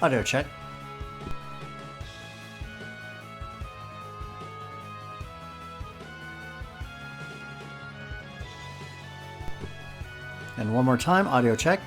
Audio check. And one more time, audio check.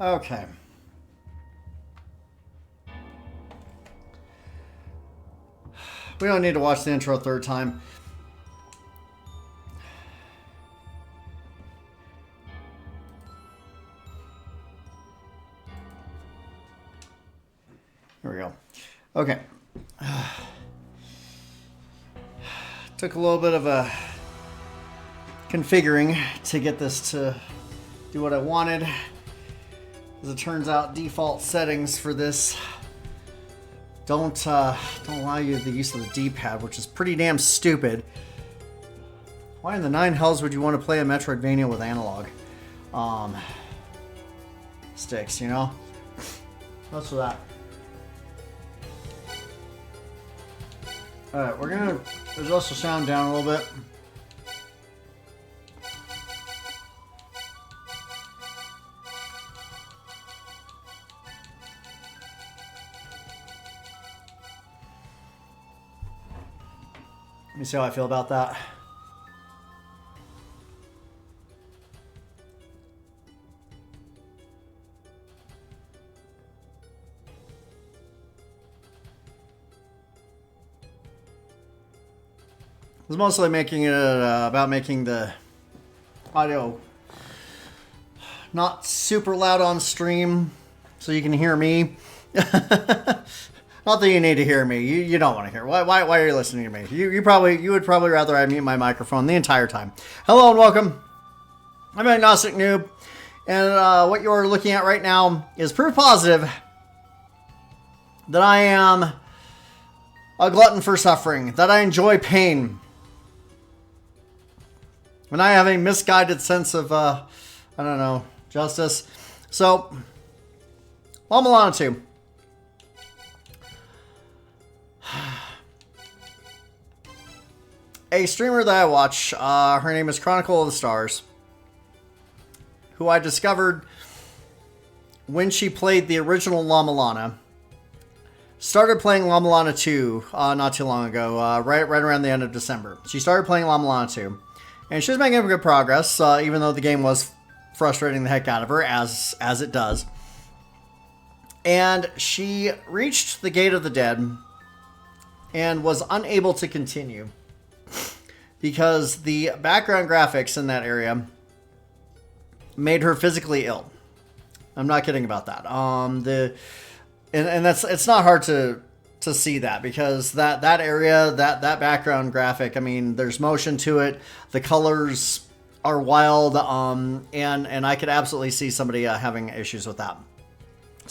Okay. We don't need to watch the intro a third time. Here we go. Okay. Took a little bit of a configuring to get this to do what I wanted. As it turns out, default settings for this don't allow you the use of the D-pad, which is pretty damn stupid. Why in the nine hells would you want to play a Metroidvania with analog sticks, you know? What's with that? Alright, we're gonna adjust the sound down a little bit. Let me see how I feel about that. I was mostly making it about making the audio not super loud on stream so you can hear me. Not that you need to hear me. You don't want to hear. Why are you listening to me? You would probably rather I mute my microphone the entire time. Hello and welcome. I'm an agnostic noob, and what you're looking at right now is proof positive that I am a glutton for suffering, that I enjoy pain, and I have a misguided sense of I don't know, justice. So, Mulana 2. A streamer that I watch, her name is Chronicle of the Stars, who I discovered when she played the original Mulana. Started playing Mulana 2 not too long ago, right around the end of December. She started playing Mulana 2, and she was making good progress, even though the game was frustrating the heck out of her, as it does. And she reached the Gate of the Dead and was unable to continue because the background graphics in that area made her physically ill. I'm not kidding about that. And that's, it's not hard to see that, because that area, that background graphic, I mean, there's motion to it. The colors are wild. And I could absolutely see somebody having issues with that.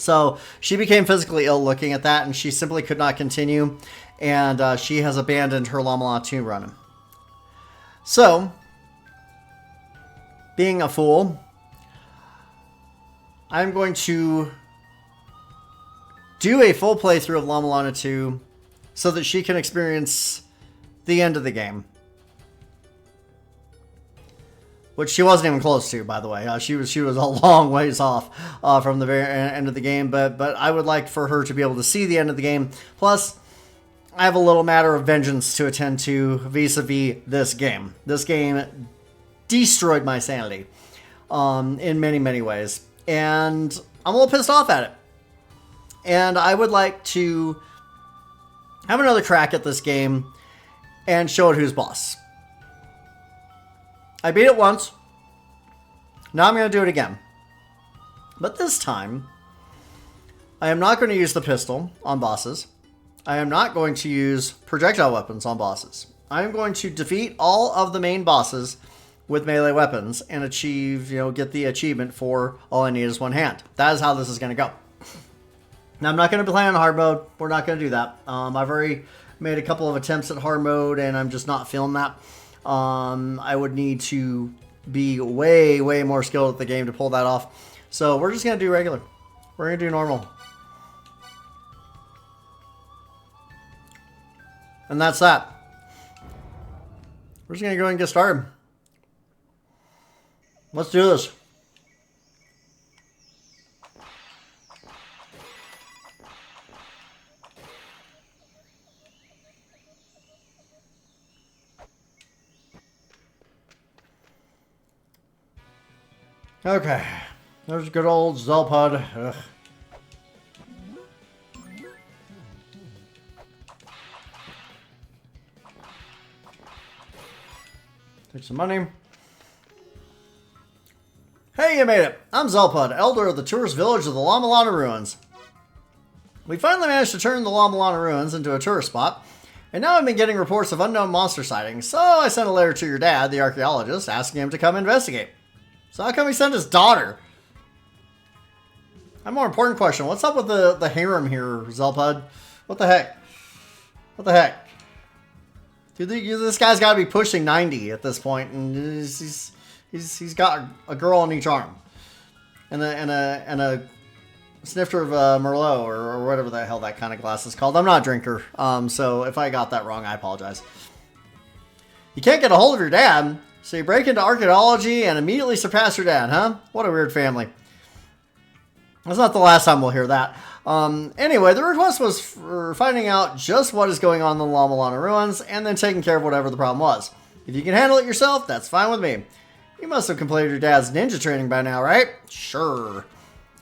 So she became physically ill looking at that, and she simply could not continue, and she has abandoned her La Mulana 2 run. So, being a fool, I'm going to do a full playthrough of La Mulana 2 so that she can experience the end of the game. Which she wasn't even close to, by the way. She was a long ways off from the very end of the game, but I would like for her to be able to see the end of the game. Plus, I have a little matter of vengeance to attend to vis-a-vis this game. This game destroyed my sanity in many, many ways. And I'm a little pissed off at it. And I would like to have another crack at this game and show it who's boss. I beat it once. Now I'm going to do it again. But this time, I am not going to use the pistol on bosses. I am not going to use projectile weapons on bosses. I am going to defeat all of the main bosses with melee weapons and achieve, get the achievement for all I need is one hand. That is how this is going to go. Now, I'm not going to be playing on hard mode. We're not going to do that. I've already made a couple of attempts at hard mode, and I'm just not feeling that. I would need to be way, way more skilled at the game to pull that off. So we're just going to do regular. We're going to do normal. And that's that. We're just going to go ahead and get started. Let's do this. Okay, there's good old Zelpud. Ugh. Take some money. Hey, you made it! I'm Zelpud, elder of the tourist village of the La Mulana Ruins. We finally managed to turn the La Mulana Ruins into a tourist spot, and now I've been getting reports of unknown monster sightings, so I sent a letter to your dad, the archaeologist, asking him to come investigate. So how come he sent his daughter? A more important question. What's up with the harem here, Zelpud? What the heck? What the heck? Dude, this guy's got to be pushing 90 at this point, and he's got a girl on each arm, and a snifter of Merlot or whatever the hell that kind of glass is called. I'm not a drinker, so if I got that wrong, I apologize. You can't get a hold of your dad. So you break into archaeology and immediately surpass your dad, huh? What a weird family. That's not the last time we'll hear that. Anyway, the request was for finding out just what is going on in the La Mulana Ruins and then taking care of whatever the problem was. If you can handle it yourself, that's fine with me. You must have completed your dad's ninja training by now, right? Sure.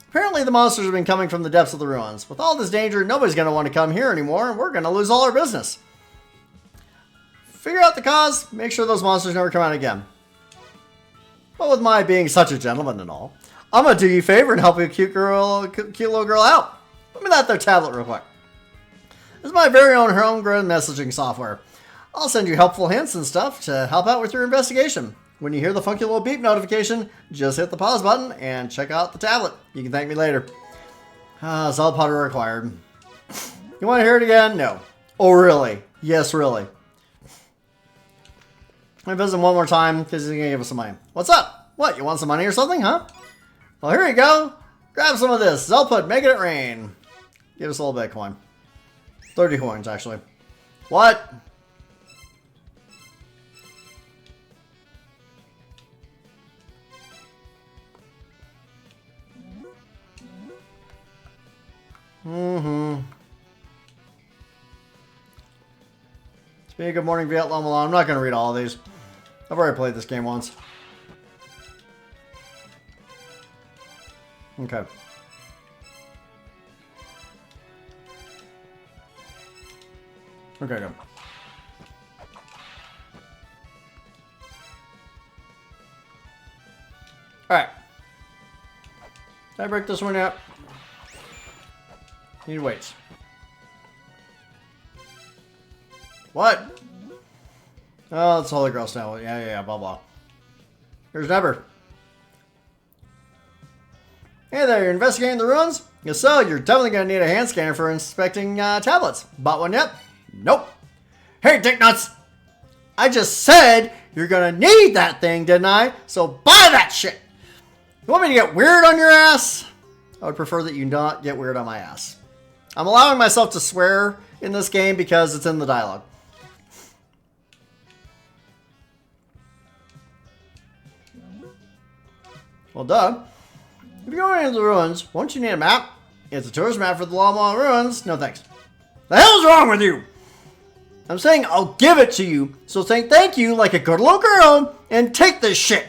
Apparently the monsters have been coming from the depths of the ruins. With all this danger, nobody's going to want to come here anymore, and we're going to lose all our business. Figure out the cause, make sure those monsters never come out again. But with my being such a gentleman and all, I'm going to do you a favor and help a cute little girl out. Let me that their tablet real quick. This is my very own homegrown messaging software. I'll send you helpful hints and stuff to help out with your investigation. When you hear the funky little beep notification, just hit the pause button and check out the tablet. You can thank me later. Zelpud required. You want to hear it again? No. Oh, really? Yes, really. I'm gonna visit him one more time because he's gonna give us some money. What's up? What, you want some money or something, huh? Well, here you go. Grab some of this. Zelpud, making it rain. Give us a little bit of coin. 30 coins, actually. What? It's been a good morning, Vietnam Mulana. I'm not going to read all of these. I've already played this game once. Okay. Okay, go. Alright. Did I break this one yet? Need weights. What? Oh, it's Holy Grail now. Yeah, blah, blah. Here's Never. Hey there, you're investigating the ruins? If so, you're definitely going to need a hand scanner for inspecting tablets. Bought one yet? Nope. Hey, dick nuts! I just said you're going to need that thing, didn't I? So buy that shit! You want me to get weird on your ass? I would prefer that you not get weird on my ass. I'm allowing myself to swear in this game because it's in the dialogue. Well, duh. If you're going into the ruins, won't you need a map? It's a tourist map for the Mulana ruins. No thanks. The hell's wrong with you? I'm saying I'll give it to you, so say thank you like a good little girl and take this shit.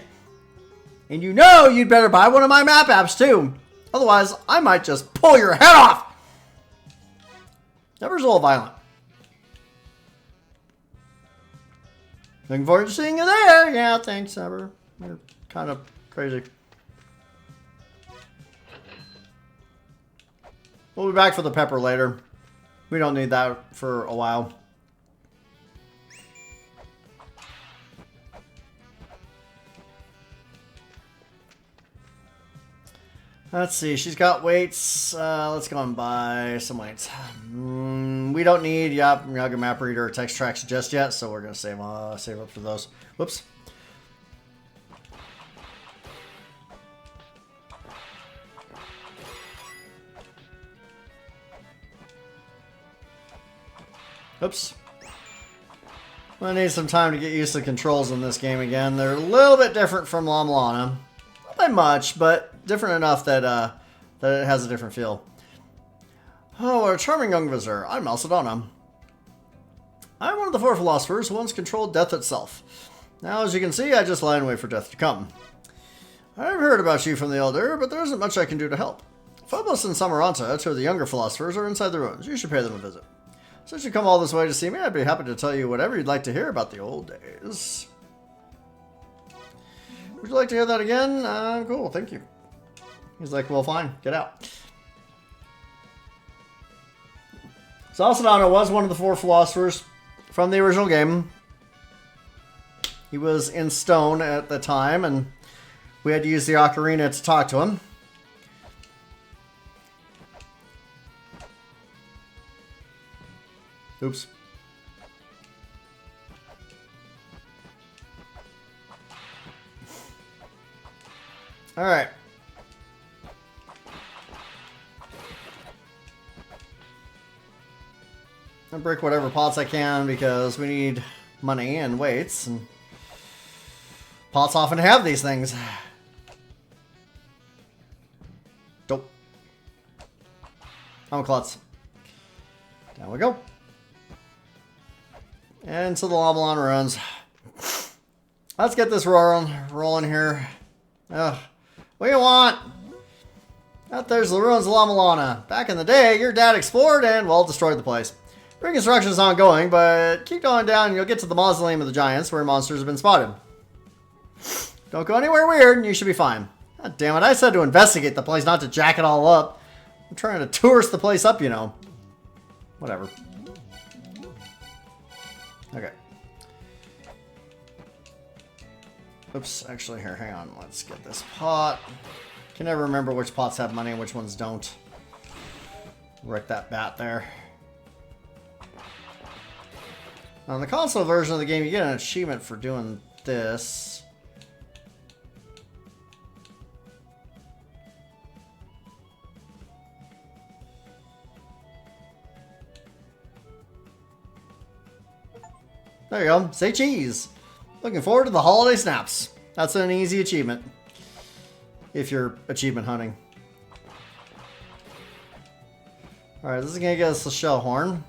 And you know you'd better buy one of my map apps too. Otherwise, I might just pull your head off. Never's a little violent. Looking forward to seeing you there. Yeah, thanks, Ever. You're kind of crazy. We'll be back for the pepper later. We don't need that for a while. Let's see. She's got weights. Let's go and buy some weights. We don't need Yaga Map Reader or Text Tracks just yet, so we're going to save up for those. Whoops. Oops. I need some time to get used to the controls in this game again. They're a little bit different from Mulana. Not by much, but different enough that that it has a different feel. Oh, what a charming young visitor. I'm Macedona. I'm one of the 4 philosophers who once controlled death itself. Now, as you can see, I just lie in wait for death to come. I've heard about you from the Elder, but there isn't much I can do to help. Phobos and Samaranta, 2 of the younger philosophers, are inside the ruins. You should pay them a visit. Since you come all this way to see me, I'd be happy to tell you whatever you'd like to hear about the old days. Would you like to hear that again? Cool, thank you. He's like, well, fine, get out. Macedona was one of the 4 philosophers from the original game. He was in stone at the time, and we had to use the ocarina to talk to him. Oops. All right. I'll break whatever pots I can because we need money and weights, and pots often have these things. Dope. I'm a klutz. Down we go. And to the Mulana runs. Let's get this rolling here. Ugh. What do you want? Out there's the ruins of Mulana. Back in the day, your dad explored and, well, destroyed the place. Reconstruction is ongoing, but keep going down and you'll get to the mausoleum of the giants where monsters have been spotted. Don't go anywhere weird and you should be fine. God damn it, I said to investigate the place, not to jack it all up. I'm trying to tourist the place up, you know. Whatever. Okay. Oops, actually, here, hang on. Let's get this pot. Can never remember which pots have money and which ones don't. Wreck that bat there. On the console version of the game, you get an achievement for doing this. There you go. Say cheese. Looking forward to the holiday snaps. That's an easy achievement. If you're achievement hunting. Alright, this is going to get us the shell horn.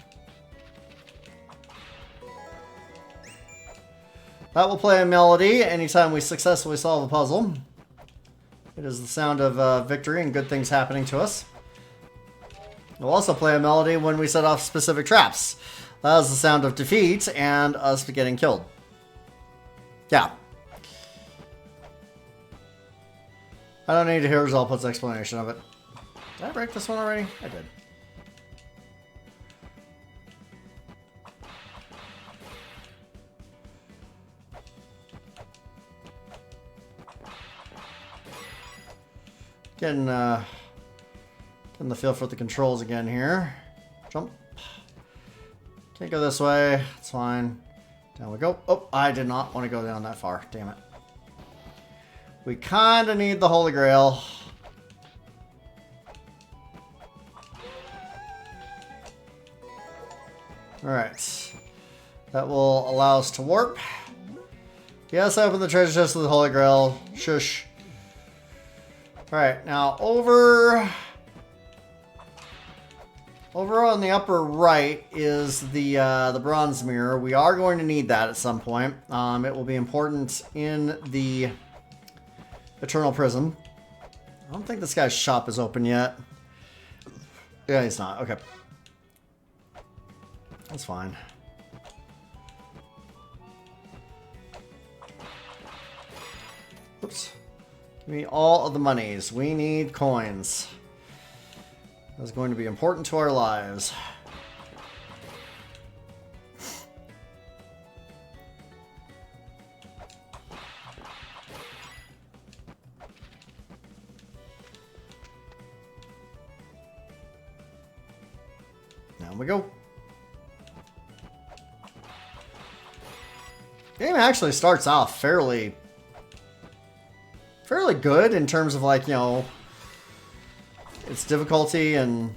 That will play a melody anytime we successfully solve a puzzle. It is the sound of victory and good things happening to us. It will also play a melody when we set off specific traps. That is the sound of defeat and us getting killed. Yeah. I don't need to hear Zalput's explanation of it. Did I break this one already? I did. Getting the feel for the controls again here. Jump. Can't go this way. It's fine. Down we go. Oh, I did not want to go down that far. Damn it. We kind of need the Holy Grail. Alright. That will allow us to warp. Yes, I opened the treasure chest with the Holy Grail. Shush. Alright, now over on the upper right is the bronze mirror. We are going to need that at some point. It will be important in the Eternal Prism. I don't think this guy's shop is open yet. Yeah, he's not. Okay. That's fine. Oops. Give me all of the monies. We need coins. That's going to be important to our lives. Down we go. Game actually starts off fairly good in terms of, like, you know, its difficulty and,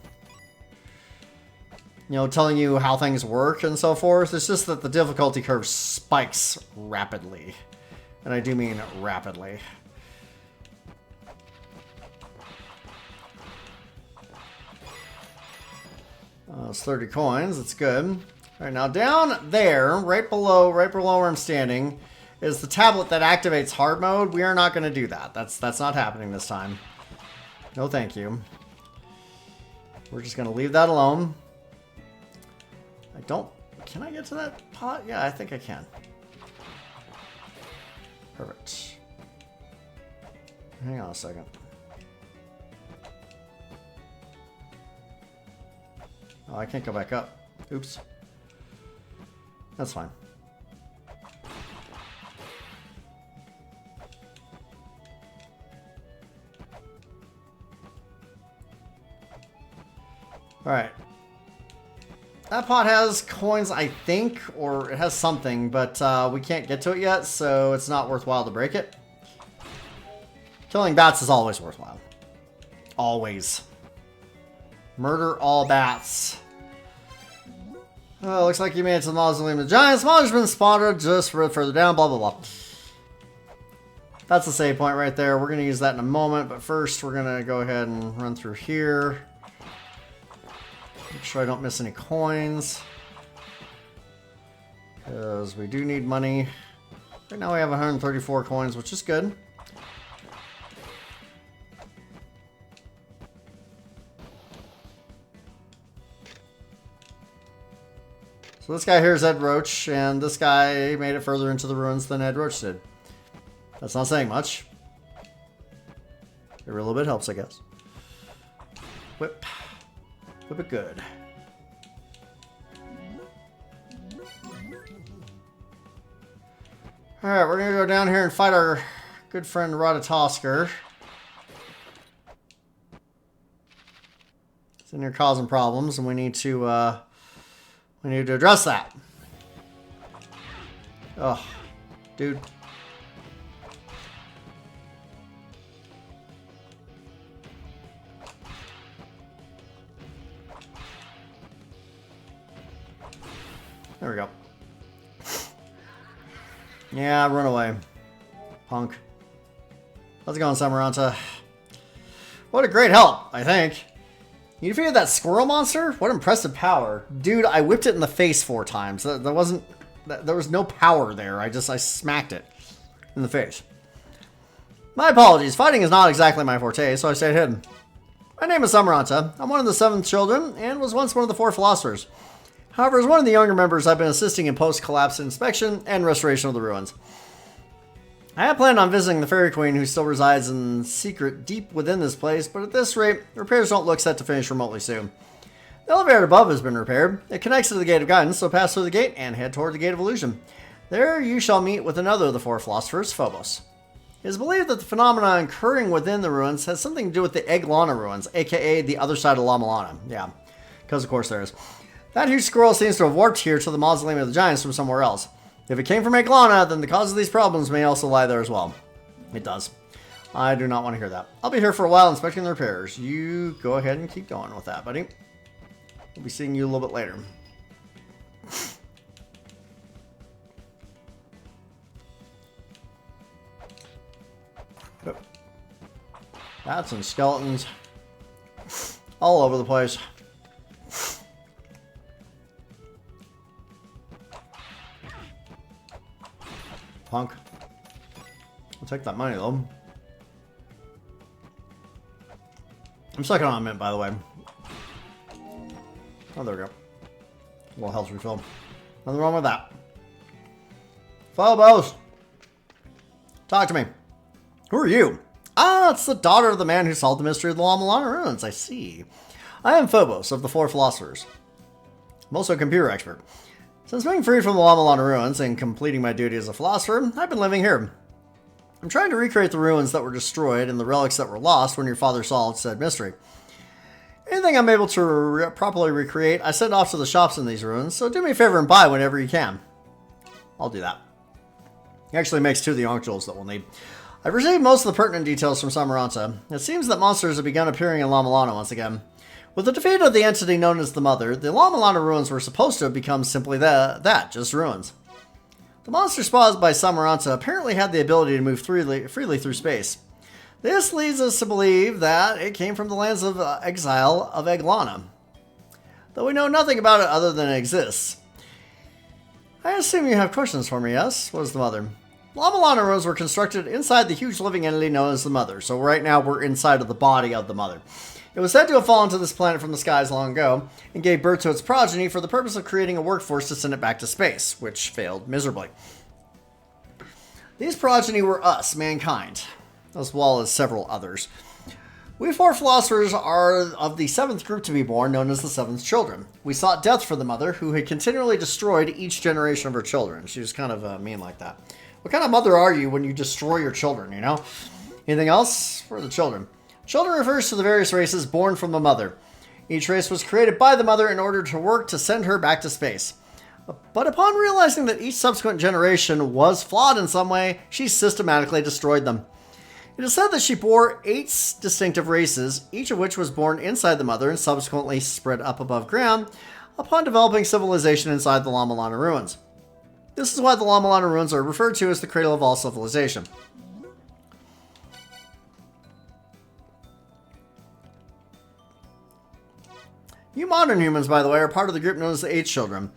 you know, telling you how things work and so forth. It's just that the difficulty curve spikes rapidly. And I do mean rapidly. It's 30 coins. That's good. All right, now down there, right below where I'm standing, is the tablet that activates hard mode. We are not going to do that. That's not happening this time. No, thank you. We're just going to leave that alone. Can I get to that pot? Yeah, I think I can. Perfect. Hang on a second. Oh, I can't go back up. Oops. That's fine. Alright. That pot has coins, I think, or it has something, but we can't get to it yet, so it's not worthwhile to break it. Killing bats is always worthwhile. Always. Murder all bats. Oh, looks like you made it to the Mausoleum of the Giants. Monster's been spotted just further down, blah, blah, blah. That's the save point right there. We're going to use that in a moment, but first we're going to go ahead and run through here. Make sure I don't miss any coins. Because we do need money. Right now we have 134 coins, which is good. So this guy here is Ed Roach, and this guy made it further into the ruins than Ed Roach did. That's not saying much. Every little bit helps, I guess. Whip. Whip it good. Alright, we're going to go down here and fight our good friend Ratatosker. It's in here causing problems, and we need to address that. Oh, dude. There we go. Yeah, run away. Punk. How's it going, Samaranta? What a great help, I think. You defeated that squirrel monster? What impressive power. Dude, I whipped it in the face 4 times. There was no power there. I smacked it in the face. My apologies. Fighting is not exactly my forte, so I stayed hidden. My name is Samaranta. I'm one of the 7 children and was once one of the 4 philosophers. However, as one of the younger members, I've been assisting in post-collapse inspection and restoration of the ruins. I had planned on visiting the Fairy Queen, who still resides in secret deep within this place, but at this rate, repairs don't look set to finish remotely soon. The elevator above has been repaired. It connects to the Gate of Guidance, so pass through the gate and head toward the Gate of Illusion. There you shall meet with another of the 4 philosophers, Phobos. It is believed that the phenomena occurring within the ruins has something to do with the Eglana ruins, aka the other side of La Mulana. Yeah, because of course there is. That huge scroll seems to have warped here to the Mausoleum of the Giants from somewhere else. If it came from Eglana, then the cause of these problems may also lie there as well. It does. I do not want to hear that. I'll be here for a while inspecting the repairs. You go ahead and keep going with that, buddy. We'll be seeing you a little bit later. That's some skeletons all over the place. Punk. I'll take that money though. I'm sucking on a mint, by the way. Oh, there we go. A little health refill. Nothing wrong with that. Phobos! Talk to me. Who are you? Ah, it's the daughter of the man who solved the mystery of the La Mulana ruins. I see. I am Phobos of the Four Philosophers. I'm also a computer expert. Since being freed from the La Mulana ruins and completing my duty as a philosopher, I've been living here. I'm trying to recreate the ruins that were destroyed and the relics that were lost when your father solved said mystery. Anything I'm able to properly recreate, I send off to the shops in these ruins, so do me a favor and buy whenever you can. I'll do that. He actually makes 2 of the Yonk jewels that we'll need. I've received most of the pertinent details from Samaranta. It seems that monsters have begun appearing in La Mulana once again. With the defeat of the entity known as the Mother, the La Mulana ruins were supposed to have become simply that, just ruins. The monster spotted by Samaranta apparently had the ability to move freely through space. This leads us to believe that it came from the lands of exile of Eglana, though we know nothing about it other than it exists. I assume you have questions for me, yes? What is the Mother? La Mulana ruins were constructed inside the huge living entity known as the Mother, so right now we're inside of the body of the Mother. It was said to have fallen to this planet from the skies long ago, and gave birth to its progeny for the purpose of creating a workforce to send it back to space, which failed miserably. These progeny were us, mankind, as well as several others. We 4 philosophers are of the 7th group to be born, known as the 7th children. We sought death for the Mother, who had continually destroyed each generation of her children. She was kind of mean like that. What kind of mother are you when you destroy your children, you know? Anything else? For the children. Children refers to the various races born from the Mother. Each race was created by the Mother in order to work to send her back to space. But upon realizing that each subsequent generation was flawed in some way, she systematically destroyed them. It is said that she bore 8 distinctive races, each of which was born inside the Mother and subsequently spread up above ground upon developing civilization inside the La Mulana ruins. This is why the La Mulana ruins are referred to as the cradle of all civilization. You modern humans, by the way, are part of the group known as the 8 Children.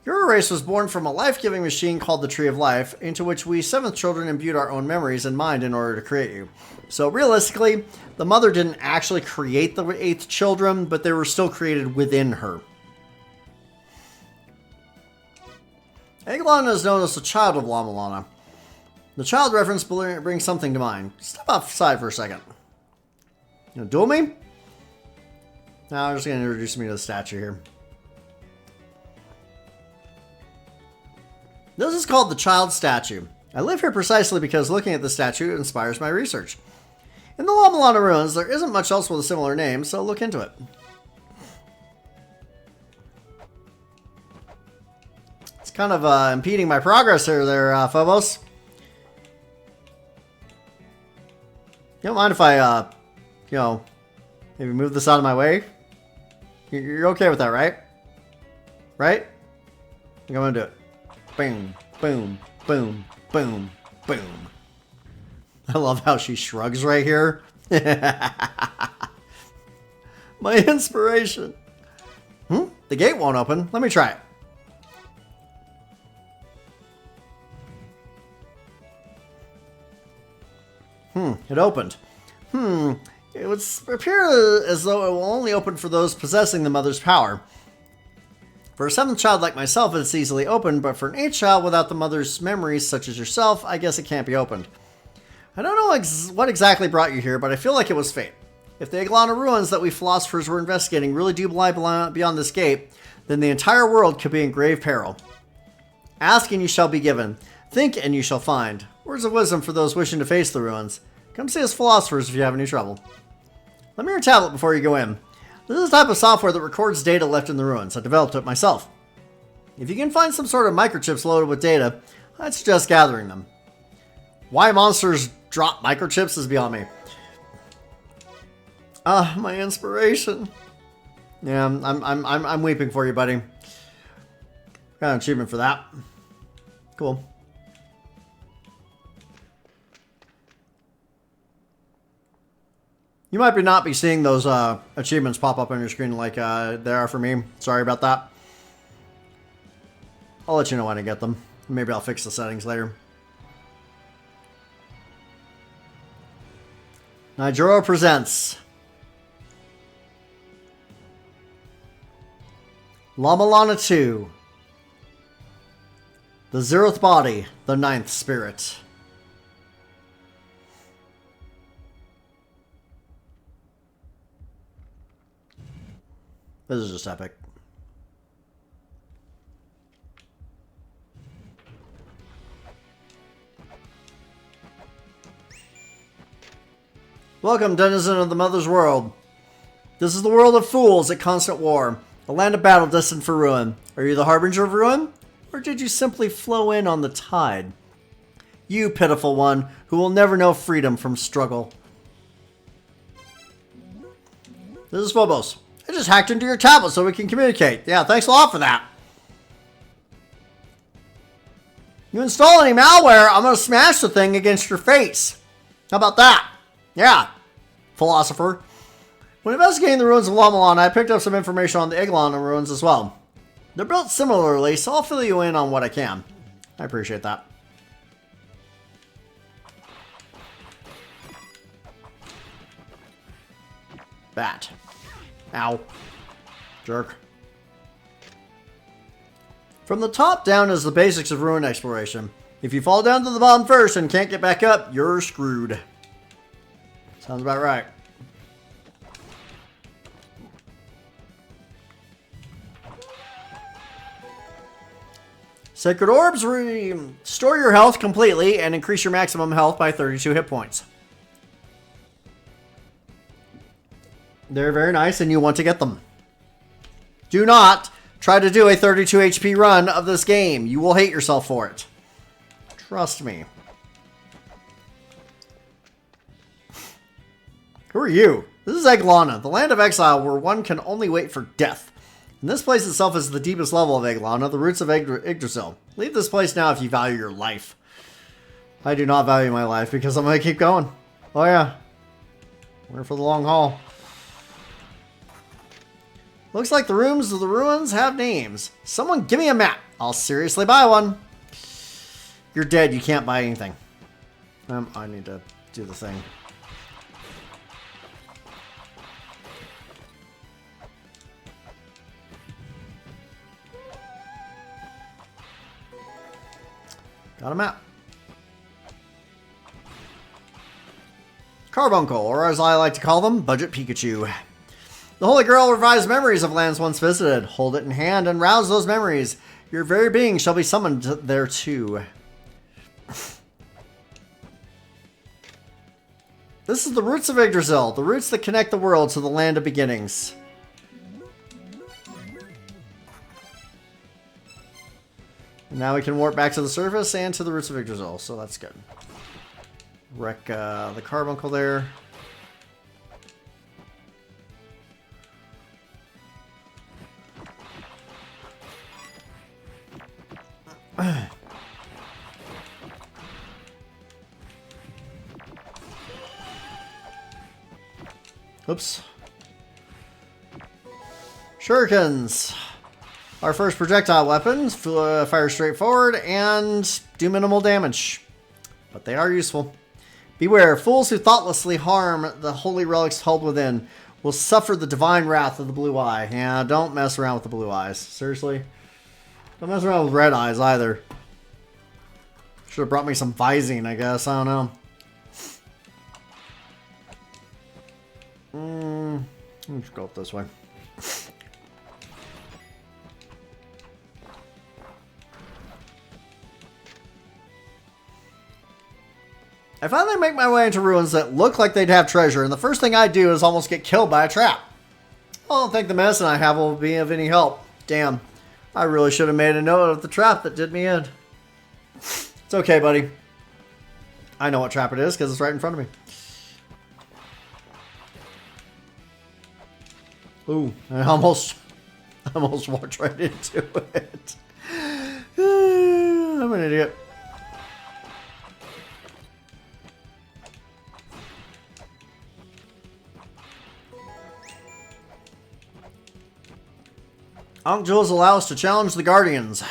Your race was born from a life-giving machine called the Tree of Life, into which we 7th Children imbued our own memories and mind in order to create you. So realistically, the Mother didn't actually create the 8th Children, but they were still created within her. Eglana is known as the child of La Mulana. The child reference brings something to mind. Step outside for a second. You know, duel me? No, I'm just going to introduce me to the statue here. This is called the Child Statue. I live here precisely because looking at the statue inspires my research. In the La Mulana ruins, there isn't much else with a similar name, so look into it. It's kind of impeding my progress here there, Phobos. You don't mind if I, maybe move this out of my way? You're okay with that, right? Right? I think I'm gonna do it. Boom, boom, boom, boom, boom. I love how she shrugs right here. My inspiration. The gate won't open. Let me try it. It opened. It would appear as though it will only open for those possessing the Mother's power. For a 7th child like myself, it's easily opened, but for an 8th child without the Mother's memories, such as yourself, I guess it can't be opened. I don't know what exactly brought you here, but I feel like it was fate. If the Eglana ruins that we philosophers were investigating really do lie beyond this gate, then the entire world could be in grave peril. Ask and you shall be given. Think and you shall find. Words of wisdom for those wishing to face the ruins. Come see us philosophers if you have any trouble. Let me your tablet before you go in. This is the type of software that records data left in the ruins. I developed it myself. If you can find some sort of microchips loaded with data, I'd suggest gathering them. Why monsters drop microchips is beyond me. Ah, my inspiration. Yeah, I'm weeping for you, buddy. Got an achievement for that. Cool. You might not be seeing those achievements pop up on your screen like they are for me. Sorry about that. I'll let you know when I get them. Maybe I'll fix the settings later. Nigero presents Mulana 2. The 0th Body, the 9th Spirit. This is just epic. Welcome, denizen of the Mother's World. This is the world of fools at constant war, a land of battle destined for ruin. Are you the harbinger of ruin? Or did you simply flow in on the tide? You pitiful one, who will never know freedom from struggle. This is Phobos. I just hacked into your tablet so we can communicate. Yeah, thanks a lot for that. You install any malware, I'm going to smash the thing against your face. How about that? Yeah, philosopher. When investigating the ruins of Mulana, I picked up some information on the Iglana ruins as well. They're built similarly, so I'll fill you in on what I can. I appreciate that. Bat. Ow. Jerk. From the top down is the basics of ruin exploration. If you fall down to the bottom first and can't get back up, you're screwed. Sounds about right. Sacred Orbs restore your health completely and increase your maximum health by 32 hit points. They're very nice and you want to get them. Do not try to do a 32 HP run of this game. You will hate yourself for it. Trust me. Who are you? This is Eglana, the land of exile where one can only wait for death. And this place itself is the deepest level of Eglana, the roots of Yggdrasil. Leave this place now if you value your life. I do not value my life because I'm going to keep going. Oh yeah. We're for the long haul. Looks like the rooms of the ruins have names. Someone give me a map. I'll seriously buy one. You're dead. You can't buy anything. I need to do the thing. Got a map. Carbuncle, or as I like to call them, Budget Pikachu. The Holy Grail revives memories of lands once visited. Hold it in hand and rouse those memories. Your very being shall be summoned there too. This is the roots of Yggdrasil, the roots that connect the world to the land of beginnings. Now we can warp back to the surface and to the roots of Yggdrasil, so that's good. Wreck the carbuncle there. Oops. Shurikens. Our first projectile weapons fire straight forward and do minimal damage. But they are useful. Beware, fools who thoughtlessly harm the holy relics held within will suffer the divine wrath of the blue eye. Yeah, don't mess around with the blue eyes. Seriously. Don't mess around with red eyes either. Should have brought me some Visine, I guess. I don't know. Let's go up this way. I finally make my way into ruins that look like they'd have treasure, and the first thing I do is almost get killed by a trap. I don't think the medicine I have will be of any help. Damn. I really should have made a note of the trap that did me in. It's okay, buddy. I know what trap it is because it's right in front of me. Ooh, I almost walked right into it. I'm an idiot. Ankh Jewels allow us to challenge the Guardians.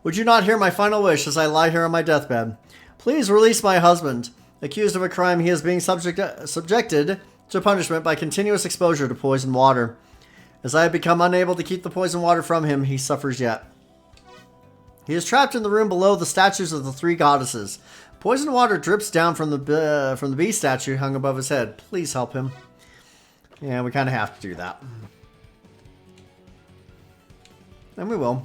Would you not hear my final wish as I lie here on my deathbed? Please release my husband. Accused of a crime, he is being subjected to punishment by continuous exposure to poison water. As I have become unable to keep the poison water from him, he suffers yet. He is trapped in the room below the statues of the three goddesses. Poison water drips down from the bee statue hung above his head. Please help him. Yeah, we kind of have to do that. And we will.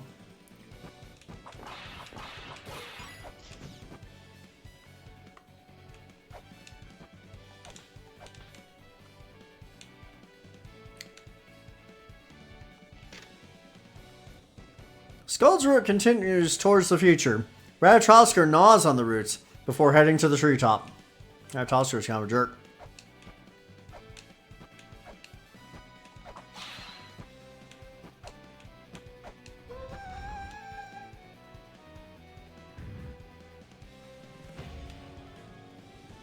Skuld's route continues towards the future. Ratatoskr gnaws on the roots before heading to the treetop. Ratatoskr is kind of a jerk.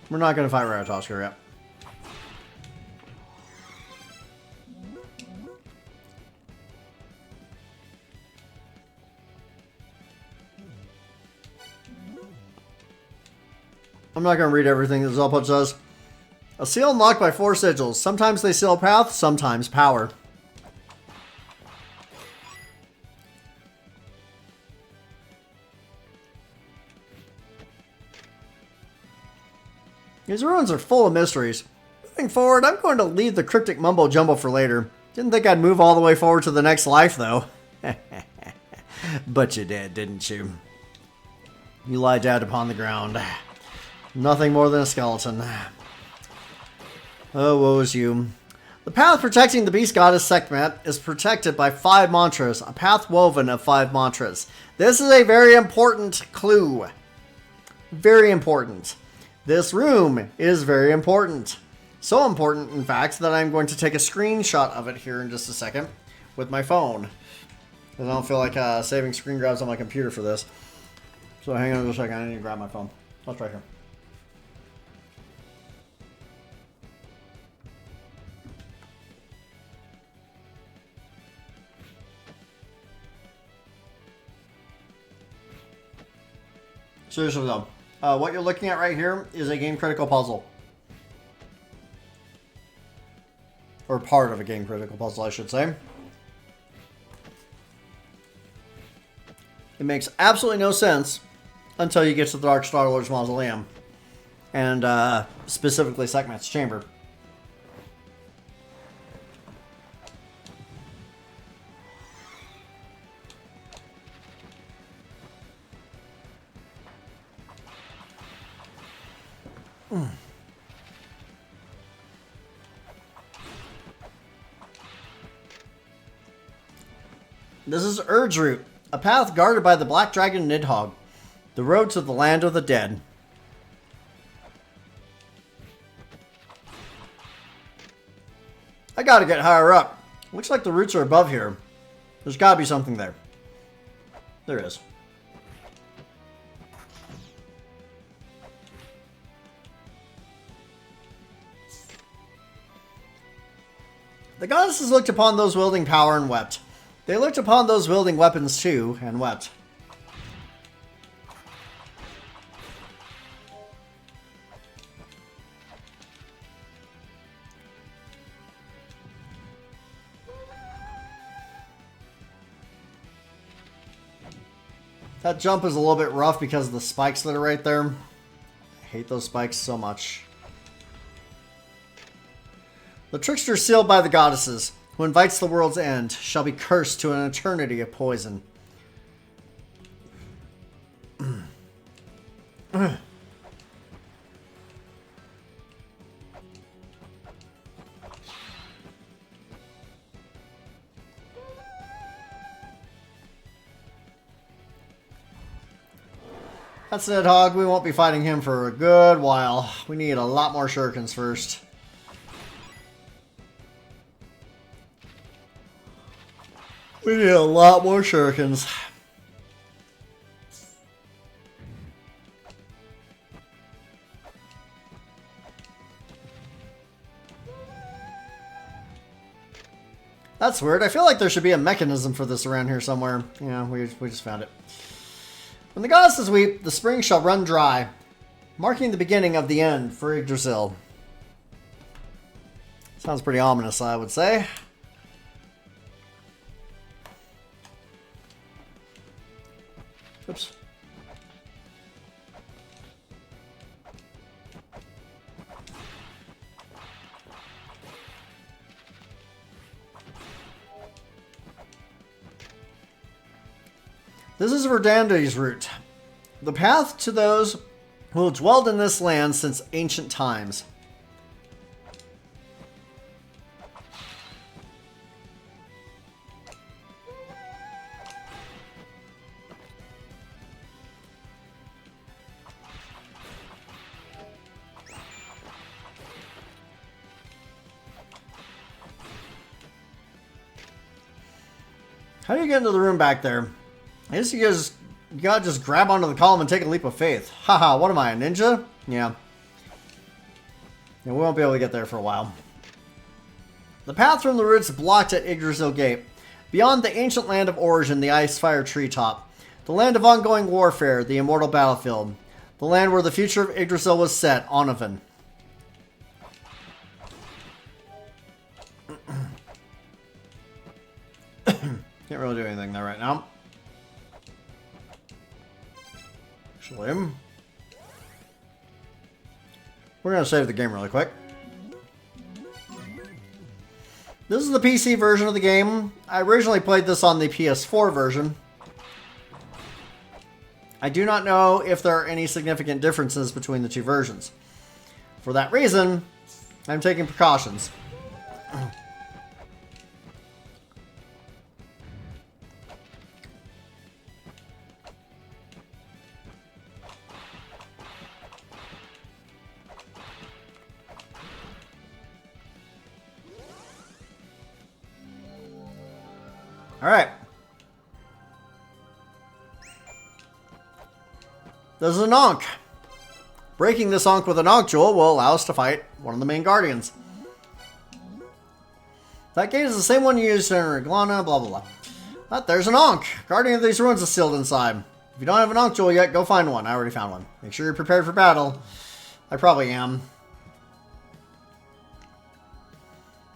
We're not going to fight Ratatoskr yet. I'm not going to read everything that Zelput says. A seal unlocked by 4 sigils. Sometimes they seal path, sometimes power. These ruins are full of mysteries. Moving forward, I'm going to leave the cryptic mumbo jumbo for later. Didn't think I'd move all the way forward to the next life, though. But you did, didn't you? You lie dead upon the ground. Nothing more than a skeleton. Oh, woe is you. The path protecting the beast goddess Sekhmet is protected by 5 mantras, a path woven of 5 mantras. This is a very important clue. Very important. This room is very important. So important, in fact, that I'm going to take a screenshot of it here in just a second with my phone. Because I don't feel like saving screen grabs on my computer for this. So hang on just a second, I need to grab my phone. That's right here. Seriously though, what you're looking at right here is a game critical puzzle. Or part of a game critical puzzle, I should say. It makes absolutely no sense until you get to the Dark Star Lord's Mausoleum. And specifically Sekhmet's chamber. This is Urd's Route, a path guarded by the Black Dragon Nidhogg, the road to the land of the dead. I gotta get higher up. Looks like the roots are above here. There's gotta be something there. There is. The goddesses looked upon those wielding power and wept. They looked upon those wielding weapons too, and wept. That jump is a little bit rough because of the spikes that are right there. I hate those spikes so much. The trickster sealed by the goddesses, who invites the world's end, shall be cursed to an eternity of poison. That's Nidhogg. We won't be fighting him for a good while. We need a lot more shurikens first. We need a lot more shurikens. That's weird. I feel like there should be a mechanism for this around here somewhere. Yeah, we just found it. When the goddesses weep, the spring shall run dry, marking the beginning of the end for Yggdrasil. Sounds pretty ominous, I would say. Oops. This is Verdandri's route, the path to those who have dwelled in this land since ancient times. How do you get into the room back there? I guess you gotta just grab onto the column and take a leap of faith. Haha, what am I, a ninja? Yeah. We won't be able to get there for a while. The path from the roots blocked at Yggdrasil Gate. Beyond the ancient land of origin, the Icefire Treetop. The land of ongoing warfare, the immortal battlefield. The land where the future of Yggdrasil was set, Onavin. Can't really do anything there right now. Actually, we're going to save the game really quick. This is the PC version of the game. I originally played this on the PS4 version. I do not know if there are any significant differences between the two versions. For that reason, I'm taking precautions. Alright. There's an Ankh. Breaking this Ankh with an Ankh Jewel will allow us to fight one of the main guardians. That gate is the same one you used in Mulana, blah blah blah. But there's an Ankh. Guardian of these ruins is sealed inside. If you don't have an Ankh Jewel yet, go find one. I already found one. Make sure you're prepared for battle. I probably am.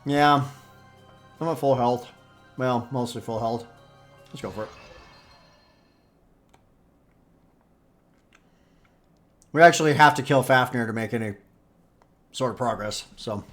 Yeah. I'm at full health. Well, mostly full health. Let's go for it. We actually have to kill Fafnir to make any sort of progress, so...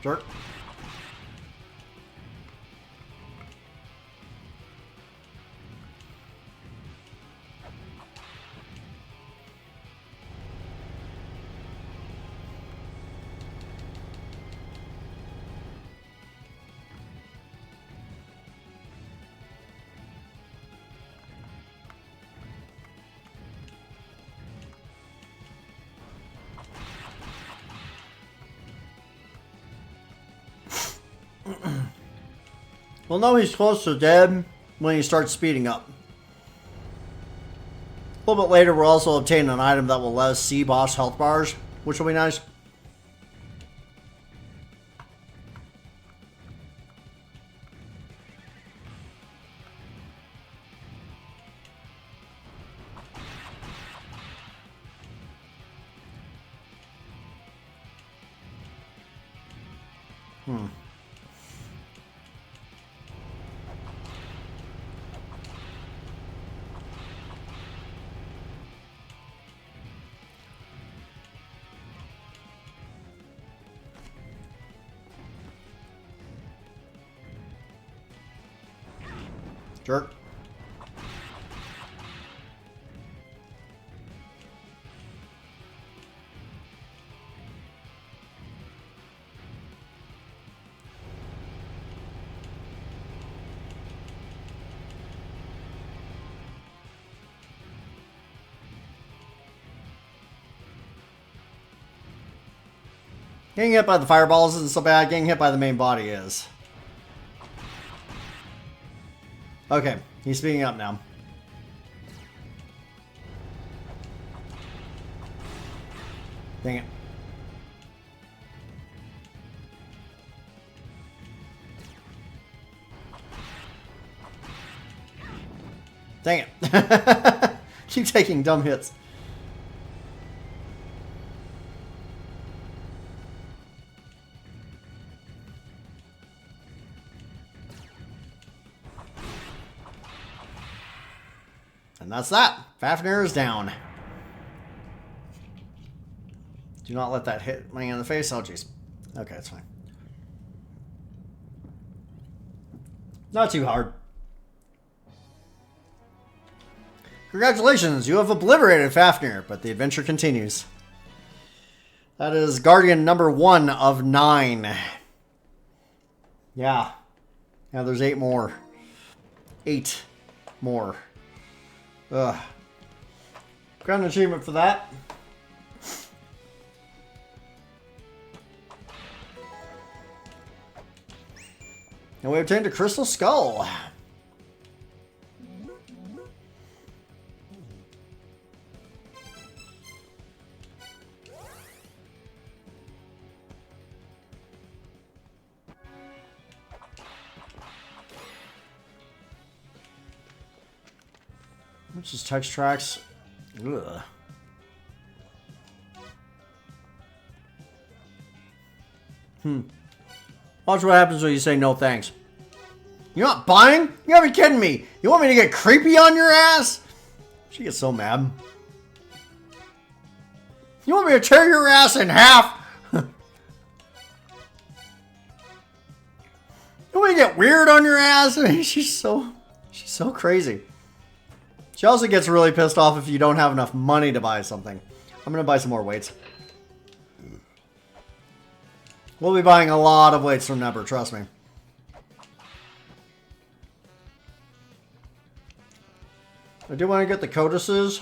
Sure. We'll know he's close to dead when he starts speeding up. A little bit later, we'll also obtain an item that will let us see boss health bars, which will be nice. Jerk. Getting hit by the fireballs isn't so bad. Getting hit by the main body is. Okay, he's speeding up now. Dang it. Dang it. Keep taking dumb hits. And that's that. Fafnir is down. Do not let that hit me in the face. Oh, jeez. Okay, that's fine. Not too hard. Congratulations, you have obliterated Fafnir, but the adventure continues. That is Guardian number 1 of 9. Yeah. Yeah, there's 8 more. 8 more. Ugh. Got an achievement for that. And we obtained a crystal skull. Which is text tracks. Ugh. Watch what happens when you say no thanks. You're not buying? You gotta be kidding me. You want me to get creepy on your ass? She gets so mad. You want me to tear your ass in half? You want me to get weird on your ass? I mean, she's so crazy. She also gets really pissed off if you don't have enough money to buy something. I'm gonna buy some more weights. We'll be buying a lot of weights from Never, trust me. I do want to get the codices.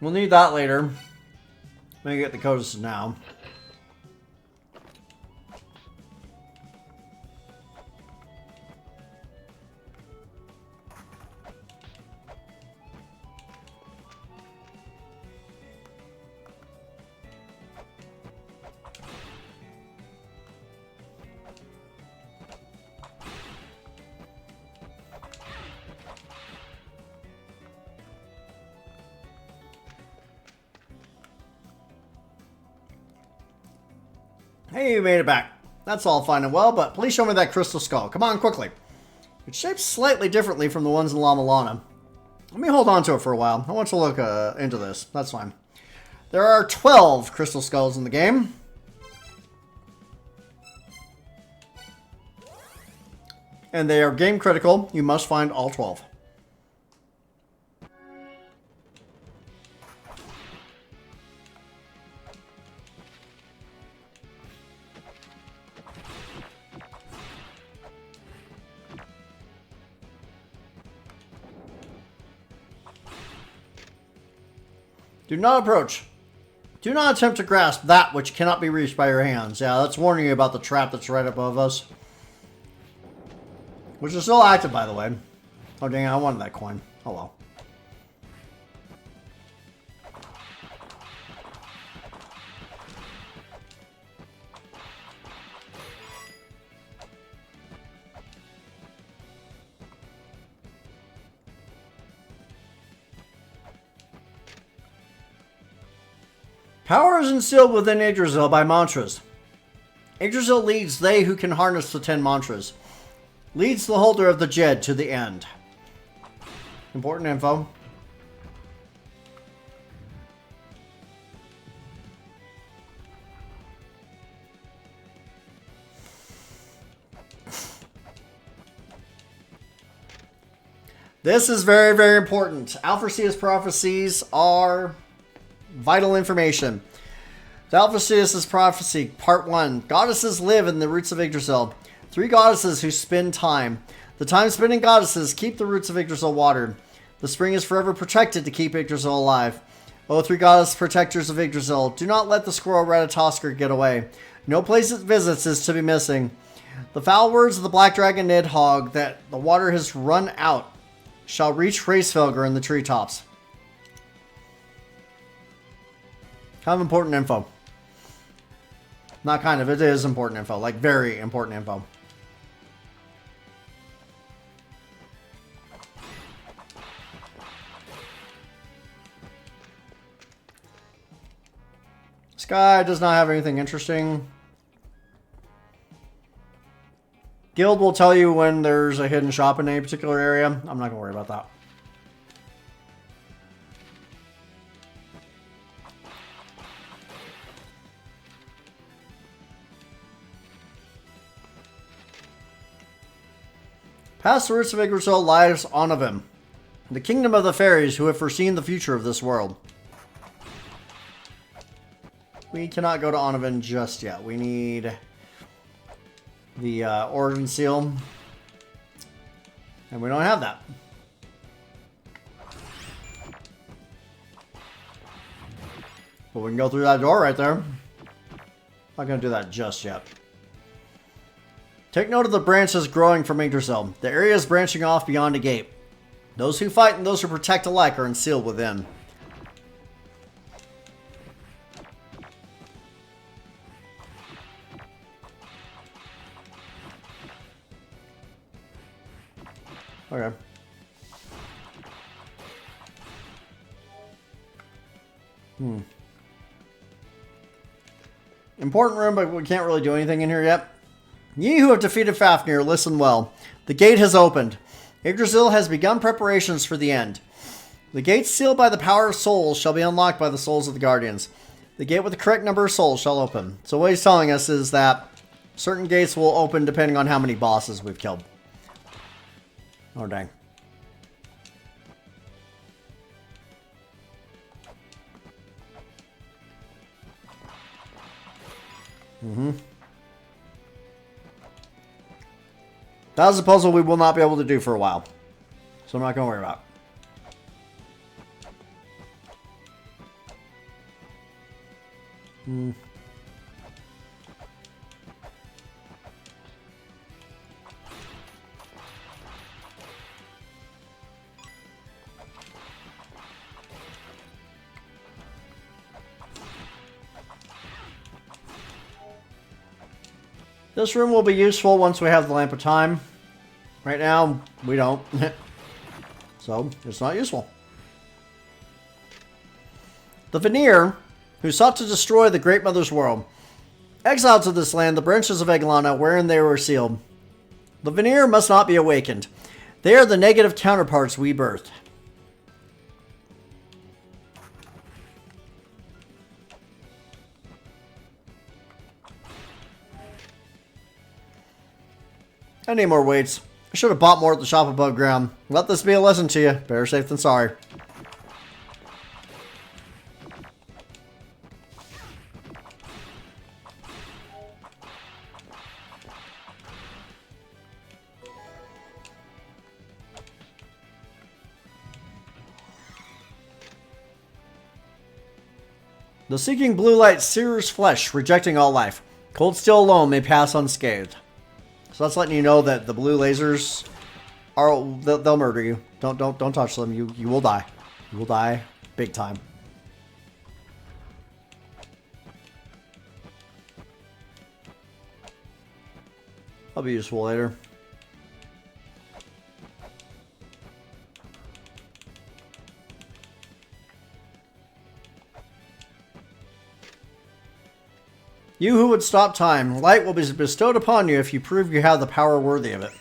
We'll need that later. Let me get the codices now. Hey, you made it back. That's all fine and well, but please show me that crystal skull. Come on, quickly. It's shaped slightly differently from the ones in La Mulana. Let me hold on to it for a while. I want to look into this. That's fine. There are 12 crystal skulls in the game. and they are game critical. You must find all 12. Do not approach. Do not attempt to grasp that which cannot be reached by your hands. Yeah, that's warning you about the trap that's right above us. Which is still active, by the way. Oh, dang, I wanted that coin. Oh, well. Power is instilled within Yggdrasil by mantras. Yggdrasil leads they who can harness the 10 mantras. Leads the holder of the Jed to the end. Important info. This is very, very important. Alpharcius prophecies are vital information. The Alpharcius' prophecy, part 1. Goddesses live in the roots of Yggdrasil. 3 goddesses who spin time. The time-spinning goddesses keep the roots of Yggdrasil watered. The spring is forever protected to keep Yggdrasil alive. O 3 goddess protectors of Yggdrasil, do not let the squirrel Ratatoskr get away. No place it visits is to be missing. The foul words of the black dragon Nidhogg that the water has run out shall reach Hraesvelgr in the treetops. Kind of important info. Not kind of, it is important info. Like, very important info. This guy does not have anything interesting. Guild will tell you when there's a hidden shop in any particular area. I'm not going to worry about that. Past the roots of Yggdrasil lies Onavim, the kingdom of the fairies who have foreseen the future of this world. We cannot go to Onavim just yet. We need the origin seal, and we don't have that. But we can go through that door right there. Not going to do that just yet. Take note of the branches growing from Yggdrasil. The area is branching off beyond a gate. Those who fight and those who protect alike are concealed within. Okay. Important room, but we can't really do anything in here yet. Ye who have defeated Fafnir, listen well. The gate has opened. Yggdrasil has begun preparations for the end. The gate sealed by the power of souls shall be unlocked by the souls of the Guardians. The gate with the correct number of souls shall open. So what he's telling us is that certain gates will open depending on how many bosses we've killed. Oh, dang. That is a puzzle we will not be able to do for a while. So I'm not going to worry about it. This room will be useful once we have the Lamp of Time. Right now, we don't. So, it's not useful. The Vanir, who sought to destroy the Great Mother's world. Exiled to this land, the branches of Eglana, wherein they were sealed. The Vanir must not be awakened. They are the negative counterparts we birthed. I need more weights. I should have bought more at the shop above ground. Let this be a lesson to you. Better safe than sorry. The seeking blue light sears flesh, rejecting all life. Cold steel alone may pass unscathed. So that's letting you know that the blue lasers are they'll murder you. Don't touch them. You will die. You will die big time. I'll be useful later. You who would stop time, light will be bestowed upon you if you prove you have the power worthy of it.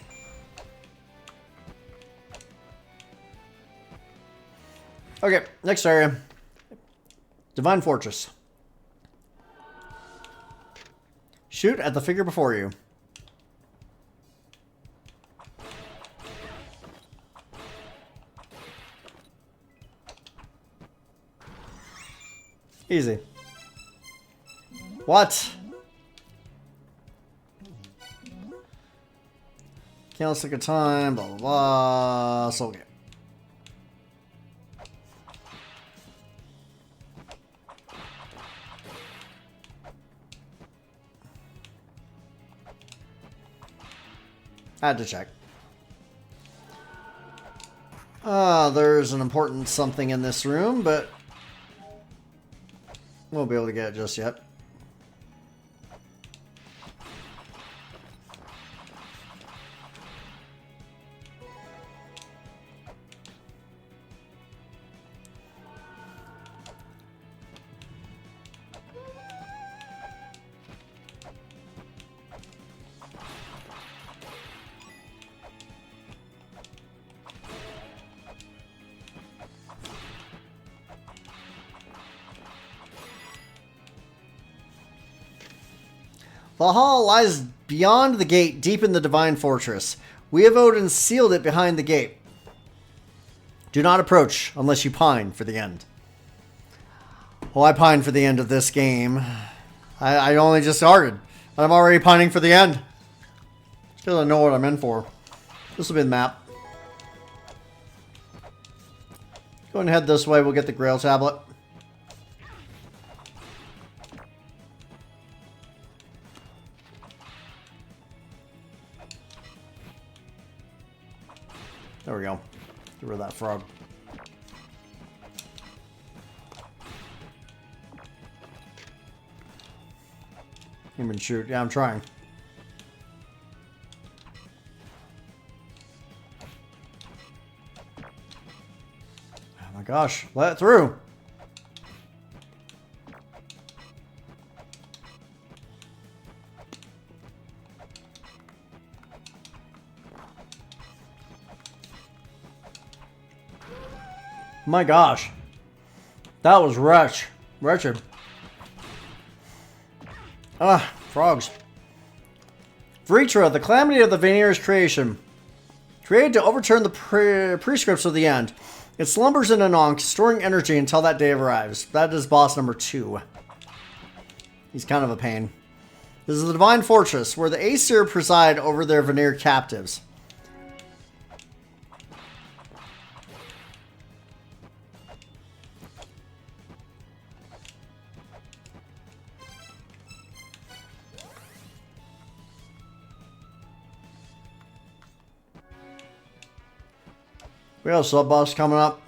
Okay, next area. Divine Fortress. Shoot at the figure before you. Easy. What? Can't stick a time, blah blah blah. So okay. I had to check. There's an important something in this room, but won't be able to get it just yet. The hall lies beyond the gate, deep in the Divine Fortress. We have Odin sealed it behind the gate. Do not approach unless you pine for the end. Oh, I pine for the end of this game. I only just started. I'm already pining for the end. Still don't know what I'm in for. This will be the map. Go and head this way. We'll get the Grail tablet. There we go. Get rid of that frog. Even shoot. Yeah, I'm trying. Oh my gosh. Let it through. My gosh. That was wretched. Ah, frogs. Vritra, the calamity of the Vanir's creation. Created to overturn the prescripts of the end. It slumbers in Ankh, storing energy until that day arrives. That is boss number 2. He's kind of a pain. This is the Divine Fortress, where the Aesir preside over their Vanir captives. We got a sub-boss coming up.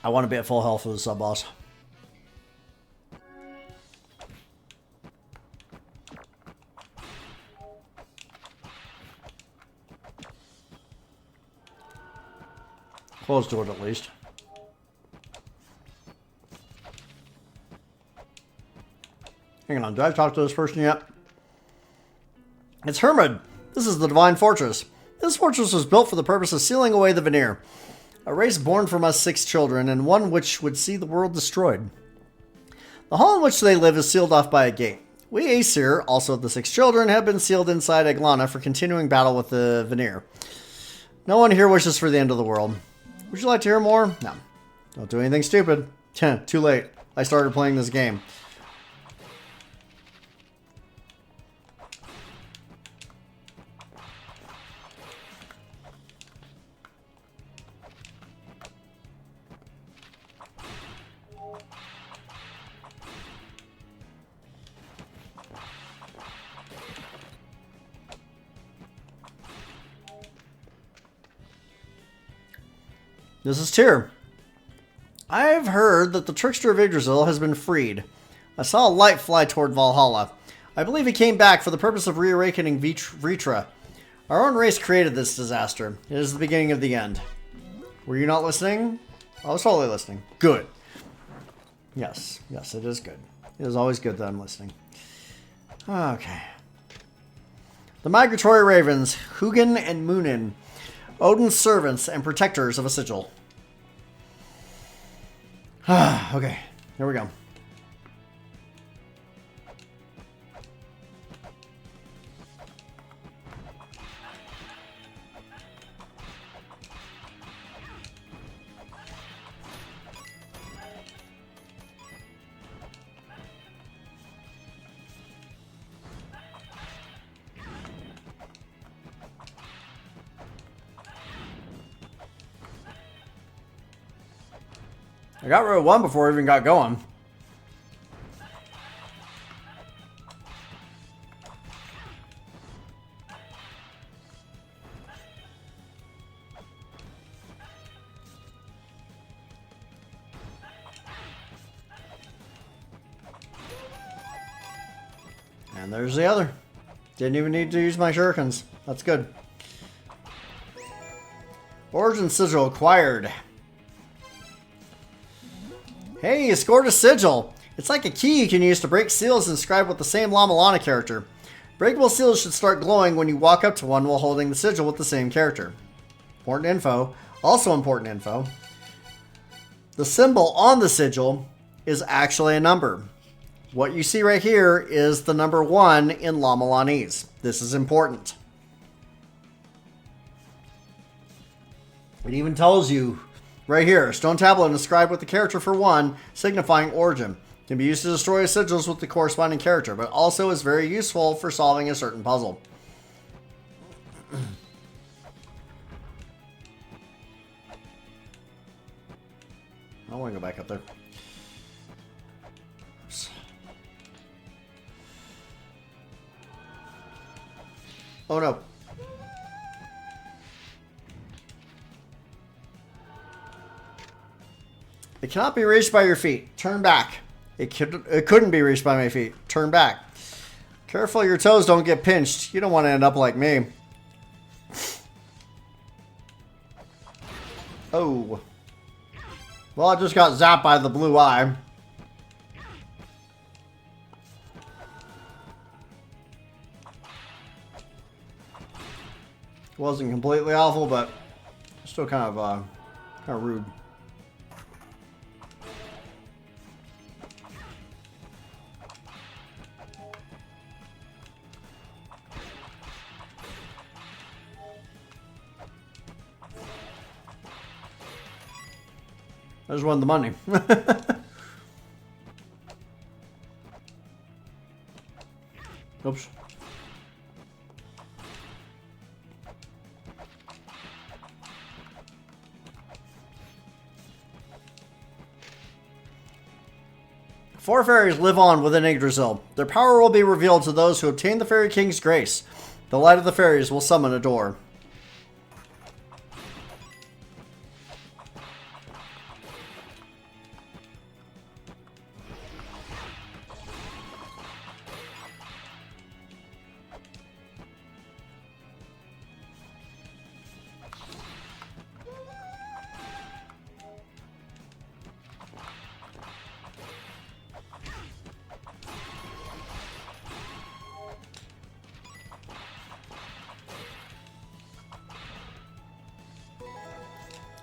I want to be at full health for the sub-boss. Close to it at least. Hang on, did I talk to this person yet? It's Hermod. This is the Divine Fortress. This fortress was built for the purpose of sealing away the Vanir. A race born from us 6 children, and one which would see the world destroyed. The hall in which they live is sealed off by a gate. We Aesir, also the 6 children, have been sealed inside Eglana for continuing battle with the Veneer. No one here wishes for the end of the world. Would you like to hear more? No. Don't do anything stupid. Too late. I started playing this game. This is Tyr. I've heard that the trickster of Yggdrasil has been freed. I saw a light fly toward Valhalla. I believe he came back for the purpose of reawakening Vritra. Our own race created this disaster. It is the beginning of the end. Were you not listening? I was totally listening. Good. Yes, it is good. It is always good that I'm listening. Okay. The migratory ravens, Hugin and Munin, Odin's servants and protectors of a sigil. Okay, here we go. I got rid of one before we even got going. And there's the other. Didn't even need to use my shurikens. That's good. Origin sigil acquired. Hey, you scored a sigil! It's like a key you can use to break seals inscribed with the same Mulana character. Breakable seals should start glowing when you walk up to one while holding the sigil with the same character. Important info. Also important info. The symbol on the sigil is actually a number. What you see right here is the number 1 in La Mulanese. This is important. It even tells you right here, stone tablet inscribed with the character for 1, signifying origin. Can be used to destroy sigils with the corresponding character, but also is very useful for solving a certain puzzle. I want to go back up there. Oops. Oh no. It cannot be reached by your feet. Turn back. It couldn't be reached by my feet. Turn back. Careful your toes don't get pinched. You don't want to end up like me. Oh. Well, I just got zapped by the blue eye. Wasn't completely awful, but still kind of rude. I just wanted the money. Oops. Four fairies live on within Yggdrasil. Their power will be revealed to those who obtain the Fairy King's grace. The light of the fairies will summon a door.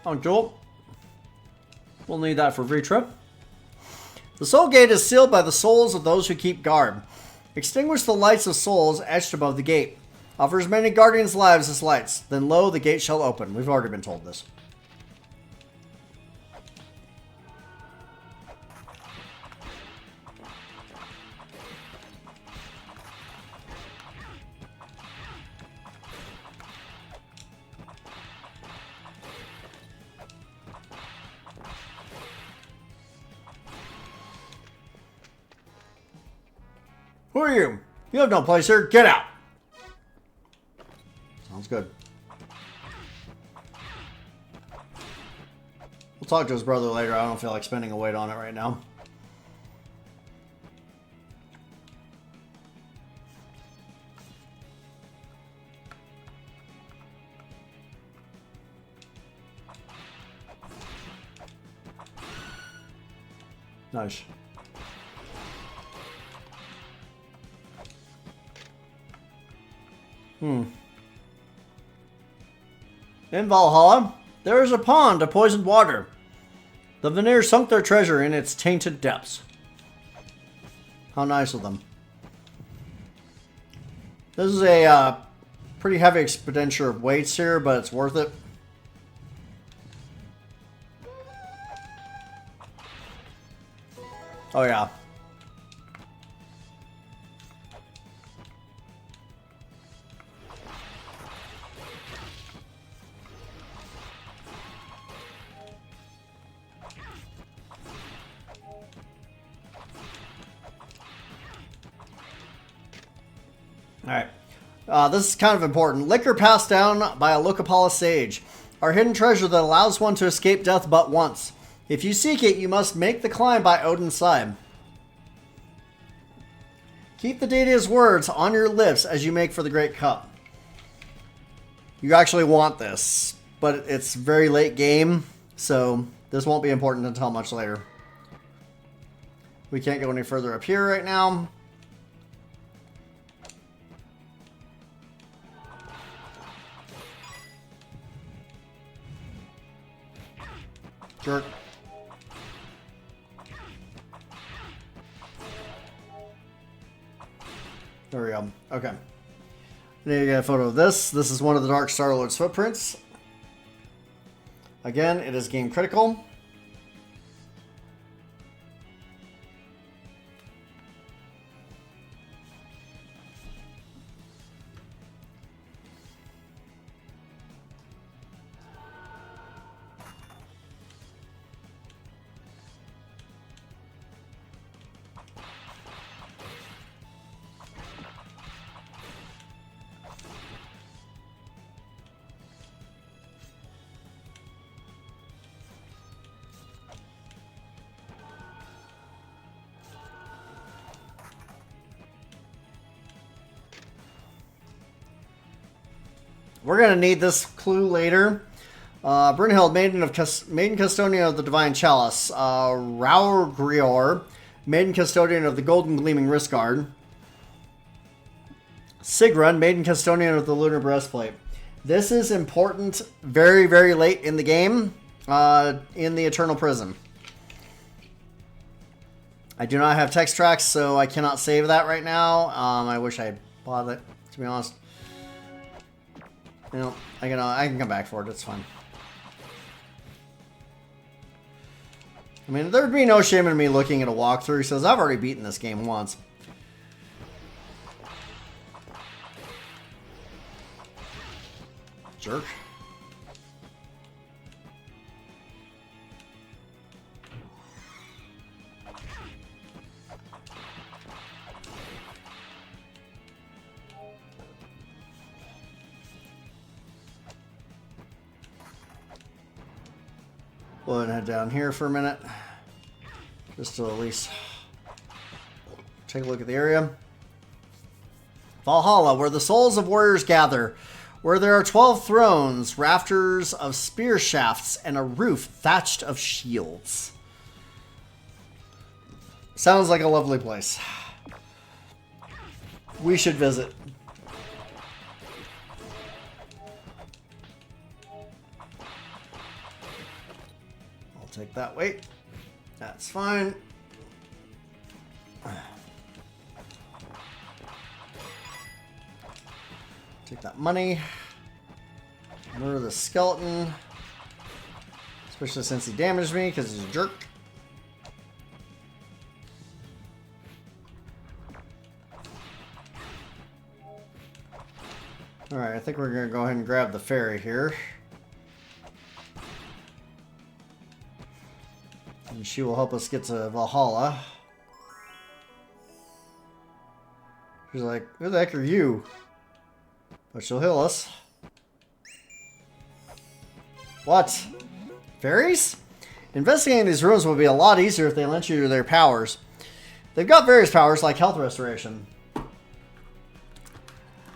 Oh, Joel. We'll need that for V-Trip. The soul gate is sealed by the souls of those who keep guard. Extinguish the lights of souls etched above the gate. Offer as many guardians' lives as lights. Then lo, the gate shall open. We've already been told this. Who are you? You have no place here. Get out. Sounds good. We'll talk to his brother later. I don't feel like spending a weight on it right now. Nice. In Valhalla, there is a pond of poisoned water. The Vanir sunk their treasure in its tainted depths. How nice of them. This is a pretty heavy expenditure of weights here, but it's worth it. Oh yeah. Alright. This is kind of important. Liquor passed down by a Lokapala sage. Our hidden treasure that allows one to escape death but once. If you seek it, you must make the climb by Odin's side. Keep the deity's words on your lips as you make for the Great Cup. You actually want this, but it's very late game, so this won't be important until much later. We can't go any further up here right now. Jerk. There we go. Okay. Then you get a photo of this. This is one of the Dark Star-Lord's footprints. Again, it is game critical. We're going to need this clue later. Brynhild, maiden custodian of the Divine Chalice. Raugrior, maiden custodian of the Golden Gleaming Wrist Guard. Sigrun, maiden custodian of the Lunar Breastplate. This is important very, very late in the game, in the Eternal Prison. I do not have text tracks, so I cannot save that right now. I wish I had bought it, to be honest. You know, I can come back for it. It's fine. I mean, there'd be no shame in me looking at a walkthrough. He says, I've already beaten this game once. Jerk. We'll head down here for a minute, just to at least take a look at the area. Valhalla, where the souls of warriors gather, where there are 12 thrones, rafters of spear shafts, and a roof thatched of shields. Sounds like a lovely place. We should visit. take that weight. That's fine. Take that money. Murder the skeleton. Especially since he damaged me because he's a jerk. Alright, I think we're going to go ahead and grab the fairy here. And she will help us get to Valhalla. She's like, who the heck are you? But she'll heal us. What? Fairies? Investigating these ruins will be a lot easier if they lent you their powers. They've got various powers like health restoration.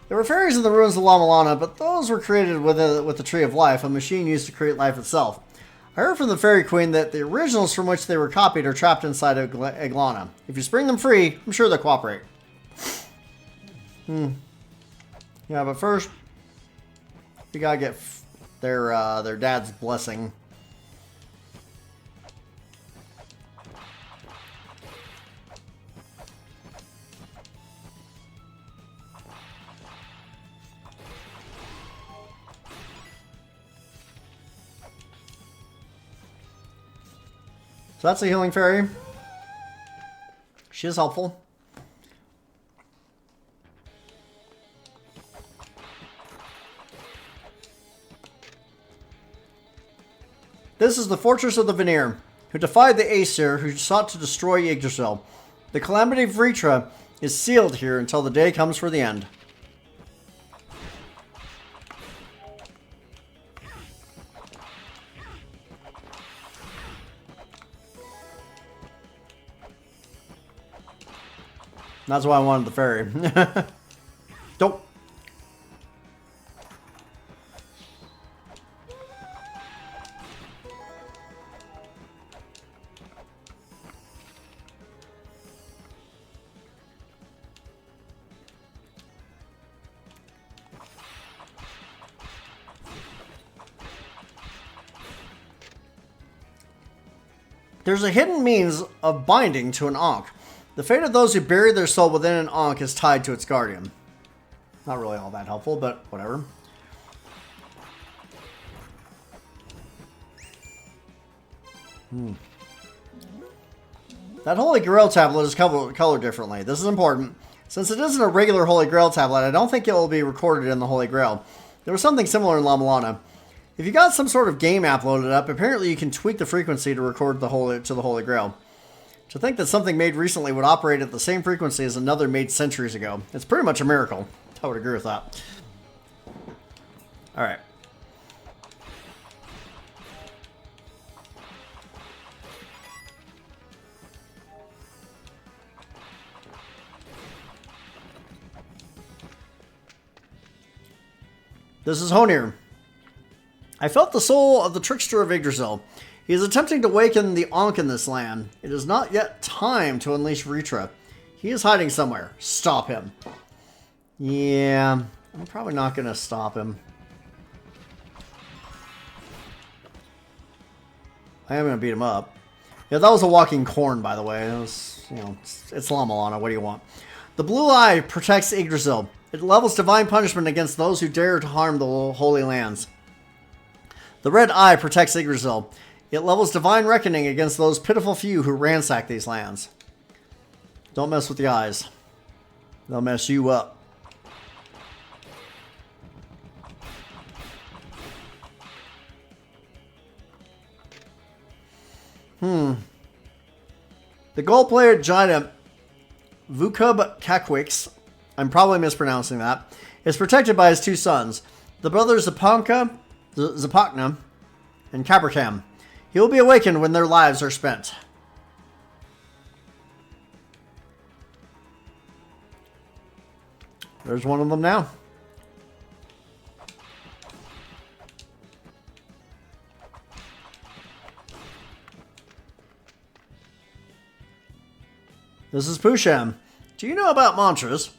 There were fairies in the ruins of Mulana, but those were created with the Tree of Life, a machine used to create life itself. I heard from the Fairy Queen that the originals from which they were copied are trapped inside Eglana. If you spring them free, I'm sure they'll cooperate. Yeah, but first, we gotta get their dad's blessing. So that's a healing fairy. She is helpful. This is the Fortress of the Veneer, who defied the Aesir who sought to destroy Yggdrasil. The Calamity of Vritra is sealed here until the day comes for the end. That's why I wanted the fairy. Don't. There's a hidden means of binding to an Ankh. The fate of those who bury their soul within an Ankh is tied to its guardian. Not really all that helpful, but whatever. That Holy Grail tablet is colored differently. This is important. Since it isn't a regular Holy Grail tablet, I don't think it will be recorded in the Holy Grail. There was something similar in La Mulana. If you got some sort of game app loaded up, apparently you can tweak the frequency to record the Holy Grail. To think that something made recently would operate at the same frequency as another made centuries ago. It's pretty much a miracle. I would agree with that. Alright. This is Honir. I felt the soul of the trickster of Yggdrasil. He is attempting to awaken the Ankh in this land. It is not yet time to unleash Vritra. He is hiding somewhere. Stop him. Yeah, I'm probably not going to stop him. I am going to beat him up. Yeah, that was a walking corn, by the way. It was, you know, it's La Mulana. What do you want? The blue eye protects Yggdrasil. It levels divine punishment against those who dare to harm the holy lands. The red eye protects Yggdrasil. It levels divine reckoning against those pitiful few who ransack these lands. Don't mess with the eyes. They'll mess you up. The gold-plated giant Vukub Kakwix, I'm probably mispronouncing that, is protected by his two sons, the brothers Zapakna and Kabrkam. He will be awakened when their lives are spent. There's one of them now. This is Pusham. Do you know about mantras?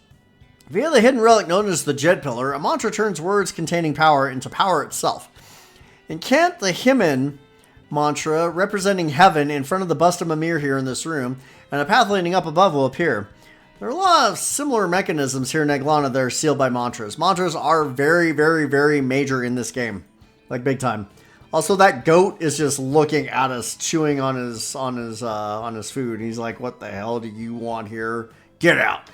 Via the hidden relic known as the Jed Pillar, a mantra turns words containing power into power itself. In Cant the Hymn, mantra representing heaven in front of the bust of Mimir here in this room, and a path leading up above will appear. There are a lot of similar mechanisms here in Eglana that are sealed by mantras. Mantras are very, very, very major in this game. Like, big time. Also, that goat is just looking at us, chewing on his food. He's like, what the hell do you want here? Get out.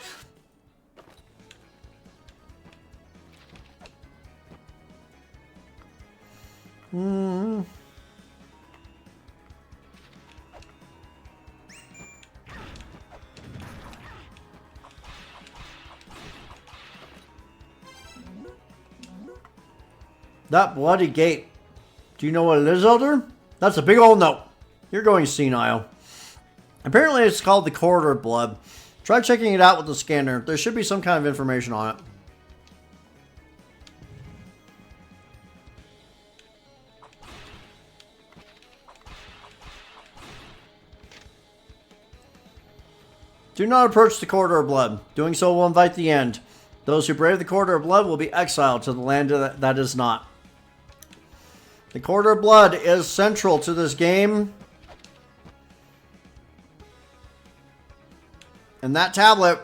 That bloody gate. Do you know what it is, Elder? That's a big old no. You're going senile. Apparently it's called the Corridor of Blood. Try checking it out with the scanner. There should be some kind of information on it. Do not approach the Corridor of Blood. Doing so will invite the end. Those who brave the Corridor of Blood will be exiled to the land that is not. The Corridor of Blood is central to this game. And that tablet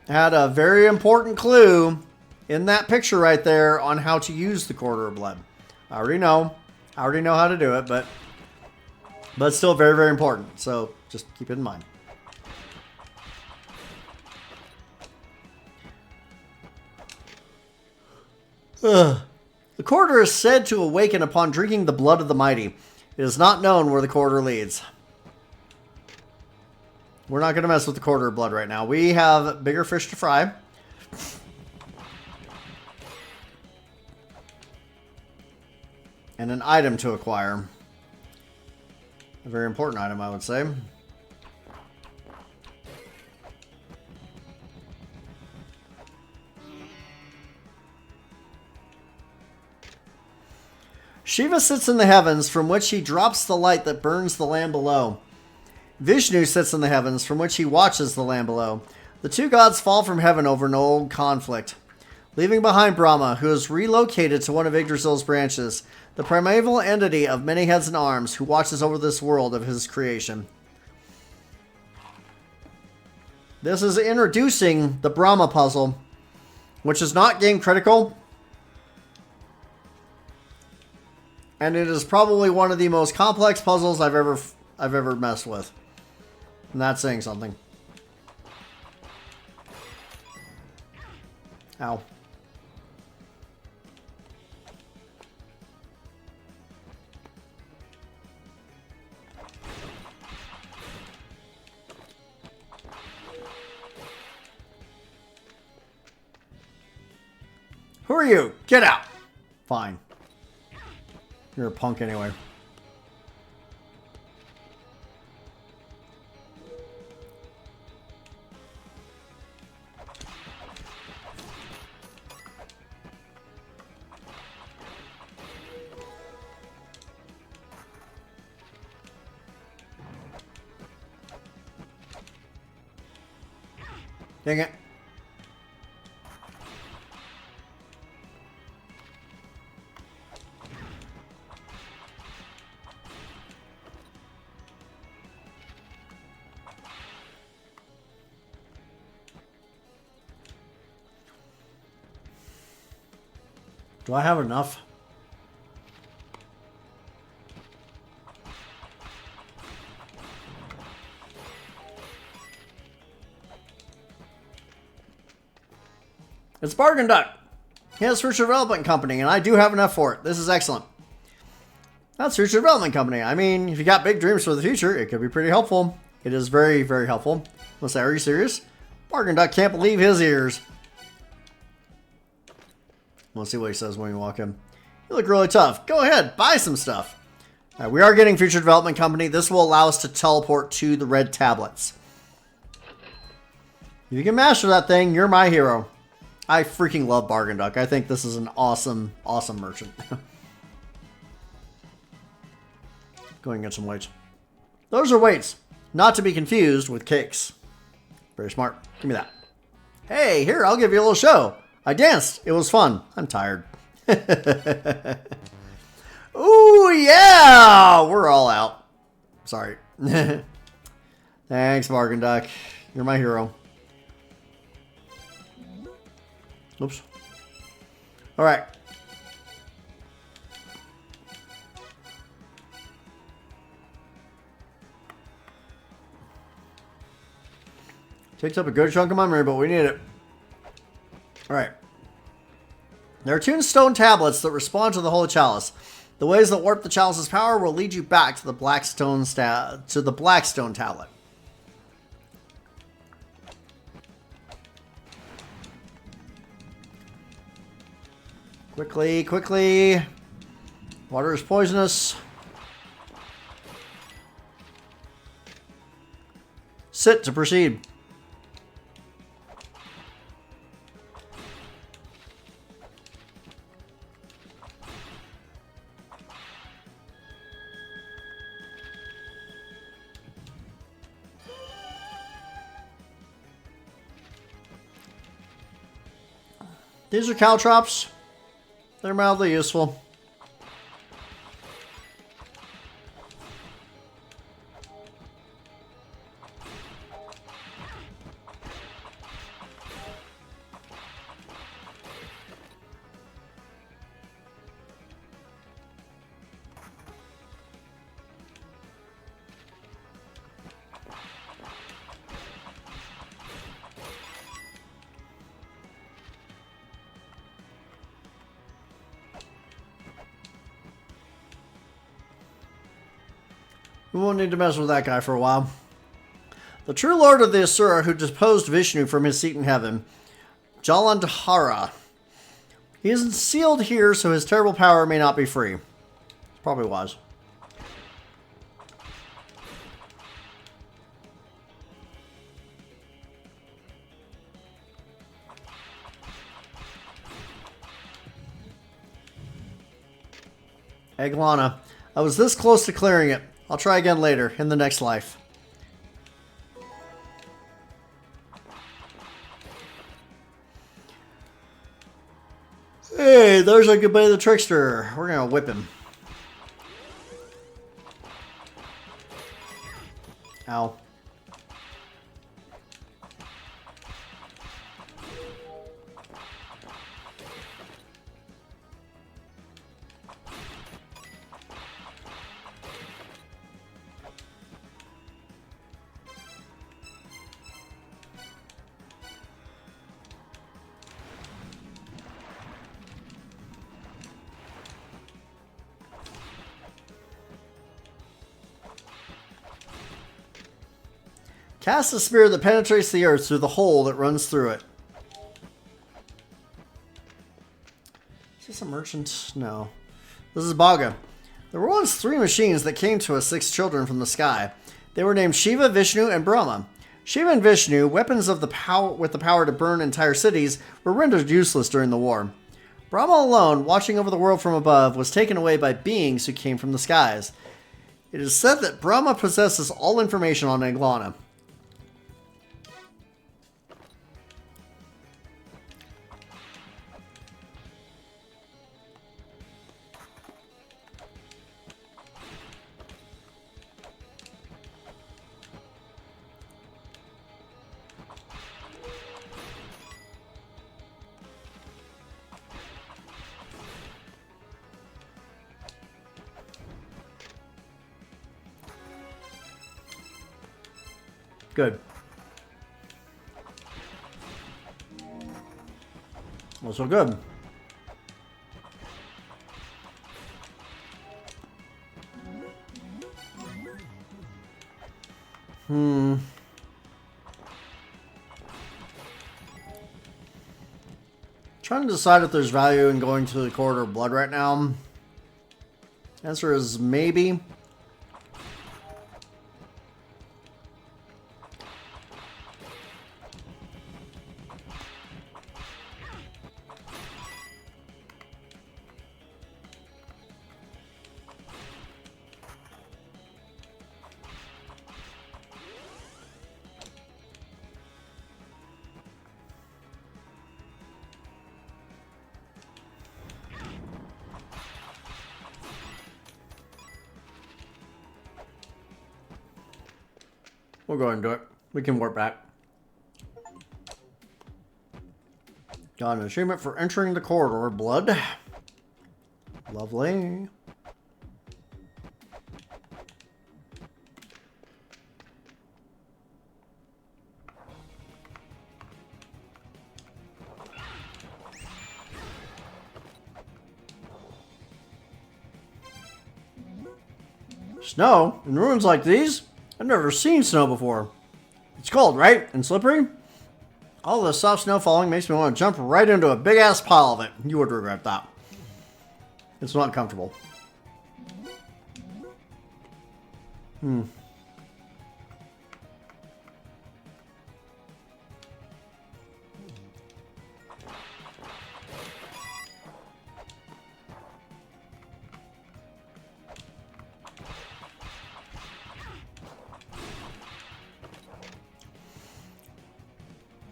had a very important clue in that picture right there on how to use the Corridor of Blood. I already know how to do it, but it's still very, very important. So just keep it in mind. The corridor is said to awaken upon drinking the blood of the mighty. It is not known where the corridor leads. We're not going to mess with the corridor of blood right now. We have bigger fish to fry. And an item to acquire. A very important item, I would say. Shiva sits in the heavens, from which he drops the light that burns the land below. Vishnu sits in the heavens, from which he watches the land below. The two gods fall from heaven over an old conflict, leaving behind Brahma, who is relocated to one of Yggdrasil's branches, the primeval entity of many heads and arms, who watches over this world of his creation. This is introducing the Brahma puzzle, which is not game critical. And it is probably one of the most complex puzzles I've ever messed with. And that's saying something. Ow. Who are you? Get out! Fine. You're a punk anyway. Dang it. Do I have enough? It's Bargain Duck. He has Research Development Company, and I do have enough for it. This is excellent. That's Research Development Company. I mean, if you got big dreams for the future, it could be pretty helpful. It is very, very helpful. Let's say, are you serious? Bargain Duck can't believe his ears. We'll see what he says when we walk in. You look really tough. Go ahead, buy some stuff. All right, we are getting Future Development Company. This will allow us to teleport to the red tablets. If you can master that thing, you're my hero. I freaking love Bargain Duck. I think this is an awesome, awesome merchant. Go and get some weights. Those are weights, not to be confused with cakes. Very smart. Give me that. Hey, here, I'll give you a little show. I danced. It was fun. I'm tired. Ooh, yeah! Thanks, Bargain Duck. You're my hero. Oops. Alright. Takes up a good chunk of memory, but we need it. Alright. There are two stone tablets that respond to the Holy Chalice. The ways that warp the chalice's power will lead you back to the Blackstone tablet. Quickly, quickly. Water is poisonous. Sit to proceed. These are caltrops. They're mildly useful. We won't need to mess with that guy for a while. The true lord of the Asura who deposed Vishnu from his seat in heaven, Jalandhara. He is sealed here so his terrible power may not be free. Probably was. Eglana. I was this close to clearing it. I'll try again later, in the next life. Hey, there's our goodbye to the trickster. We're gonna whip him. Ow. Cast a spear that penetrates the earth through the hole that runs through it. Is this a merchant? No. This is Baga. There were once 3 machines that came to us 6 children from the sky. They were named Shiva, Vishnu, and Brahma. Shiva and Vishnu, weapons of the power with the power to burn entire cities, were rendered useless during the war. Brahma alone, watching over the world from above, was taken away by beings who came from the skies. It is said that Brahma possesses all information on Eglana. Good. Also good. Trying to decide if there's value in going to the Corridor of Blood right now. Answer is maybe. we'll go ahead and do it. We can warp back. Got an achievement for entering the corridor. Blood. Lovely. Snow? In ruins like these? I've never seen snow before. It's cold, right? And slippery? All the soft snow falling makes me want to jump right into a big-ass pile of it. You would regret that. It's not comfortable.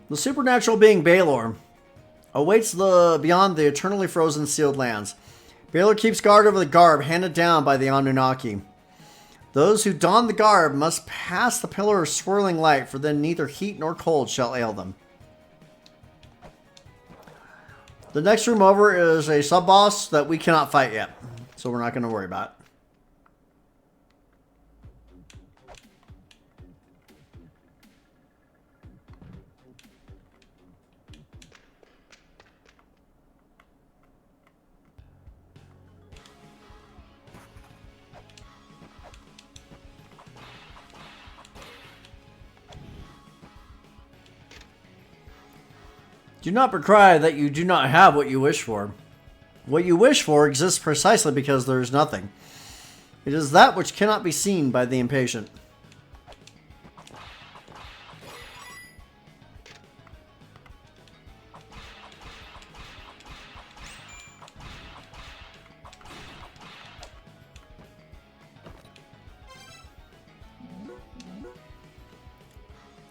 The supernatural being Baylor awaits beyond the eternally frozen sealed lands. Baylor keeps guard over the garb handed down by the Anunnaki. Those who don the garb must pass the pillar of swirling light, for then neither heat nor cold shall ail them. The next room over is a sub-boss that we cannot fight yet, so we're not going to worry about it. Do not cry that you do not have what you wish for. What you wish for exists precisely because there is nothing. It is that which cannot be seen by the impatient.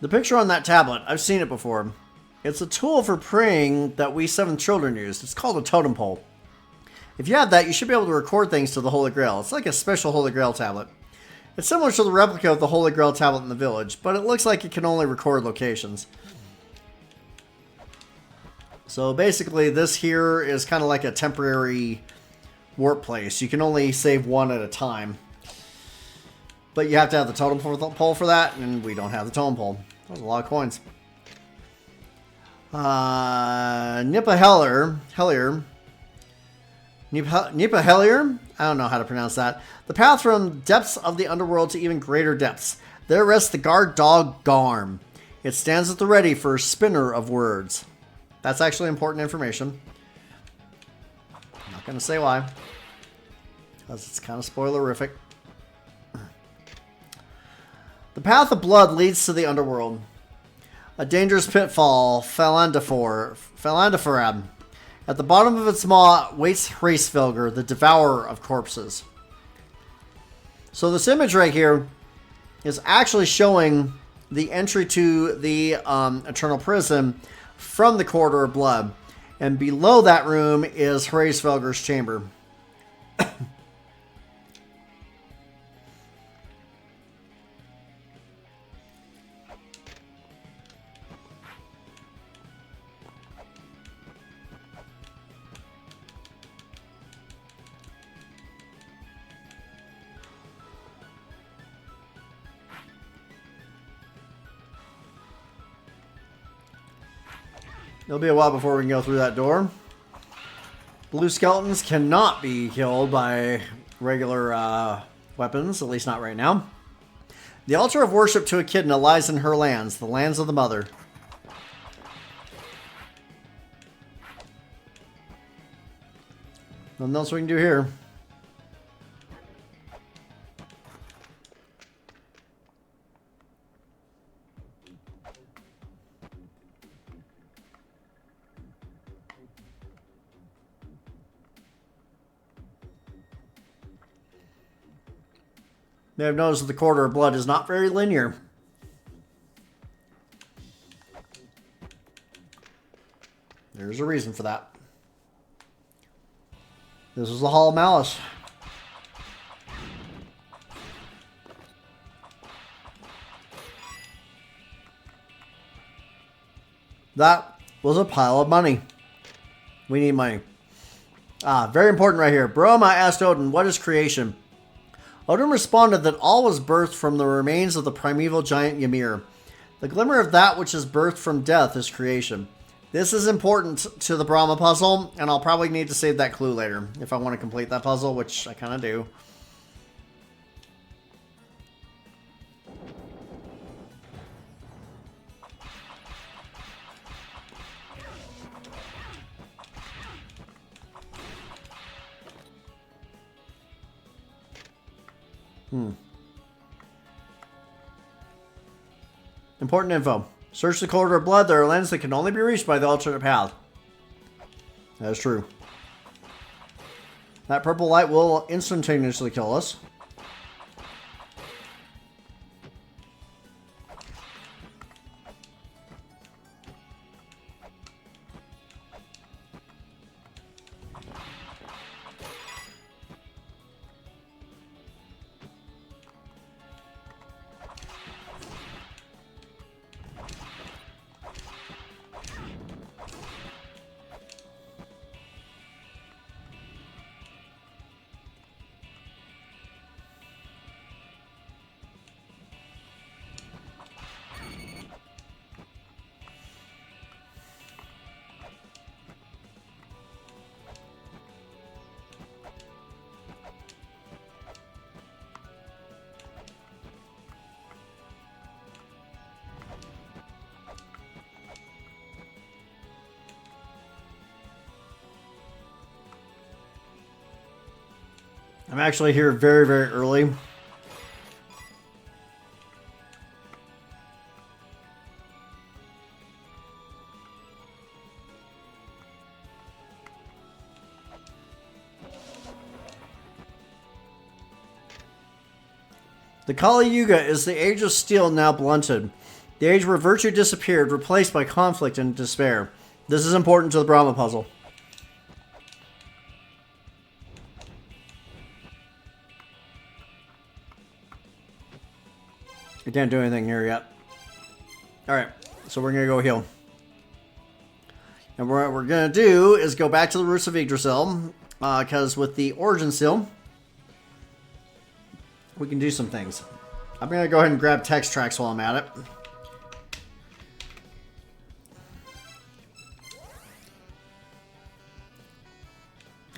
The picture on that tablet, I've seen it before. It's a tool for praying that we 7 children used. It's called a totem pole. If you have that, you should be able to record things to the Holy Grail. It's like a special Holy Grail tablet. It's similar to the replica of the Holy Grail tablet in the village, but it looks like it can only record locations. So basically, this here is kind of like a temporary warp place. You can only save one at a time. But you have to have the totem pole for that, and we don't have the totem pole. That was a lot of coins. Nipa Hellier. I don't know how to pronounce that. The path from depths of the underworld to even greater depths. There rests the guard dog Garm. It stands at the ready for a spinner of words. That's actually important information. I'm not going to say why, because it's kind of spoilerific. The path of blood leads to the underworld. A dangerous pitfall, Phalandophorab. At the bottom of its maw waits Hraesvelgr, the devourer of corpses. So this image right here is actually showing the entry to the Eternal Prison from the Corridor of Blood. And below that room is Hraesvelgr's chamber. It'll be a while before we can go through that door. Blue skeletons cannot be killed by regular weapons, at least not right now. The altar of worship to Echidna lies in her lands, the lands of the Mother. Nothing else we can do here. You may have noticed that the Corridor of Blood is not very linear. There's a reason for that. This is the Hall of Malice. That was a pile of money. We need money. Very important right here. Brahma asked Odin, what is creation? Odin responded that all was birthed from the remains of the primeval giant Ymir. The glimmer of that which is birthed from death is creation. This is important to the Brahma puzzle, and I'll probably need to save that clue later if I want to complete that puzzle, which I kind of do. Important info. Search the corridor of blood. There are lands that can only be reached by the alternate path. That is true. That purple light will instantaneously kill us. I'm actually here very, very early. The Kali Yuga is the age of steel now blunted. The age where virtue disappeared, replaced by conflict and despair. This is important to the Brahma puzzle. We can't do anything here yet. Alright, so we're going to go heal. And what we're going to do is go back to the roots of Yggdrasil. Because with the origin seal, we can do some things. I'm going to go ahead and grab text tracks while I'm at it.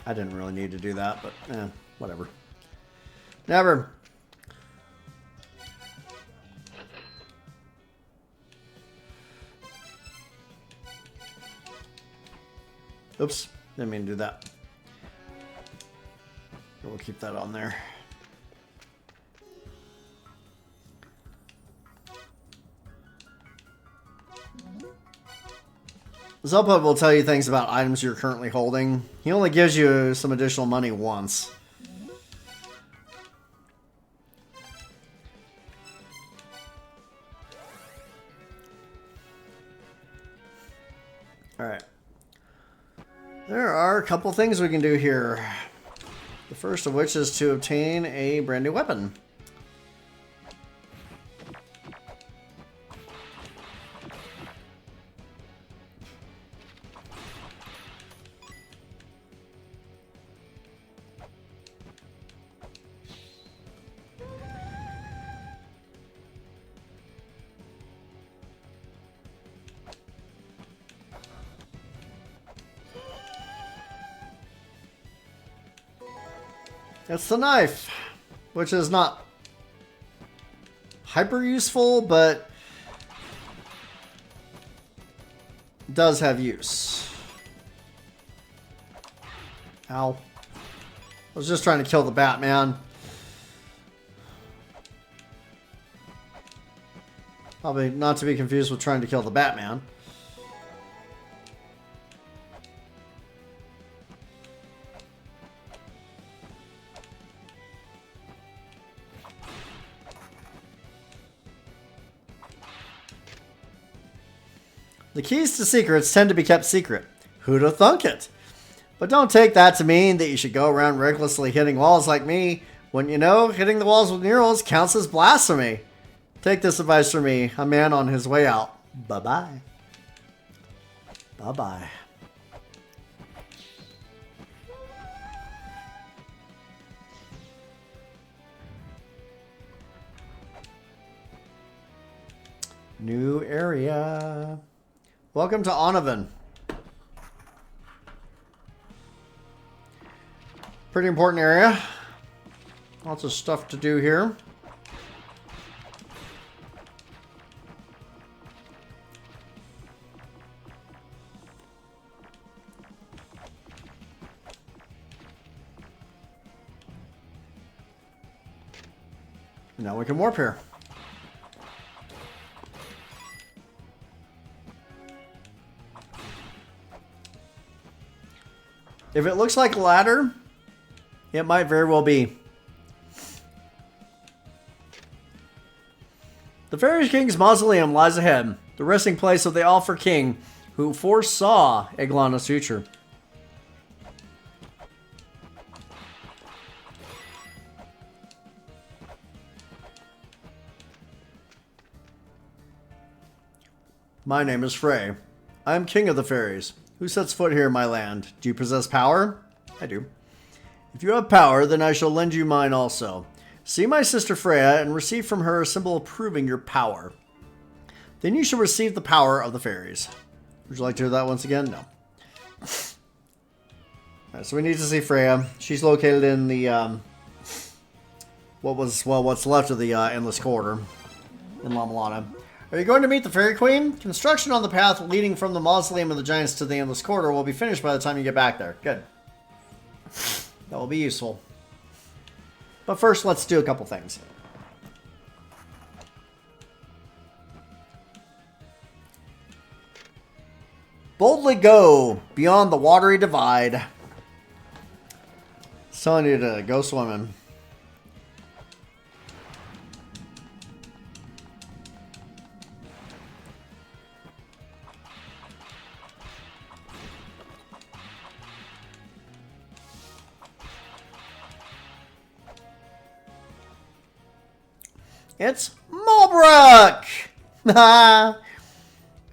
I didn't really need to do that, but whatever. Never. Oops, didn't mean to do that. We'll keep that on there. Zelpa will tell you things about items you're currently holding. He only gives you some additional money once. Alright. There are a couple things we can do here. The first of which is to obtain a brand new weapon. It's the knife, which is not hyper useful, but does have use. Ow. I was just trying to kill the Batman. Probably not to be confused with trying to kill the Batman. The keys to secrets tend to be kept secret. Who'd have thunk it? But don't take that to mean that you should go around recklessly hitting walls like me, when you know hitting the walls with murals counts as blasphemy. Take this advice from me, a man on his way out. Bye-bye. Bye-bye. New area. Welcome to Onavan. Pretty important area. Lots of stuff to do here. Now we can warp here. If it looks like a ladder, it might very well be. The Fairy King's mausoleum lies ahead, the resting place of the Alpha King who foresaw Eglana's future. My name is Frey. I am king of the fairies. Who sets foot here in my land? Do you possess power? I do. If you have power, then I shall lend you mine also. See my sister Freya and receive from her a symbol proving your power. Then you shall receive the power of the fairies. Would you like to hear that once again? No. Alright, so we need to see Freya. She's located in the, what's left of the Endless Corridor in Mulana. Are you going to meet the Fairy Queen? Construction on the path leading from the Mausoleum of the Giants to the Endless Corridor will be finished by the time you get back there. Good. That will be useful. But first, let's do a couple things. Boldly go beyond the watery divide. It's telling you to go swimming. It's Mulbrook!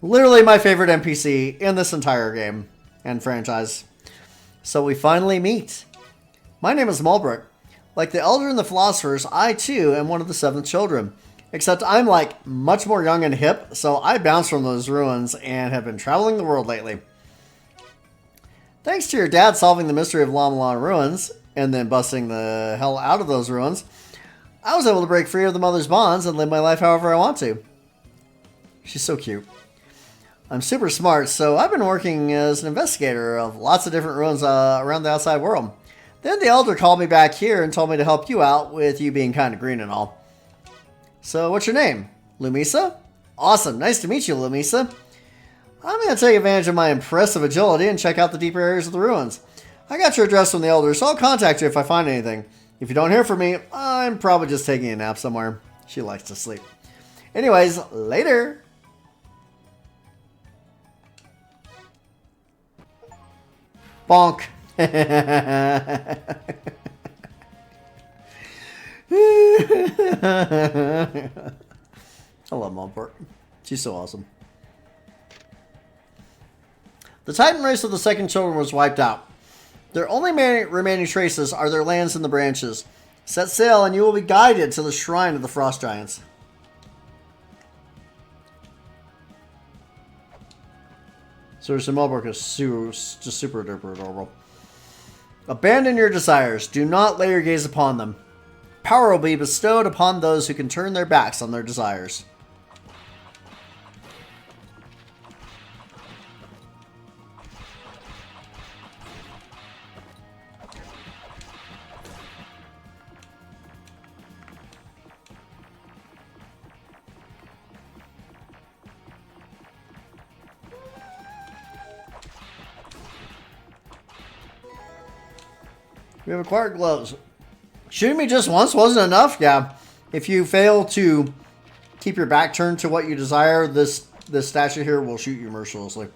Literally my favorite NPC in this entire game and franchise. So we finally meet. My name is Mulbrook. Like the Elder and the Philosophers, I too am one of the 7 children. Except I'm like much more young and hip, so I bounced from those ruins and have been traveling the world lately. Thanks to your dad solving the mystery of Mulana ruins and then busting the hell out of those ruins, I was able to break free of the mother's bonds and live my life however I want to. She's so cute. I'm super smart, so I've been working as an investigator of lots of different ruins around the outside world. Then the Elder called me back here and told me to help you out with you being kind of green and all. So what's your name? Lumisa? Awesome, nice to meet you, Lumisa. I'm going to take advantage of my impressive agility and check out the deeper areas of the ruins. I got your address from the Elder, so I'll contact you if I find anything. If you don't hear from me, I'm probably just taking a nap somewhere. She likes to sleep. Anyways, later. Bonk. I love Mulbrook. She's so awesome. The Titan race of the second children was wiped out. Their only remaining traces are their lands in the branches. Set sail and you will be guided to the shrine of the Frost Giants. Seriously, Mulbrook is just super duper adorable. Abandon your desires. Do not lay your gaze upon them. Power will be bestowed upon those who can turn their backs on their desires. We have acquired gloves. Shooting me just once wasn't enough? Yeah. If you fail to keep your back turned to what you desire, this statue here will shoot you mercilessly.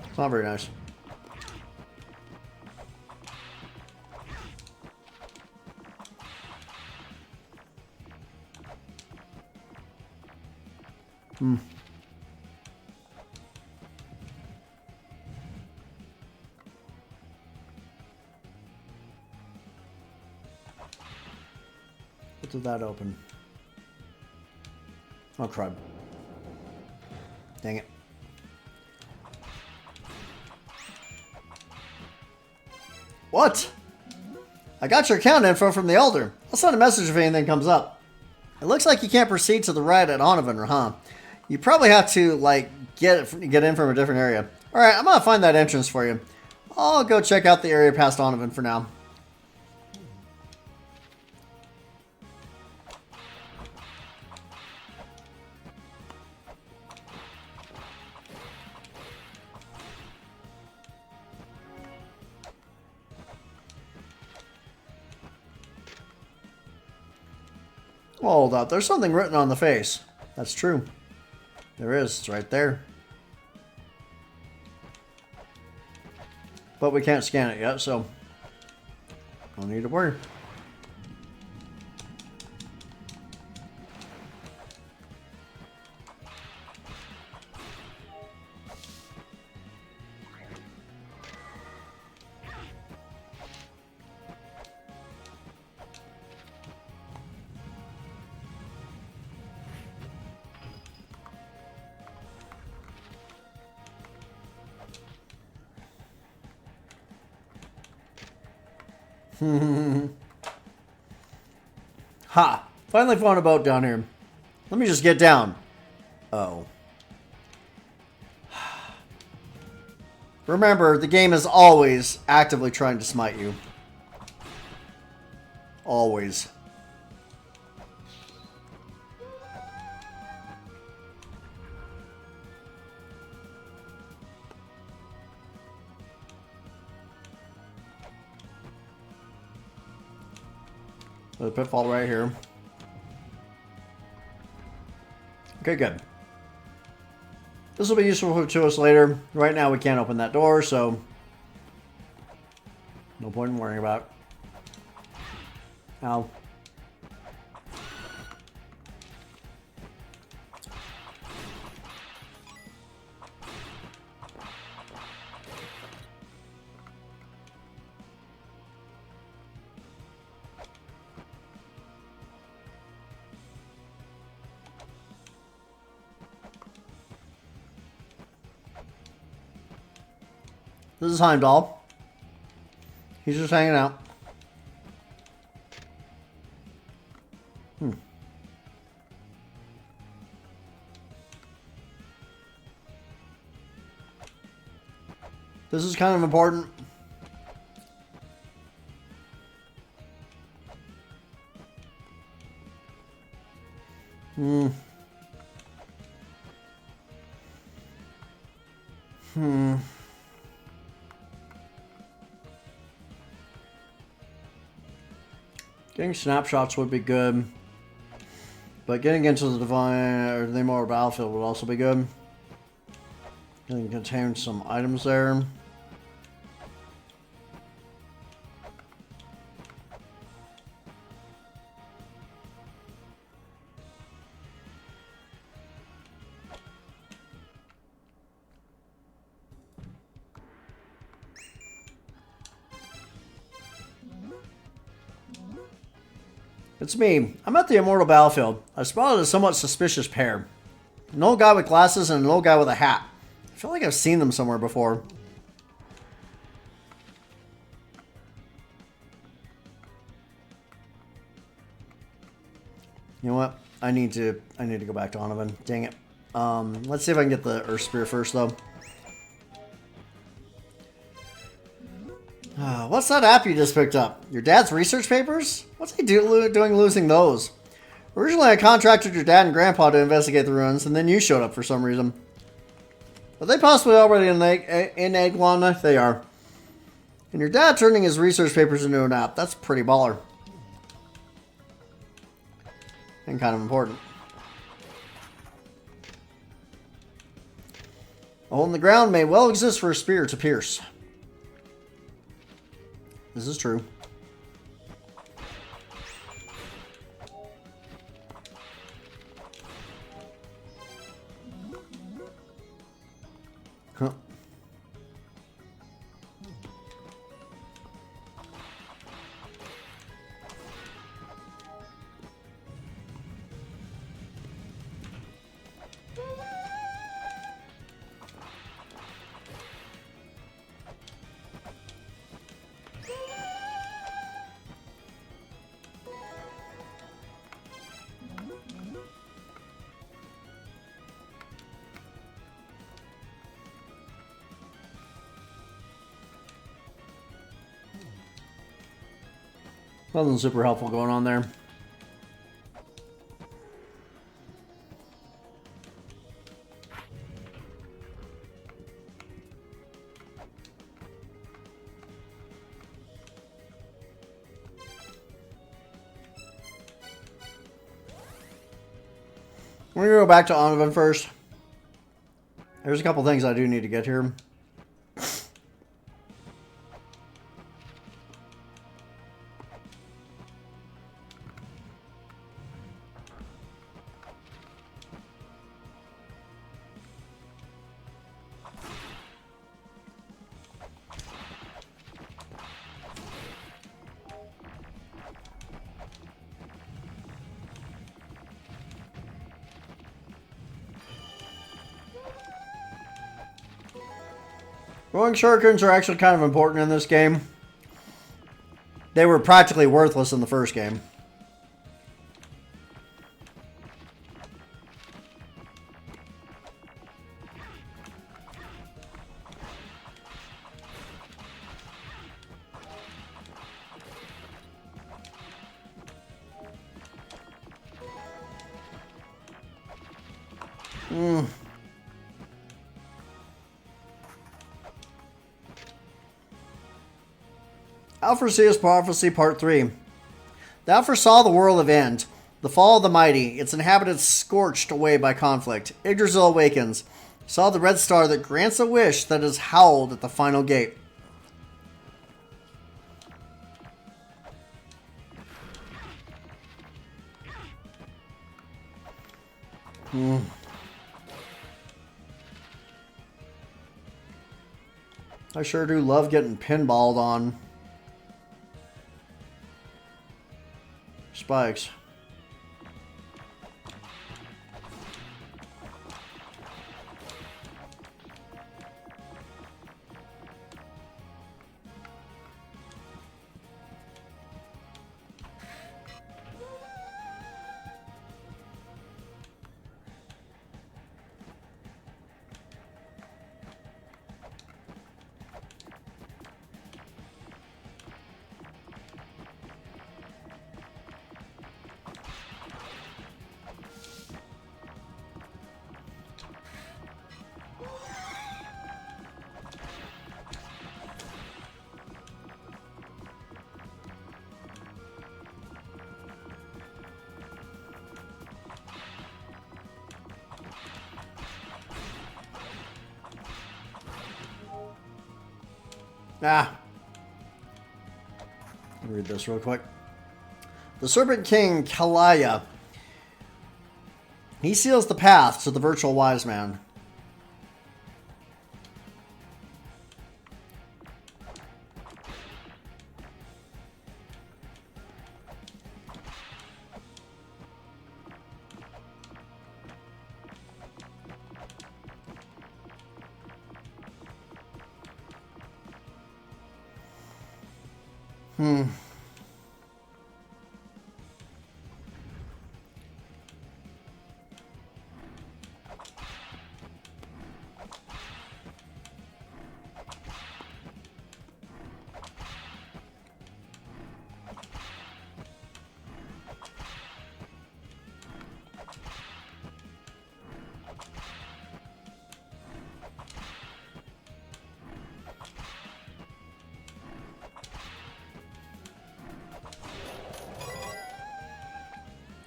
It's not very nice. What did that open? Oh, crud. Dang it. What? I got your account info from the Elder. I'll send a message if anything comes up. It looks like you can't proceed to the right at Onavan, huh? You probably have to, like, get in from a different area. Alright, I'm gonna find that entrance for you. I'll go check out the area past Onavan for now. Hold up, there's something written on the face. That's true. There is, it's right there. But we can't scan it yet, so no need to worry. Ha! Finally found a boat down here. Let me just get down. Oh. Remember, the game is always actively trying to smite you. Always. The pitfall right here. Okay, good. This will be useful to us later. Right now we can't open that door, so no point in worrying about it. Ow. This is Heimdall. He's just hanging out. This is kind of important. Getting snapshots would be good, but getting into the divine or the immortal battlefield would also be good. It can contain some items there. It's me. I'm at the Immortal Battlefield. I spotted a somewhat suspicious pair. An old guy with glasses and an old guy with a hat. I feel like I've seen them somewhere before. You know what? I need to go back to Onavan. Dang it. Let's see if I can get the Earth Spear first, though. What's that app you just picked up? Your dad's research papers? What's he doing losing those? Originally, I contracted your dad and grandpa to investigate the ruins, and then you showed up for some reason. Are they possibly already in Eglon? They are. And your dad turning his research papers into an app. That's pretty baller. And kind of important. A hole in the ground may well exist for a spear to pierce. This is true. Huh. Nothing super helpful going on there. We're going to go back to Donovan first. There's a couple things I do need to get here. Rolling shurikens are actually kind of important in this game. They were practically worthless in the first game. Alfresia's Prophecy Part 3. Thou foresaw the world of end, the fall of the mighty, its inhabitants scorched away by conflict. Yggdrasil awakens, saw the red star that grants a wish that is howled at the final gate. I sure do love getting pinballed on. Spikes. Let me read this real quick. The Serpent King, Kalaya. He seals the path to the virtual wise man.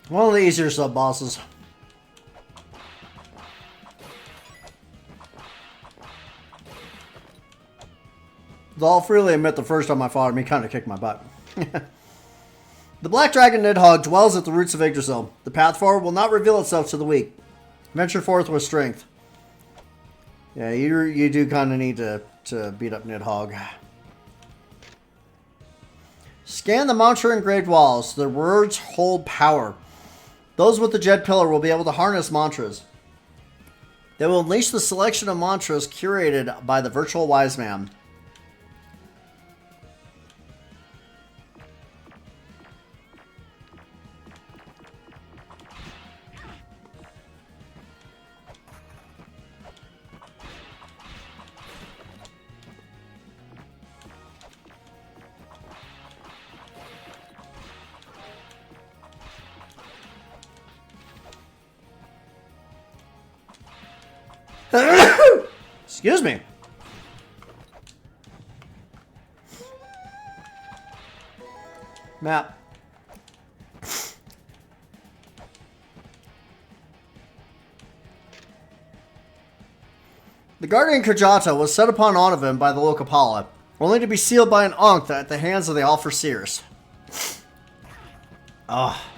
One of the easier sub-bosses. Though I'll freely admit the first time I fought him, he kind of kicked my butt. The Black Dragon Nidhogg dwells at the roots of Yggdrasil. The path forward will not reveal itself to the weak. Venture forth with strength. Yeah, you do kind of need to beat up Nidhogg. Scan the mantra engraved walls. Their words hold power. Those with the Jet Pillar will be able to harness mantras. They will unleash the selection of mantras curated by the virtual wise man. Excuse me. Map. The guardian Kajata was set upon Onavim by the Lokapala, only to be sealed by an Ankh at the hands of the Alpha-Seers. Ah.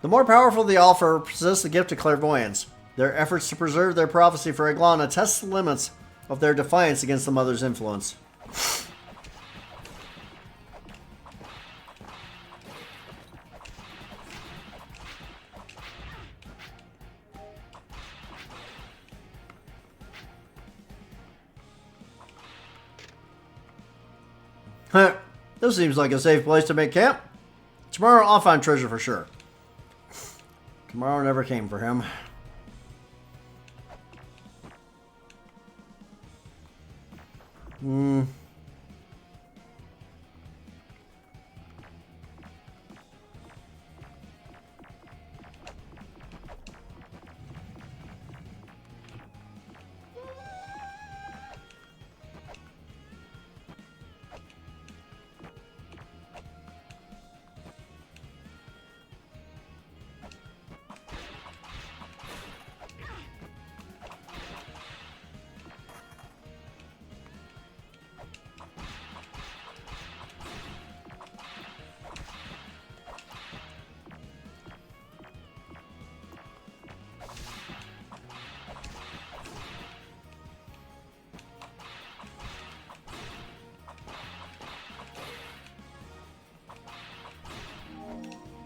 The more powerful the Alpha possess the gift of clairvoyance. Their efforts to preserve their prophecy for Eglana test the limits of their defiance against the Mother's influence. This seems like a safe place to make camp. Tomorrow I'll find treasure for sure. Tomorrow never came for him.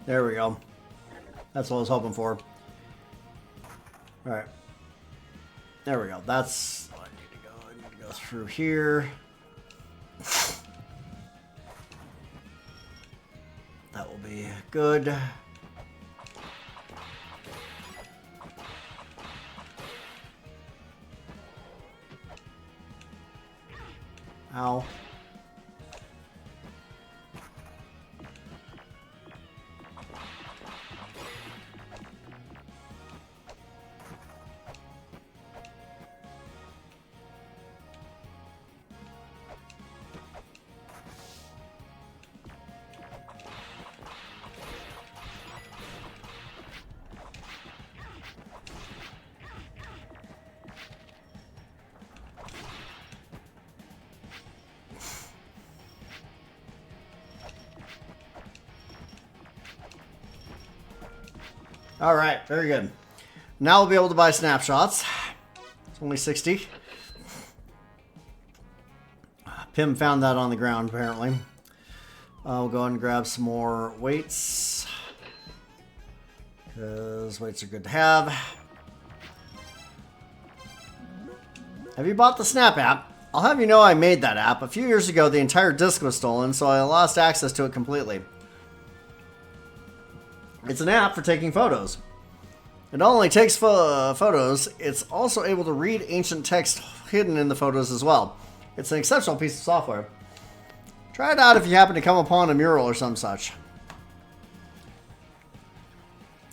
There we go. That's what I was hoping for. Alright. There we go. That's... I need to go. I need to go through here. That will be good. Ow. Alright, very good. Now we'll be able to buy snapshots. It's only 60. Pim found that on the ground, apparently. We'll go ahead and grab some more weights. Because weights are good to have. Have you bought the Snap app? I'll have you know I made that app. A few years ago, the entire disk was stolen, so I lost access to it completely. It's an app for taking photos. It not only takes photos, it's also able to read ancient text hidden in the photos as well. It's an exceptional piece of software. Try it out if you happen to come upon a mural or some such.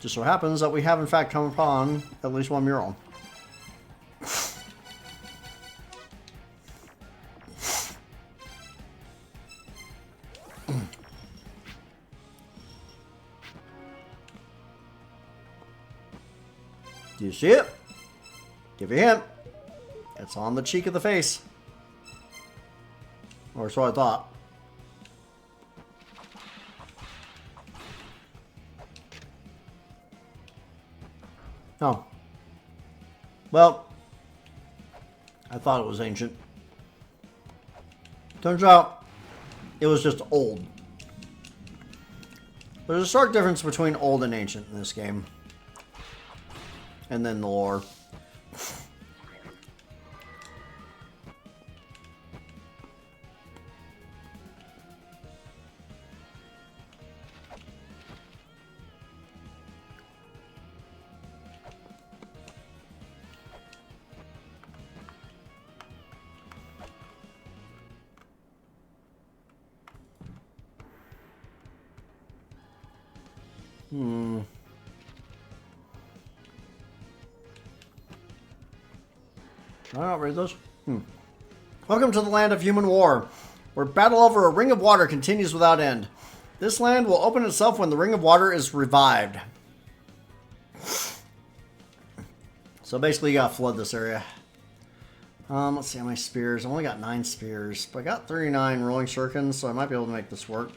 Just so happens that we have in fact come upon at least one mural. Do you see it? Give you a hint. It's on the cheek of the face. Or so I thought. Oh. Well, I thought it was ancient. Turns out, it was just old. There's a stark difference between old and ancient in this game. And then the lore. I don't read those. Welcome to the land of human war, where battle over a ring of water continues without end. This land will open itself when the ring of water is revived. So basically, you gotta flood this area. Let's see how many spears. I only got 9 spears, but I got 39 rolling shurikens, so I might be able to make this work.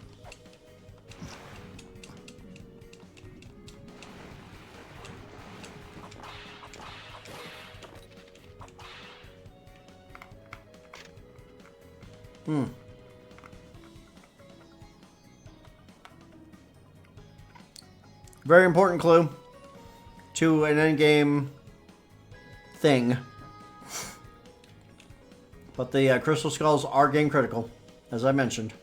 Very important clue to an endgame thing. But the crystal skulls are game critical, as I mentioned.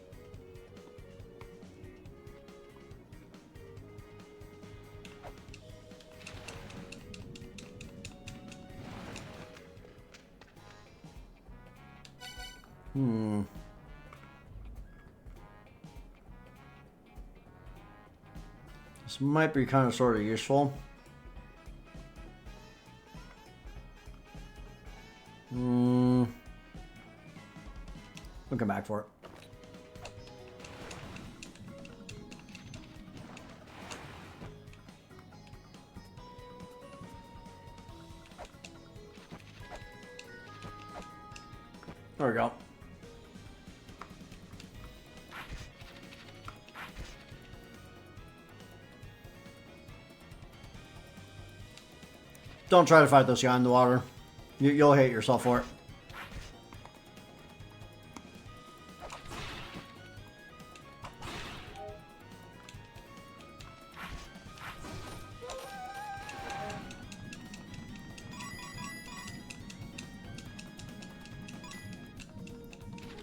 This might be kind of sort of useful. We'll come back for it. There we go. Don't try to fight this guy in the water. You'll hate yourself for it.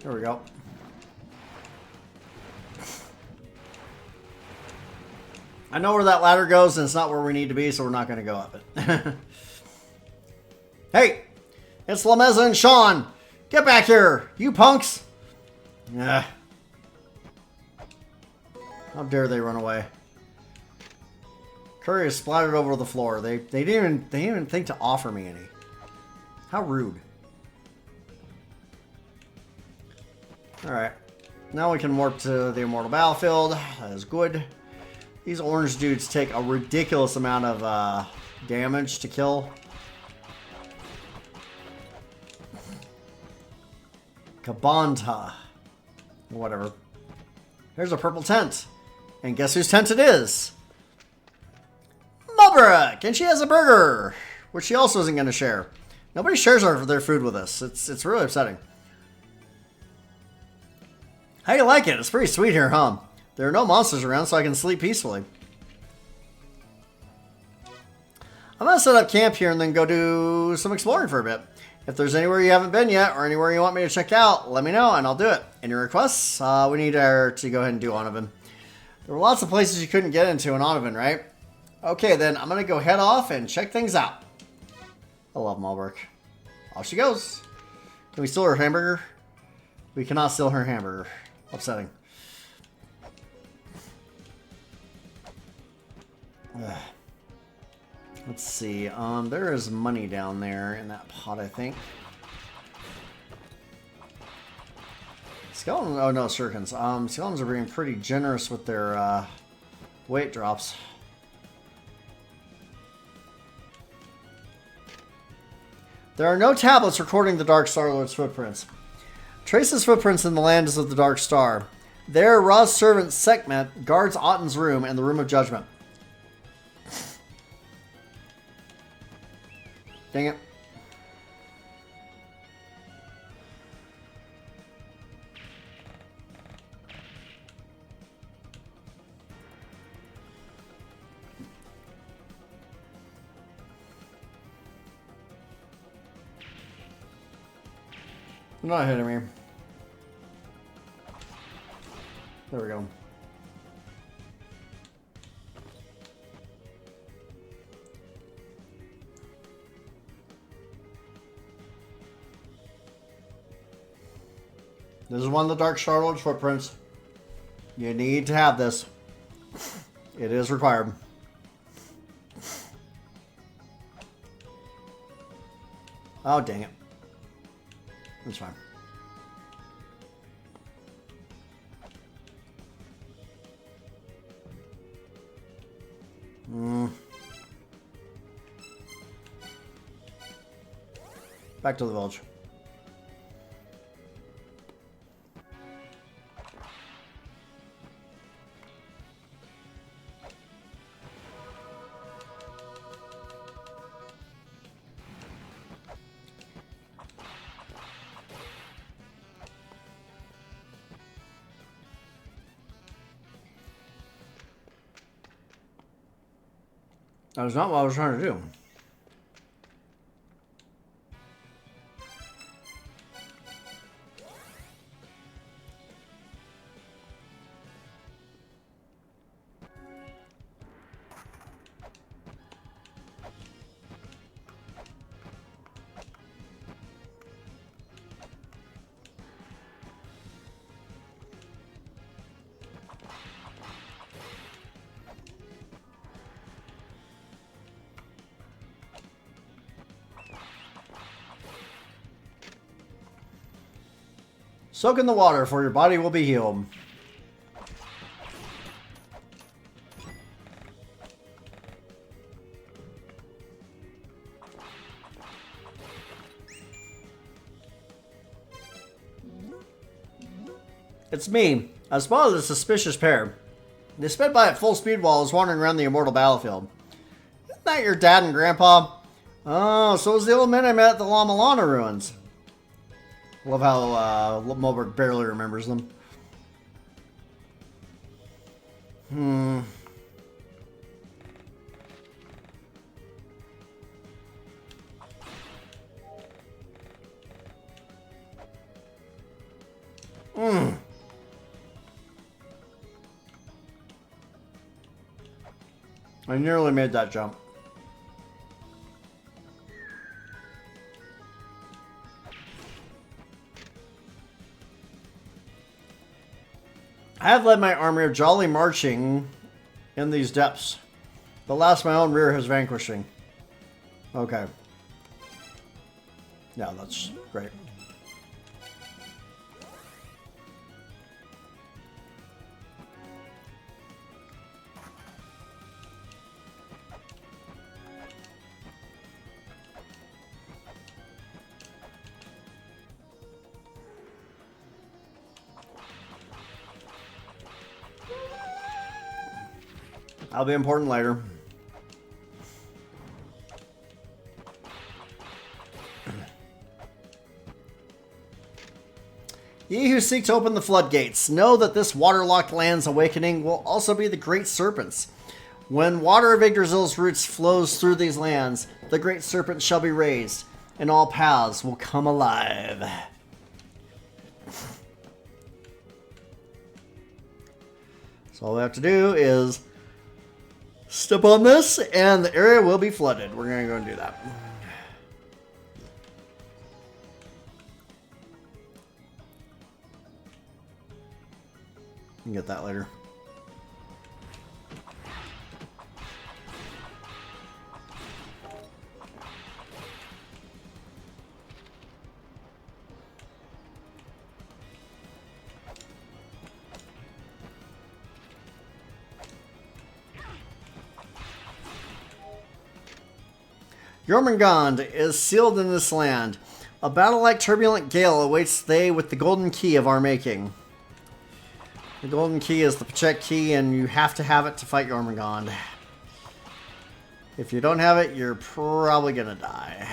There we go. I know where that ladder goes, and it's not where we need to be, so we're not going to go up it. Hey! It's Lameza and Sean! Get back here, you punks! Ugh. How dare they run away? Curry is splattered over the floor. They didn't even think to offer me any. How rude. Alright. Now we can warp to the Immortal Battlefield. That is good. These orange dudes take a ridiculous amount of damage to kill. Kabanta. Whatever. Here's a purple tent. And guess whose tent it is? Mulbrook! And she has a burger! Which she also isn't going to share. Nobody shares their food with us. It's really upsetting. How do you like it? It's pretty sweet here, huh? There are no monsters around, so I can sleep peacefully. I'm going to set up camp here and then go do some exploring for a bit. If there's anywhere you haven't been yet or anywhere you want me to check out, let me know and I'll do it. Any requests? We need to go ahead and do Onavin. There were lots of places you couldn't get into in Onavin, right? Okay, then I'm going to go head off and check things out. I love Mulbrook. Off she goes. Can we steal her hamburger? We cannot steal her hamburger. Upsetting. Ugh. Let's see. There is money down there in that pot, I think. Skeletons. Oh no, shurikens. Skeletons are being pretty generous with their weight drops. There are no tablets recording the Dark Star Lord's footprints. Trace his footprints in the lands of the Dark Star. There, Ra's servant Sekhmet guards Otten's room and the Room of Judgment. Dang it. Not hitting me. There we go. This is one of the Dark Star Lord's footprints. You need to have this. It is required. Oh, dang it. That's fine. Back to the village. That was not what I was trying to do. Soak in the water, for your body will be healed. It's me. I spotted a suspicious pair. They sped by at full speed while I was wandering around the immortal battlefield. Isn't that your dad and grandpa? Oh, so was the old man I met at the Mulana ruins. Love how Mulberg barely remembers them. I nearly made that jump. I have led my army of jolly marching in these depths. The last my own rear has vanquishing. Okay. Yeah, that's great. That'll be important later. Ye who seek to open the floodgates, know that this waterlocked land's awakening will also be the Great Serpent's. When water of Yggdrasil's roots flows through these lands, the Great Serpent shall be raised, and all paths will come alive. So all we have to do is step on this, and the area will be flooded. We're going to go and do that. You can get that later. Jormungand is sealed in this land. A battle-like turbulent gale awaits they with the golden key of our making. The golden key is the Pachek key, and you have to have it to fight Jormungand. If you don't have it, you're probably gonna die.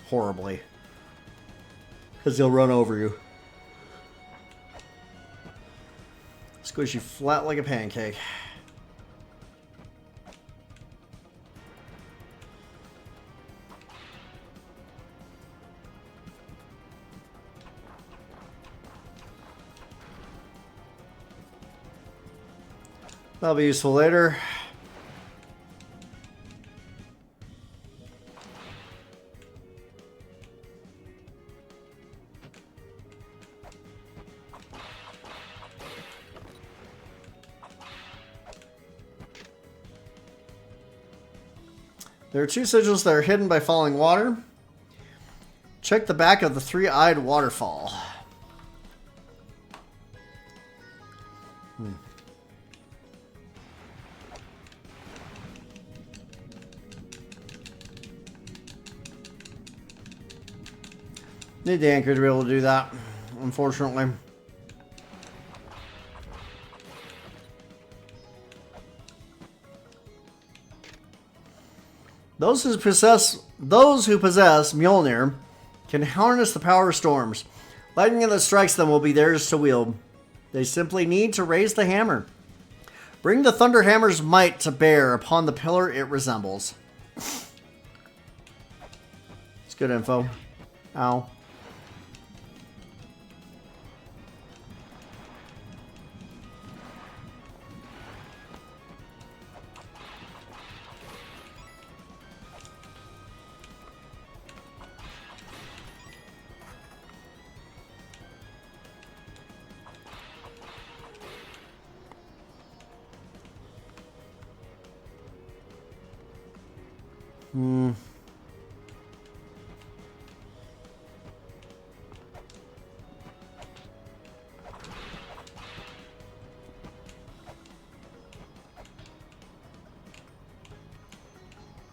Horribly. Because he'll run over you. Squish you flat like a pancake. That'll be useful later. There are 2 sigils that are hidden by falling water. Check the back of the 3-eyed waterfall. Need the anchor to be able to do that, unfortunately. Those who possess Mjolnir can harness the power of storms. Lightning that strikes them will be theirs to wield. They simply need to raise the hammer. Bring the Thunder Hammer's might to bear upon the pillar it resembles. It's good info. Ow.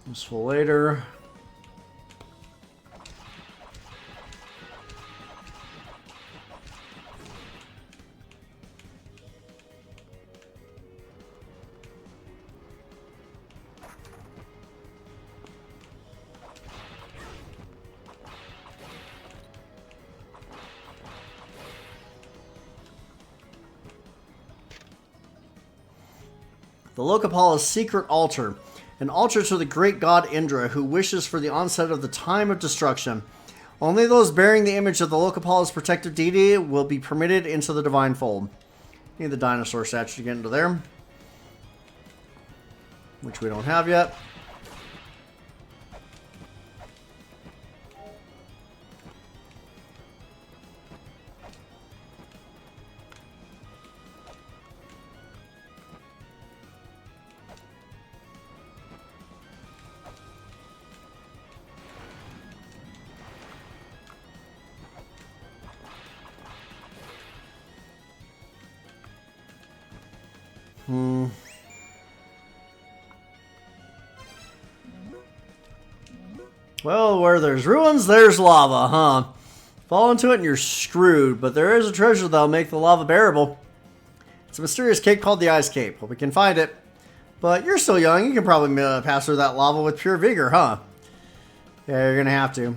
Useful later. The Lokapala's secret altar. An altar to the great god Indra, who wishes for the onset of the time of destruction. Only those bearing the image of the Lokapala's protective deity will be permitted into the divine fold. Need the dinosaur statue to get into there, which we don't have yet. Well, where there's ruins, there's lava, huh? Fall into it and you're screwed, but there is a treasure that'll make the lava bearable. It's a mysterious cape called the Ice Cape. Hope we can find it. But you're still young, you can probably pass through that lava with pure vigor, huh? Yeah, you're gonna have to.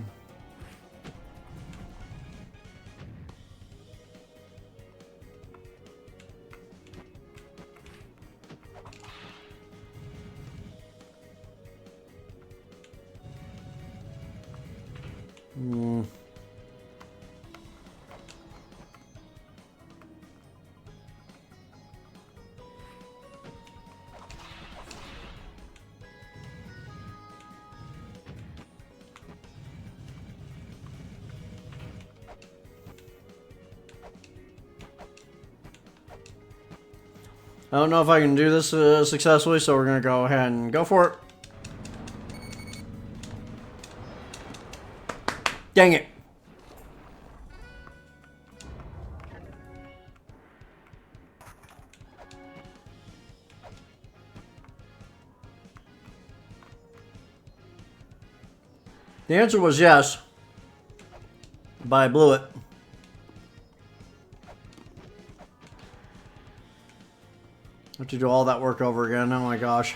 I don't know if I can do this successfully, so we're going to go ahead and go for it. Dang it. The answer was yes, but I blew it. Have to do all that work over again. Oh my gosh.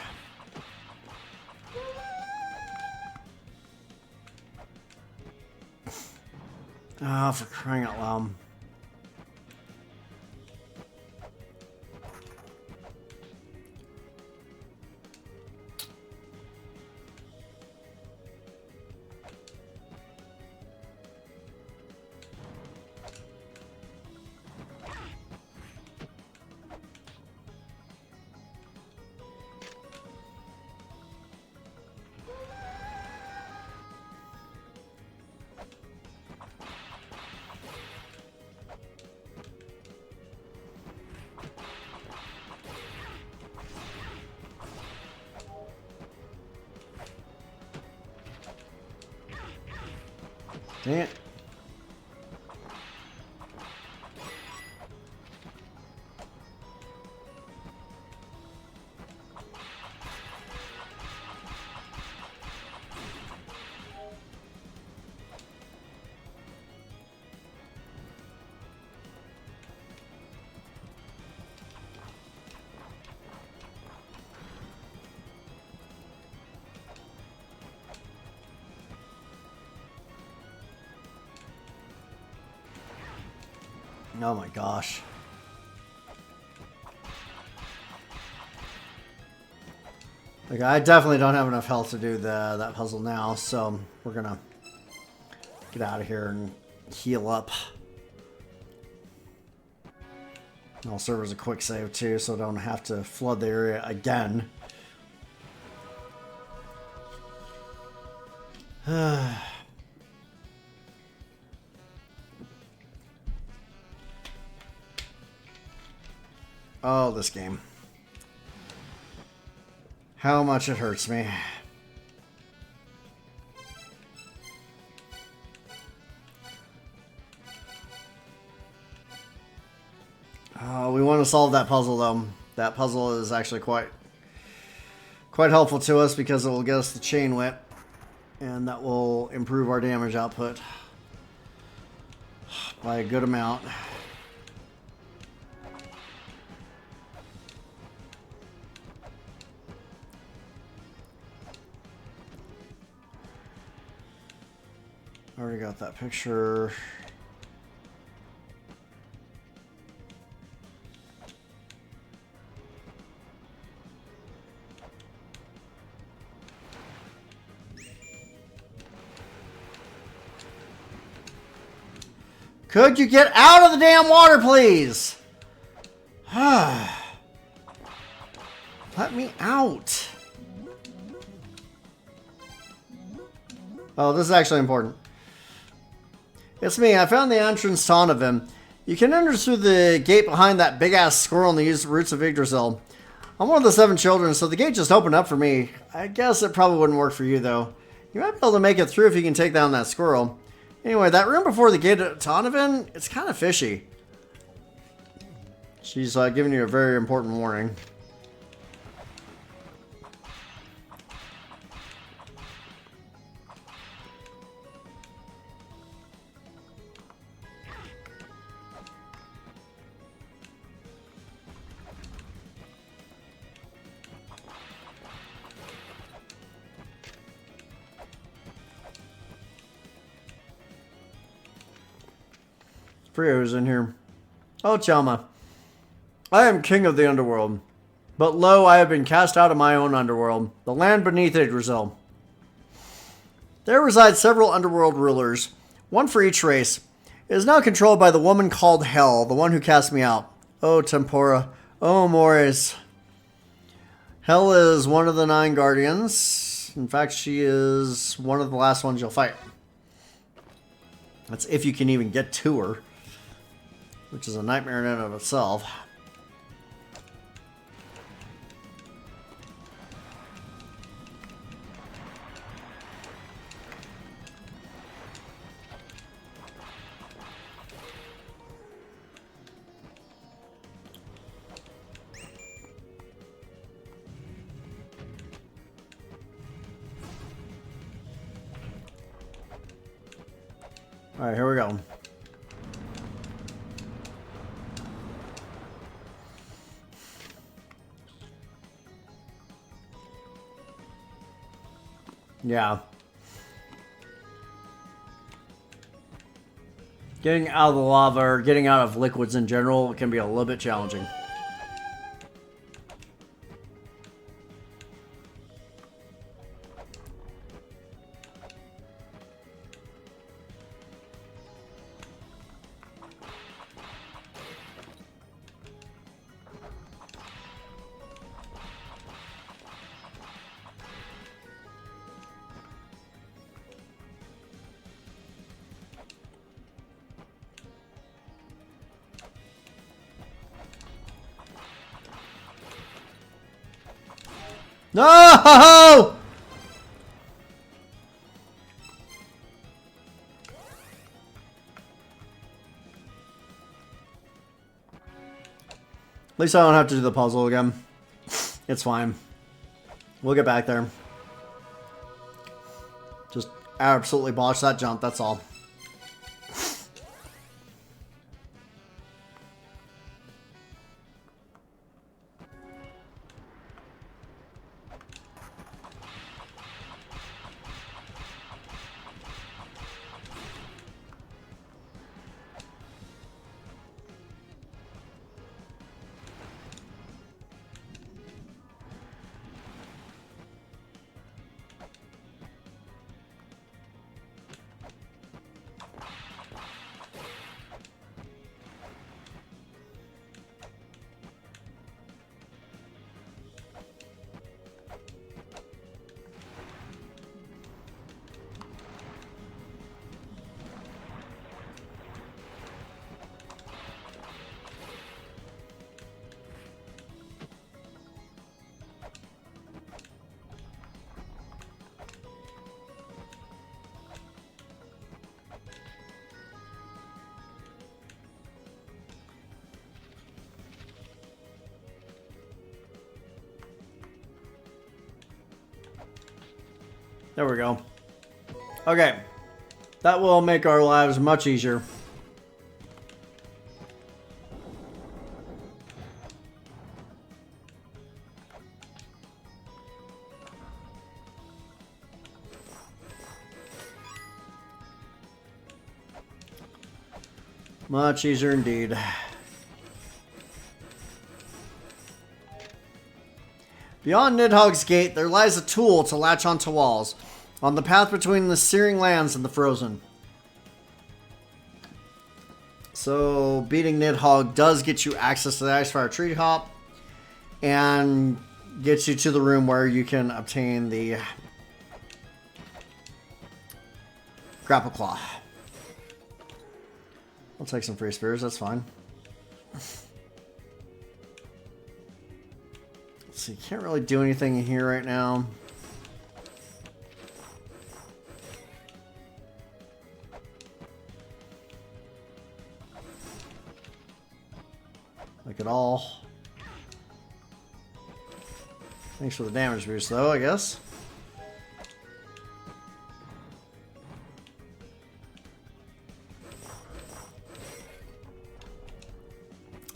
Ah, for crying out loud. Dang it. Oh my gosh. Like, I definitely don't have enough health to do that puzzle now, so we're gonna get out of here and heal up. And I'll serve as a quick save too, so I don't have to flood the area again. Oh, this game. How much it hurts me. We want to solve that puzzle though. That puzzle is actually quite helpful to us because it will get us the chain whip, and that will improve our damage output by a good amount. Already got that picture. Could you get out of the damn water, please? Let me out. Oh, this is actually important. It's me. I found the entrance to Onavim. You can enter through the gate behind that big-ass squirrel in the roots of Yggdrasil. I'm one of the 7 children, so the gate just opened up for me. I guess it probably wouldn't work for you, though. You might be able to make it through if you can take down that squirrel. Anyway, that room before the gate to Onavim, it's kind of fishy. She's giving you a very important warning. Frio's in here. Oh, Chalma. I am king of the underworld. But lo, I have been cast out of my own underworld, the land beneath Yggdrasil. There reside several underworld rulers, one for each race. It is now controlled by the woman called Hell, the one who cast me out. Oh, Tempora. Oh, Mores. Hell is one of the 9 guardians. In fact, she is one of the last ones you'll fight. That's if you can even get to her, which is a nightmare in and of itself. All right, here we go. Yeah. Getting out of the lava, or getting out of liquids in general, can be a little bit challenging. No! At least I don't have to do the puzzle again. It's fine. We'll get back there. Just absolutely botch that jump, that's all. There we go. Okay. That will make our lives much easier. Much easier indeed. Beyond Nidhogg's gate, there lies a tool to latch onto walls, on the path between the searing lands and the frozen. So, beating Nidhogg does get you access to the Icefire Treetop, and gets you to the room where you can obtain the Grapple Claw. I'll take some free spears, that's fine. So you can't really do anything in here right now. Like at all. Thanks for the damage boost though, I guess.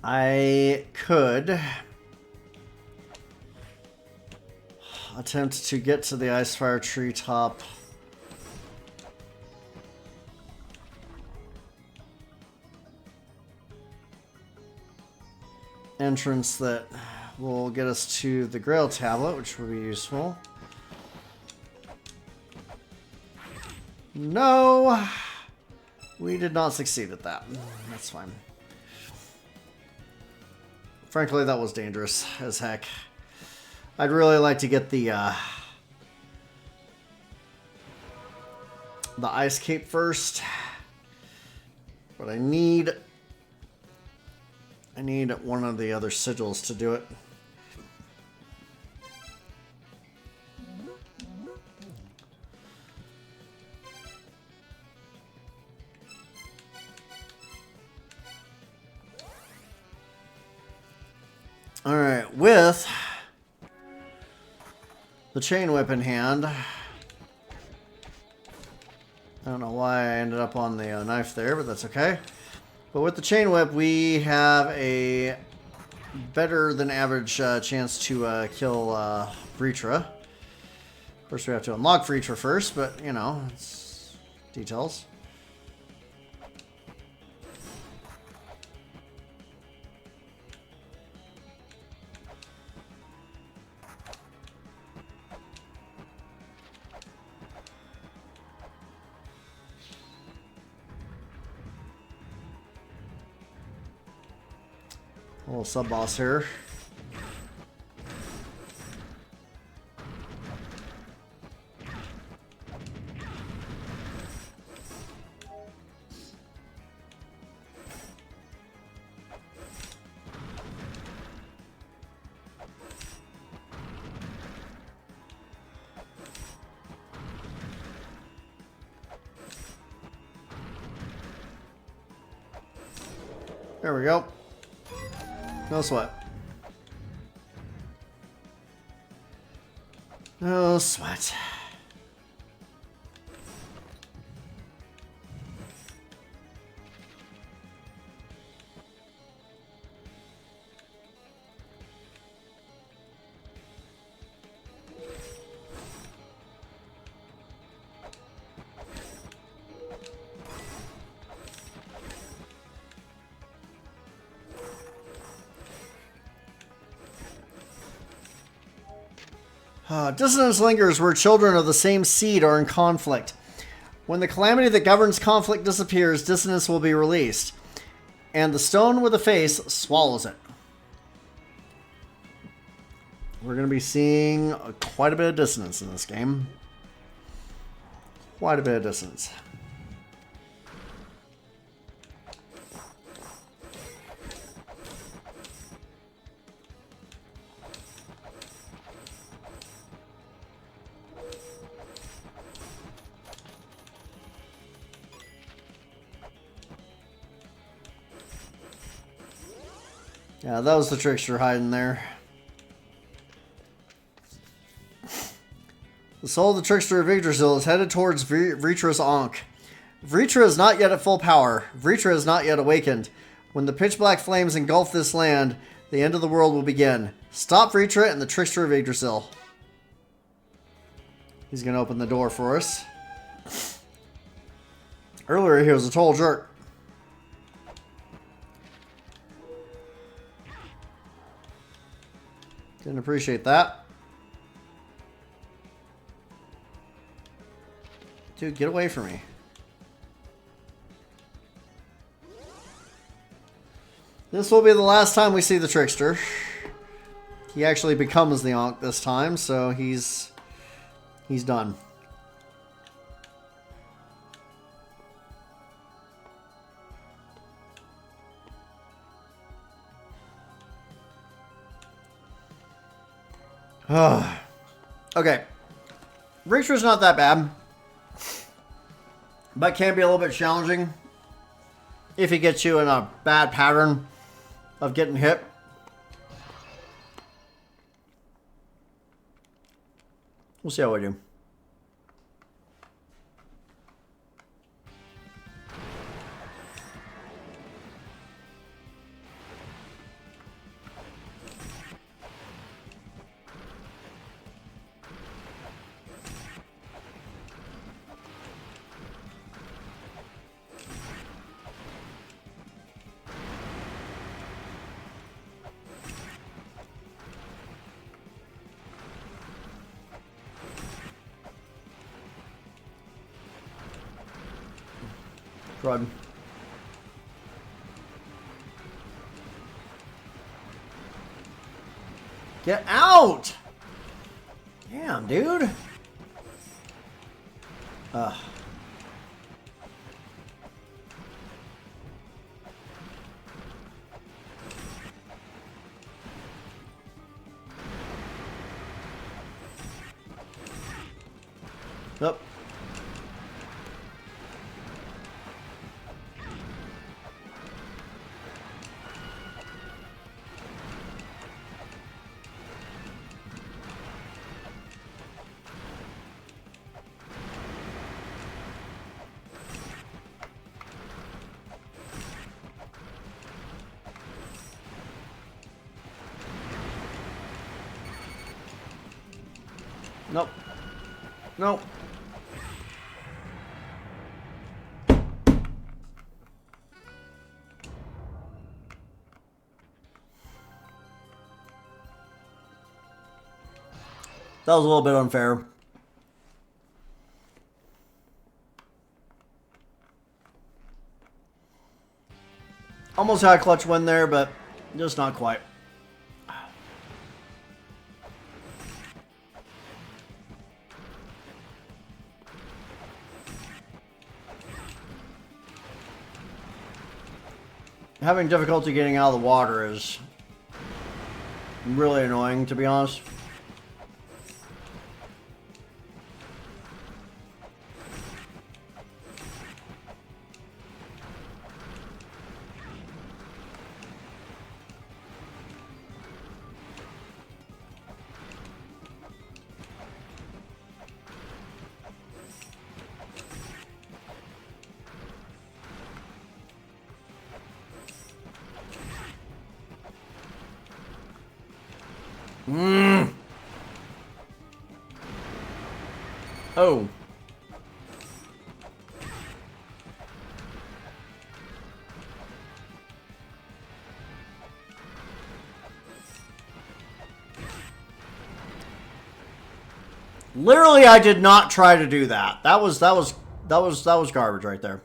I could attempt to get to the Icefire Treetop. Entrance that will get us to the Grail Tablet, which will be useful. No! We did not succeed at that. That's fine. Frankly, that was dangerous as heck. I'd really like to get the Ice Cape first, but I need one of the other sigils to do it. All right, with the chain whip in hand. I don't know why I ended up on the knife there, but that's okay. But with the chain whip, we have a better than average chance to kill Vritra. Of course, we have to unlock Vritra first, but you know, it's details. A little sub-boss here. There we go. No sweat. No sweat. Dissonance lingers where children of the same seed are in conflict. When the calamity that governs conflict disappears, dissonance will be released. And the stone with a face swallows it. We're going to be seeing quite a bit of dissonance in this game. Quite a bit of dissonance. Yeah, that was the trickster hiding there. The soul of the trickster of Yggdrasil is headed towards Vritra's Ankh. Vritra is not yet at full power. Vritra is not yet awakened. When the pitch black flames engulf this land, the end of the world will begin. Stop Vritra and the trickster of Yggdrasil. He's going to open the door for us. Earlier, he was a total jerk. Didn't appreciate that. Dude, get away from me. This will be the last time we see the trickster. He actually becomes the Ankh this time, so he's done. Okay. Vritra's not that bad, but can be a little bit challenging if he gets you in a bad pattern of getting hit. We'll see how we do. Crud. Get out! Damn, dude. Ugh. Nope. Nope. Nope. That was a little bit unfair. Almost had a clutch win there, but just not quite. Having difficulty getting out of the water is really annoying, to be honest. Oh. Literally, I did not try to do that. That was garbage right there.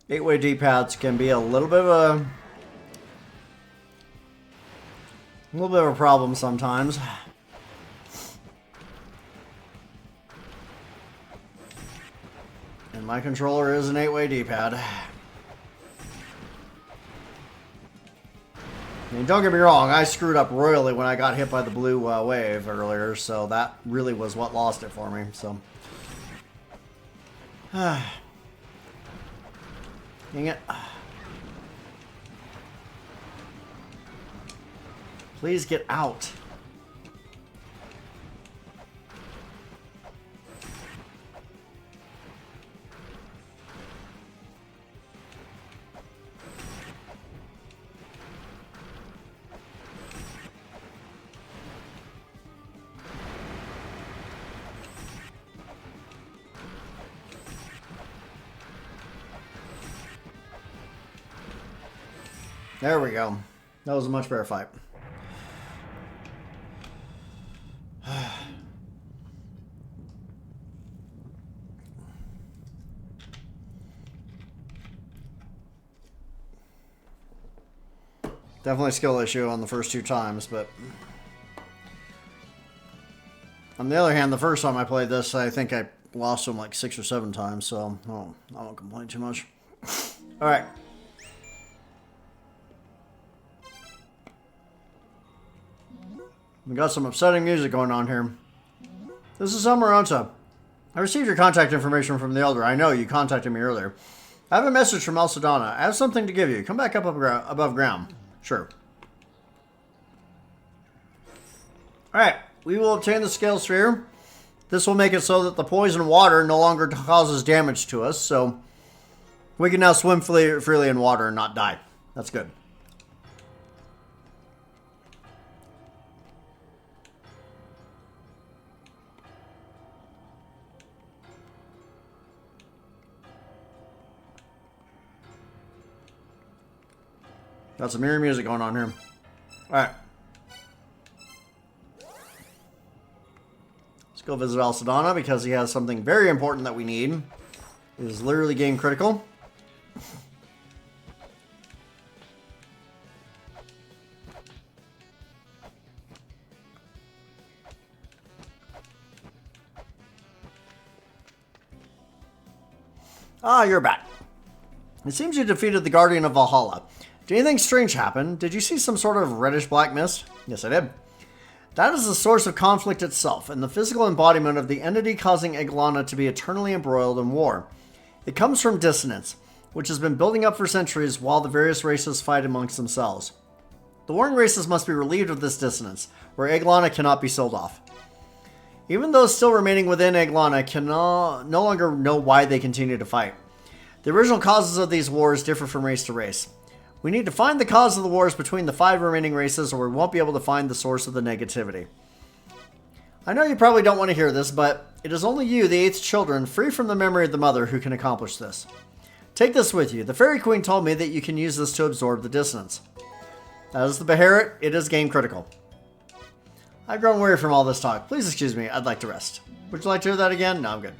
Eight-way D-pads can be a little bit of a problem sometimes. And my controller is an 8-way D-pad. I mean, don't get me wrong, I screwed up royally when I got hit by the blue wave earlier, so that really was what lost it for me, so. Dang it. Please get out. There we go. That was a much better fight. Definitely a skill issue on the first 2 times, but on the other hand, the first time I played this, I think I lost him like 6 or 7 times, so I won't complain too much. All right. We got some upsetting music going on here. This is Amaranta. I received your contact information from the Elder. I know you contacted me earlier. I have a message from Alcedana. I have something to give you. Come back up above ground. Sure. Alright, we will obtain the scale sphere. This will make it so that the poison water no longer causes damage to us, so we can now swim freely in water and not die. That's good. Got some mirror music going on here. Alright. Let's go visit Alcedana because he has something very important that we need. It is literally game critical. Ah, you're back. It seems you defeated the Guardian of Valhalla. Did anything strange happen? Did you see some sort of reddish-black mist? Yes, I did. That is the source of conflict itself, and the physical embodiment of the entity causing Eglana to be eternally embroiled in war. It comes from dissonance, which has been building up for centuries while the various races fight amongst themselves. The warring races must be relieved of this dissonance, where Eglana cannot be sold off. Even those still remaining within Eglana can no longer know why they continue to fight. The original causes of these wars differ from race to race. We need to find the cause of the wars between the 5 remaining races, or we won't be able to find the source of the negativity. I know you probably don't want to hear this, but it is only you, the 8th children, free from the memory of the mother, who can accomplish this. Take this with you. The Fairy Queen told me that you can use this to absorb the dissonance. As the Beharit, it is game critical. I've grown weary from all this talk. Please excuse me, I'd like to rest. Would you like to hear that again? No, I'm good.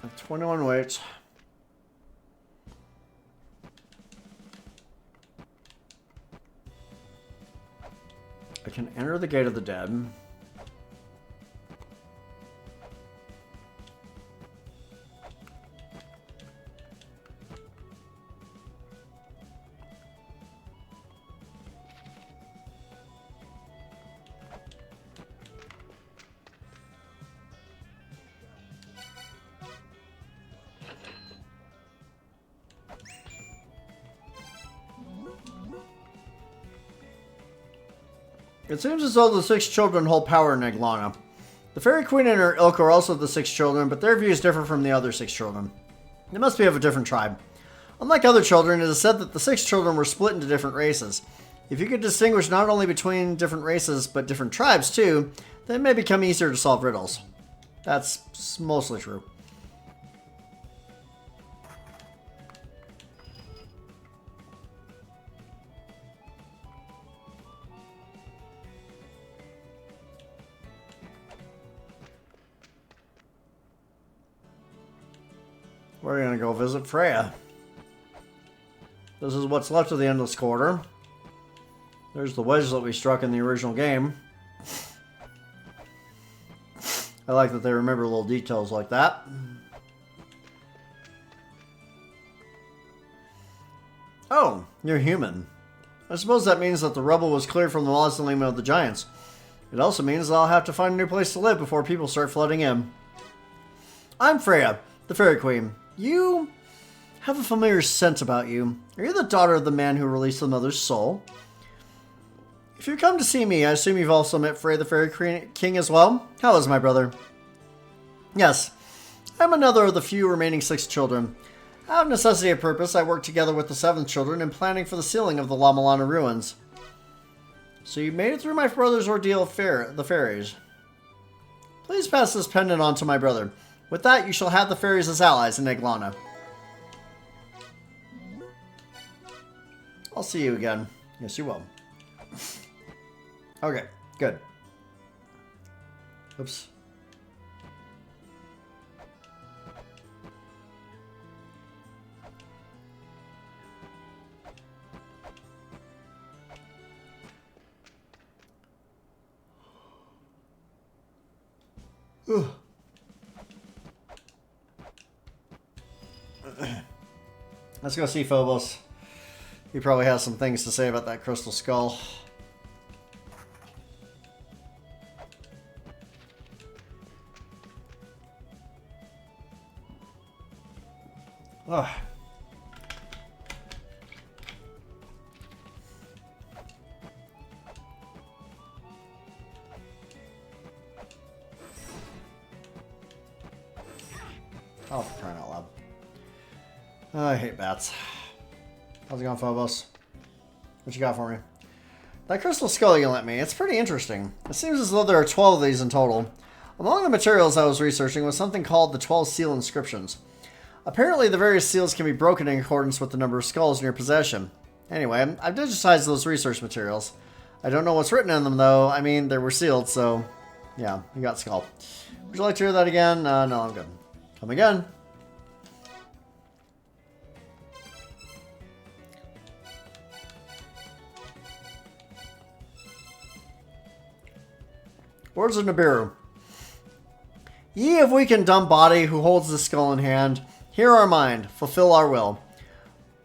I have 21 weights. I can enter the Gate of the Dead. It seems as though the 6 children hold power in Mulana. The Fairy Queen and her ilk are also the 6 children, but their views differ from the other 6 children. They must be of a different tribe. Unlike other children, it is said that the 6 children were split into different races. If you could distinguish not only between different races, but different tribes too, then it may become easier to solve riddles. That's mostly true. We're going to go visit Freya. This is what's left of the Endless Quarter. There's the wedge that we struck in the original game. I like that they remember little details like that. Oh, you're human. I suppose that means that the rubble was cleared from the mausoleum of the giants. It also means that I'll have to find a new place to live before people start flooding in. I'm Freya, the Fairy Queen. You have a familiar scent about you. Are you the daughter of the man who released the mother's soul? If you come to see me, I assume you've also met Freya the Fairy King as well? How is my brother? Yes, I'm another of the few remaining 6 children. Out of necessity and purpose, I work together with the 7th children in planning for the sealing of the Mulana ruins. So you made it through my brother's ordeal of the fairies. Please pass this pendant on to my brother. With that, you shall have the fairies as allies in Mulana. I'll see you again. Yes, you will. Okay, good. Oops. Ugh. Let's go see Phobos. He probably has some things to say about that crystal skull. Ugh. Oh, for crying out loud. I hate bats. How's it going, Phobos? What you got for me? That crystal skull you lent me, it's pretty interesting. It seems as though there are 12 of these in total. Among the materials I was researching was something called the 12 seal inscriptions. Apparently, the various seals can be broken in accordance with the number of skulls in your possession. Anyway, I've digitized those research materials. I don't know what's written in them, though. I mean, they were sealed, so... yeah, you got skull. Would you like to hear that again? No, I'm good. Come again. Words of Nibiru. Ye of weak and dumb body, who holds the skull in hand, hear our mind, fulfill our will.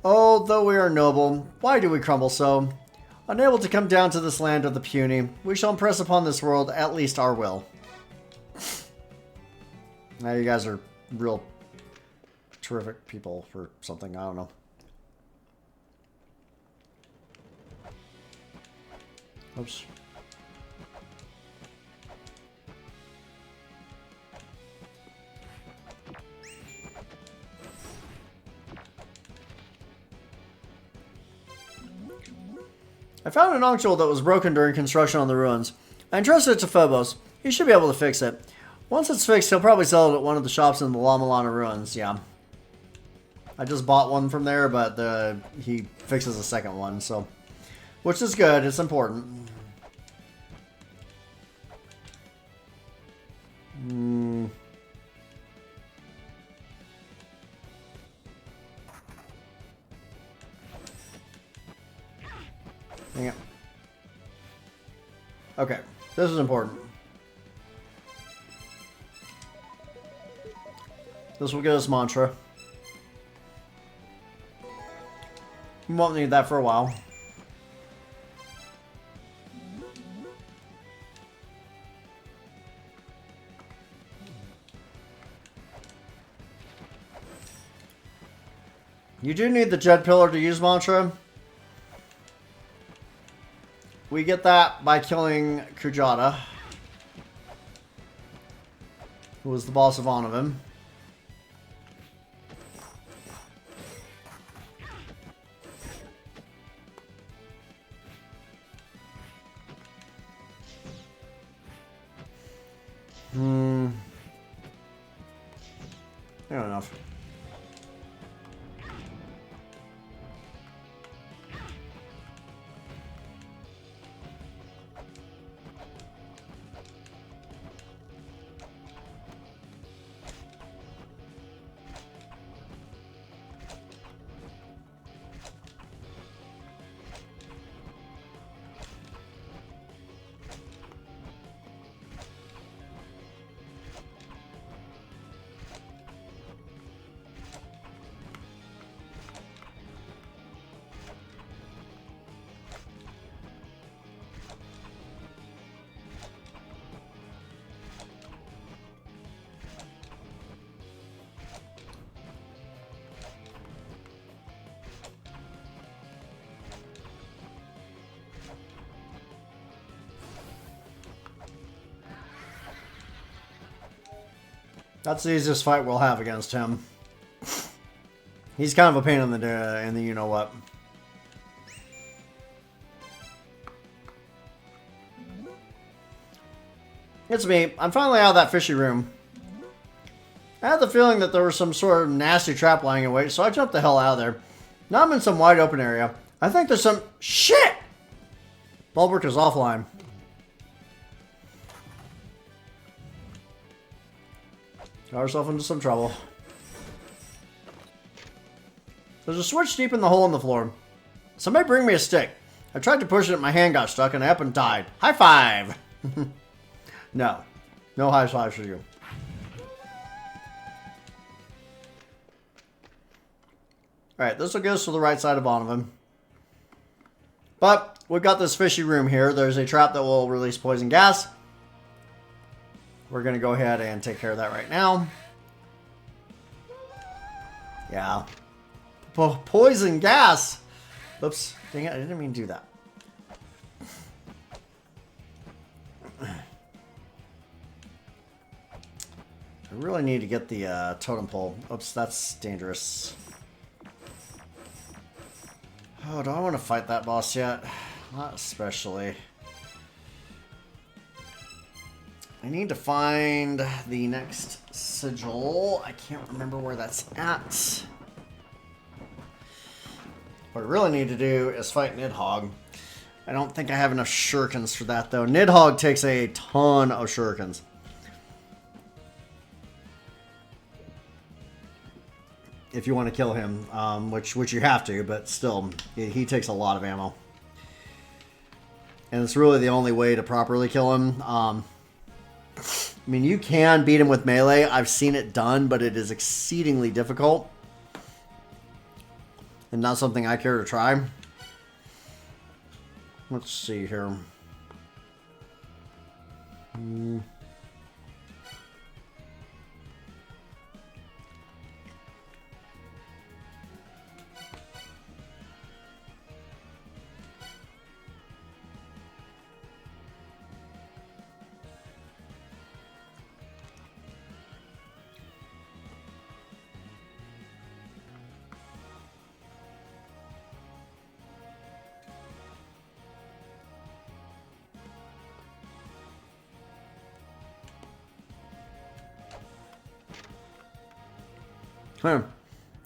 Oh, though we are noble, why do we crumble so? Unable to come down to this land of the puny, we shall impress upon this world at least our will. Now you guys are real terrific people for something, I don't know. Oops. I found an noctule that was broken during construction on the ruins. I entrusted it to Phobos. He should be able to fix it. Once it's fixed, he'll probably sell it at one of the shops in the Mulana ruins, yeah. I just bought one from there, but he fixes a second one, so... which is good, it's important. Hang on. Okay, this is important. This will get us mantra. We won't need that for a while. You do need the Jet Pillar to use mantra. We get that by killing Kujata, who was the boss of Onavim. Fair enough. That's the easiest fight we'll have against him. He's kind of a pain in the you know what. It's me. I'm finally out of that fishy room. I had the feeling that there was some sort of nasty trap lying in wait, so I jumped the hell out of there. Now I'm in some wide open area. I think there's some shit! Bulwark is offline. Got ourselves into some trouble. There's a switch deep in the hole in the floor. Somebody bring me a stick. I tried to push it, my hand got stuck, and I up and died. High five! No. No high fives for you. Alright, this will get us to the right side of Onavim. But, we've got this fishy room here. There's a trap that will release poison gas. We're going to go ahead and take care of that right now. Yeah. Poison gas! Oops. Dang it, I didn't mean to do that. I really need to get the totem pole. Oops, that's dangerous. Oh, do I want to fight that boss yet? Not especially. I need to find the next sigil. I can't remember where that's at. What I really need to do is fight Nidhogg. I don't think I have enough shurikens for that, though. Nidhogg takes a ton of shurikens. If you want to kill him, which you have to, but still, he takes a lot of ammo. And it's really the only way to properly kill him. I mean, you can beat him with melee. I've seen it done, but it is exceedingly difficult. And not something I care to try. Let's see here.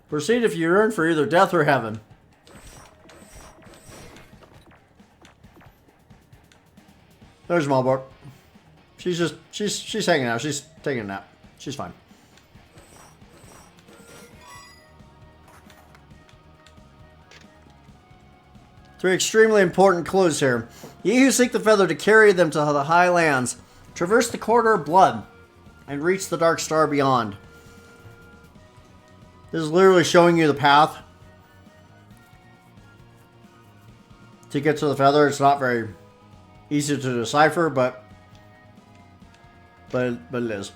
Proceed if you yearn for either death or heaven. There's Malbork. She's hanging out. She's taking a nap. She's fine. Three extremely important clues here. Ye who seek the feather to carry them to the high lands, traverse the corridor of blood, and reach the dark star beyond. This is literally showing you the path to get to the feather. It's not very easy to decipher, but it is.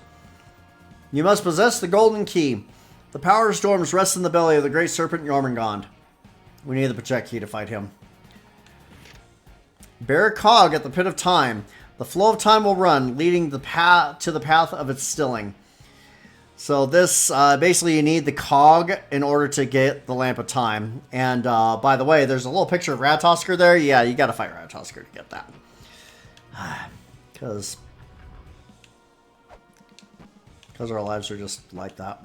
You must possess the golden key. The power of storms rests in the belly of the great serpent Jormungand. We need the Protect key to fight him. Bear a cog at the pit of time. The flow of time will run, leading the path to the path of its stilling. So this, basically you need the cog in order to get the lamp of time. And by the way, there's a little picture of Ratatosker there. Yeah, you gotta fight Ratatosker to get that. Because our lives are just like that.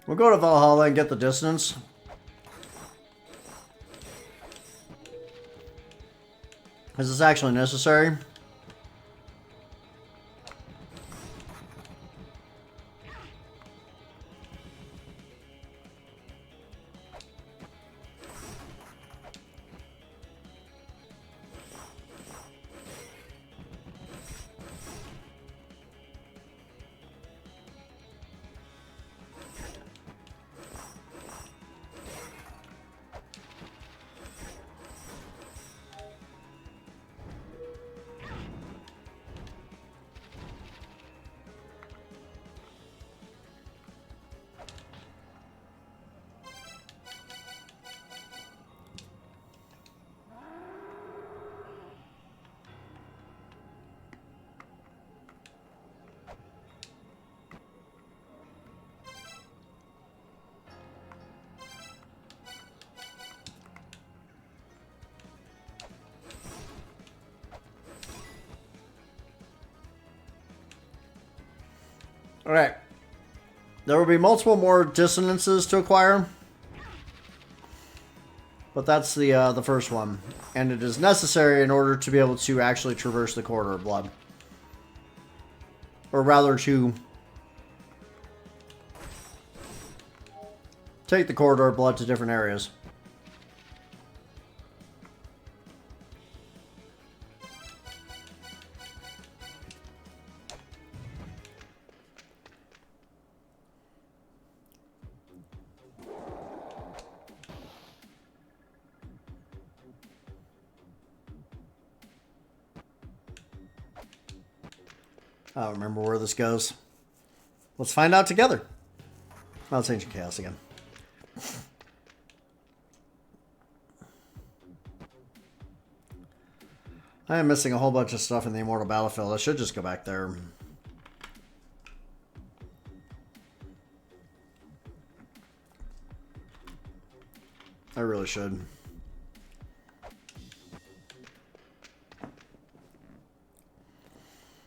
We'll go to Valhalla and get the distance. Is this actually necessary? Alright. There will be multiple more dissonances to acquire. But that's the first one. And it is necessary in order to be able to actually traverse the corridor of blood. Or rather to take the corridor of blood to different areas. I don't remember where this goes. Let's find out together. Oh, it's Ancient Chaos again. I am missing a whole bunch of stuff in the Immortal Battlefield. I should just go back there. I really should.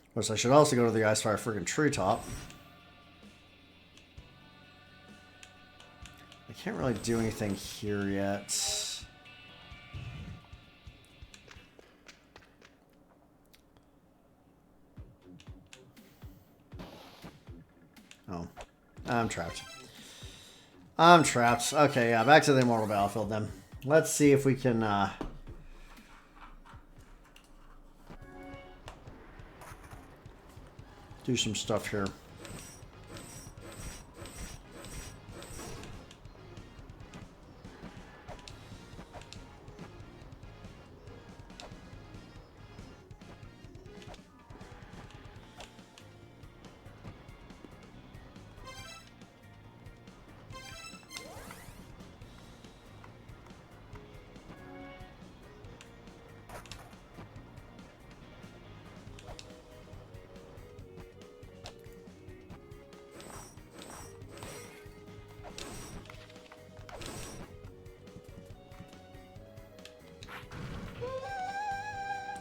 Of course, I should also go to the Icefire friggin' treetop. I can't really do anything here yet. Oh, I'm trapped. I'm trapped. Okay, yeah, back to the Immortal Battlefield then. Let's see if we can, do some stuff here.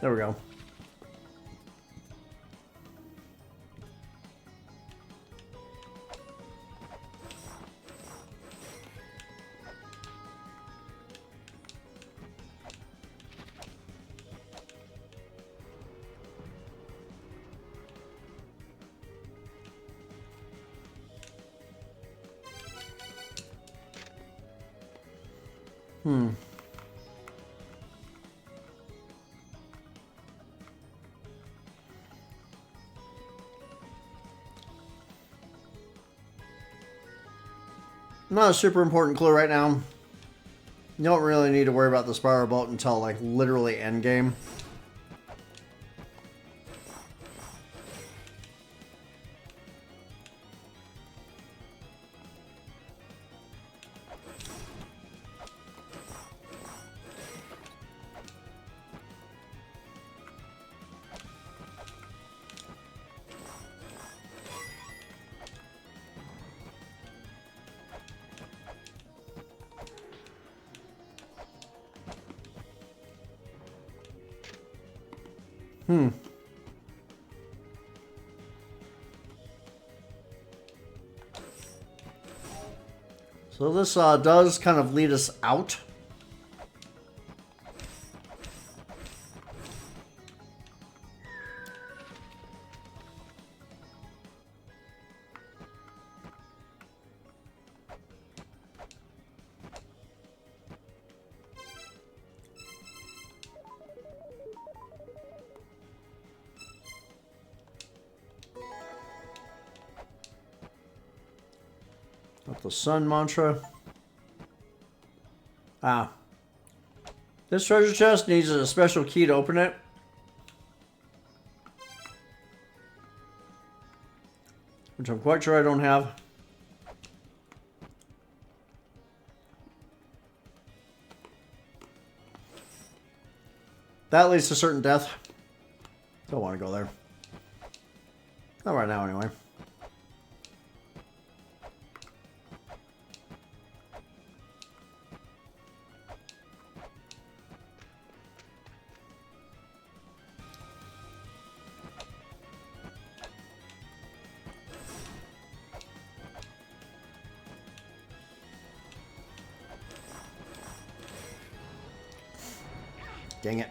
There we go. Not a super important clue right now. You don't really need to worry about the spiral boat until, like, literally endgame. So this does kind of lead us out. With the sun mantra. Ah. This treasure chest needs a special key to open it. Which I'm quite sure I don't have. That leads to certain death. Don't want to go there. Not right now, anyway. Dang it.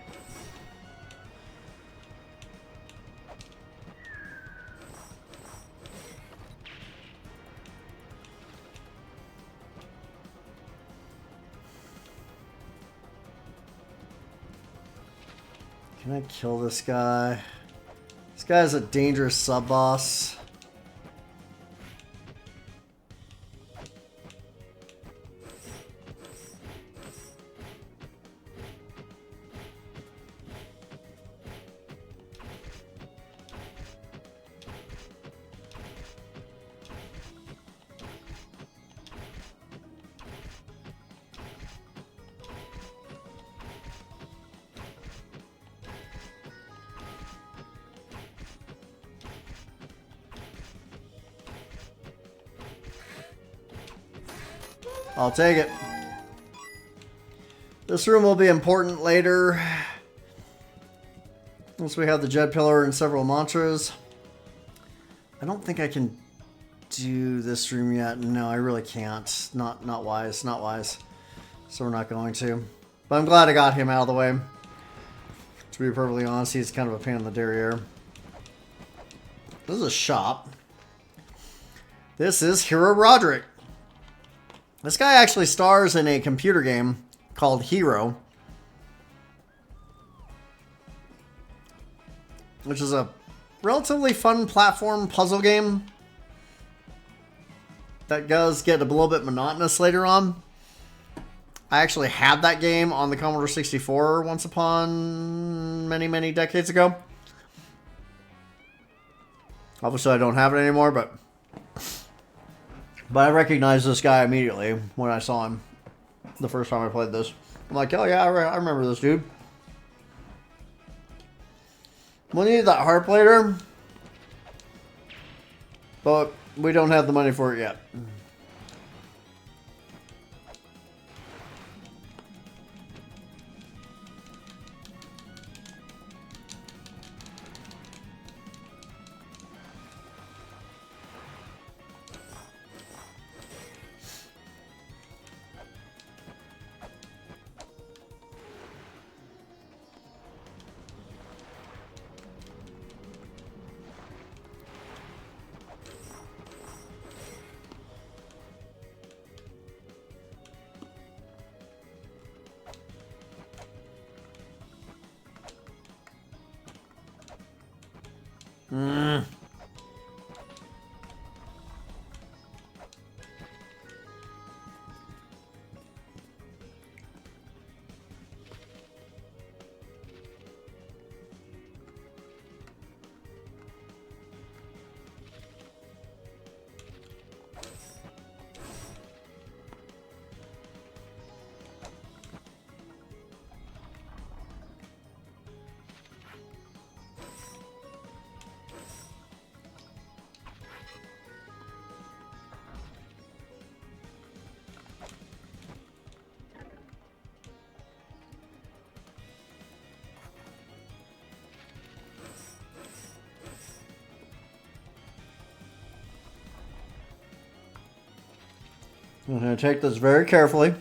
Can I kill this guy? This guy's a dangerous sub-boss. I'll take it. This room will be important later. Once we have the Jet Pillar and several mantras. I don't think I can do this room yet. No, I really can't. Not wise. Not wise. So we're not going to. But I'm glad I got him out of the way. To be perfectly honest, he's kind of a pain in the derriere. This is a shop. This is Hero Roderick. This guy actually stars in a computer game called Hero, which is a relatively fun platform puzzle game that does get a little bit monotonous later on. I actually had that game on the Commodore 64 once upon many decades ago. Obviously I don't have it anymore, but I recognized this guy immediately when I saw him the first time I played this. I'm like, oh yeah, I remember this dude. We need that harp later, but we don't have the money for it yet. I'm going to take this very carefully.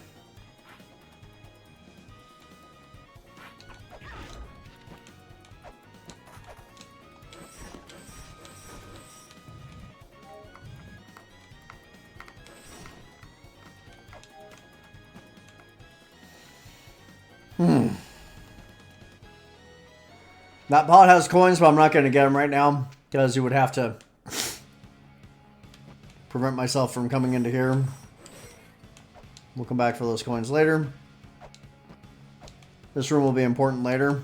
That pot has coins, but I'm not going to get them right now because you would have to prevent myself from coming into here. We'll come back for those coins later. This room will be important later.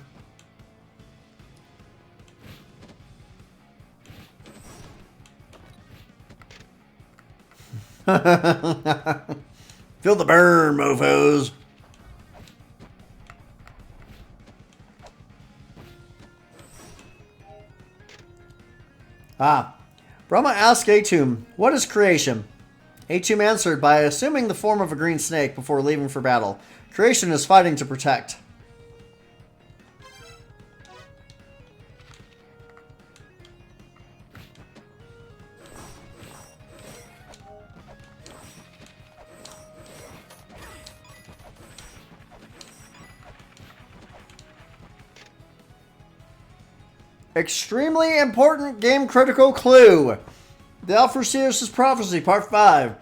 Feel the burn, mofos. Brahma asked Atum, "What is creation?" Atum answered by assuming the form of a green snake before leaving for battle. Creation is fighting to protect. Extremely important game critical clue. The Alpheus' Prophecy, Part 5.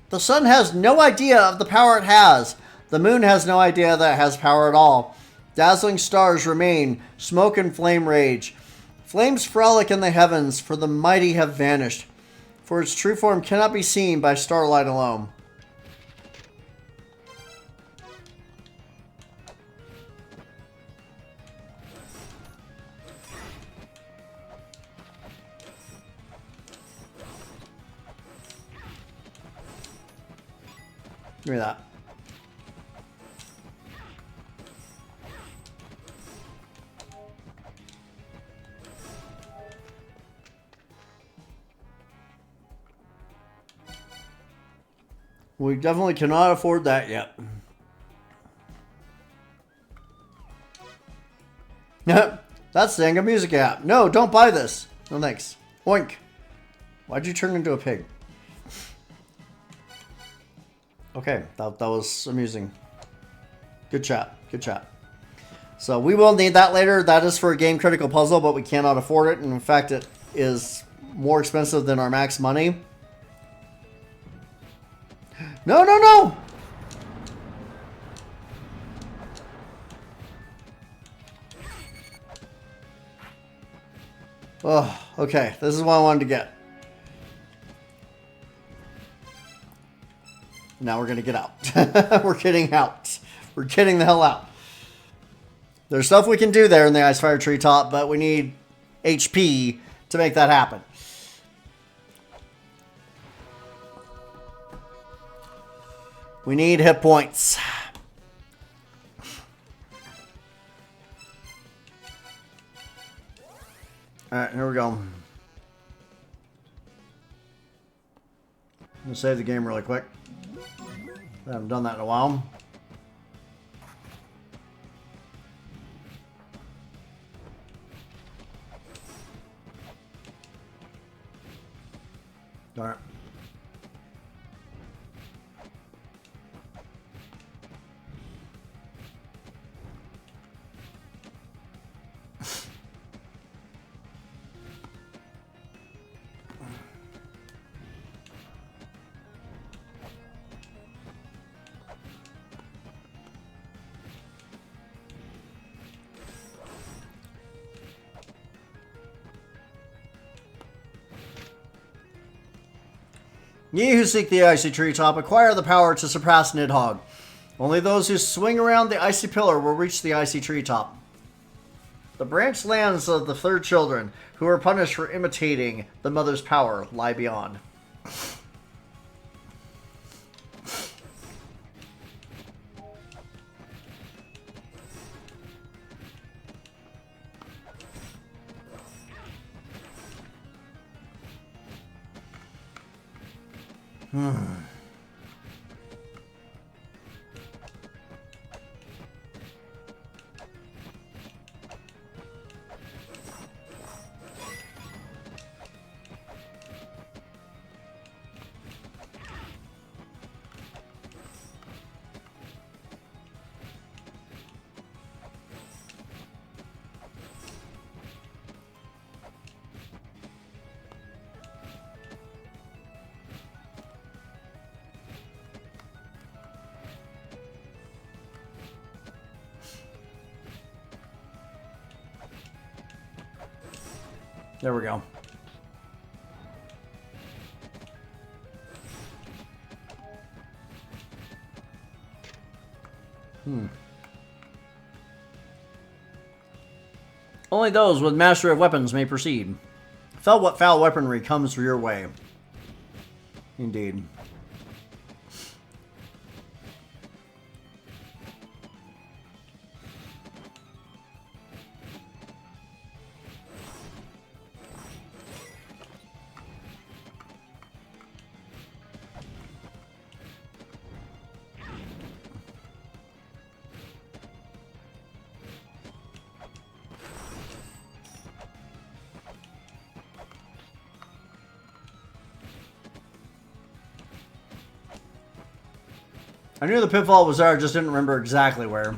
The sun has no idea of the power it has. The moon has no idea that it has power at all. Dazzling stars remain, smoke and flame rage. Flames frolic in the heavens, for the mighty have vanished. For its true form cannot be seen by starlight alone. Give me that. We definitely cannot afford that yet. That's the Anga Music app. No, don't buy this. No thanks. Oink. Why'd you turn into a pig? Okay, that was amusing. Good chat. Good chat. So we will need that later. That is for a game critical puzzle, but we cannot afford it. And in fact, it is more expensive than our max money. No, no, no! Oh, okay. This is what I wanted to get. Now we're going to get out. We're getting out. We're getting the hell out. There's stuff we can do there in the Icefire Treetop, but we need HP to make that happen. We need hit points. Alright, here we go. I'm going to save the game really quick. I haven't done that in a while. Darn it. Ye who seek the icy treetop acquire the power to surpass Nidhogg. Only those who swing around the icy pillar will reach the icy treetop. The branched lands of the third children, who are punished for imitating the mother's power, lie beyond. There we go. Only those with mastery of weapons may proceed. What foul weaponry comes your way. Indeed. I knew the pitfall was there, I just didn't remember exactly where.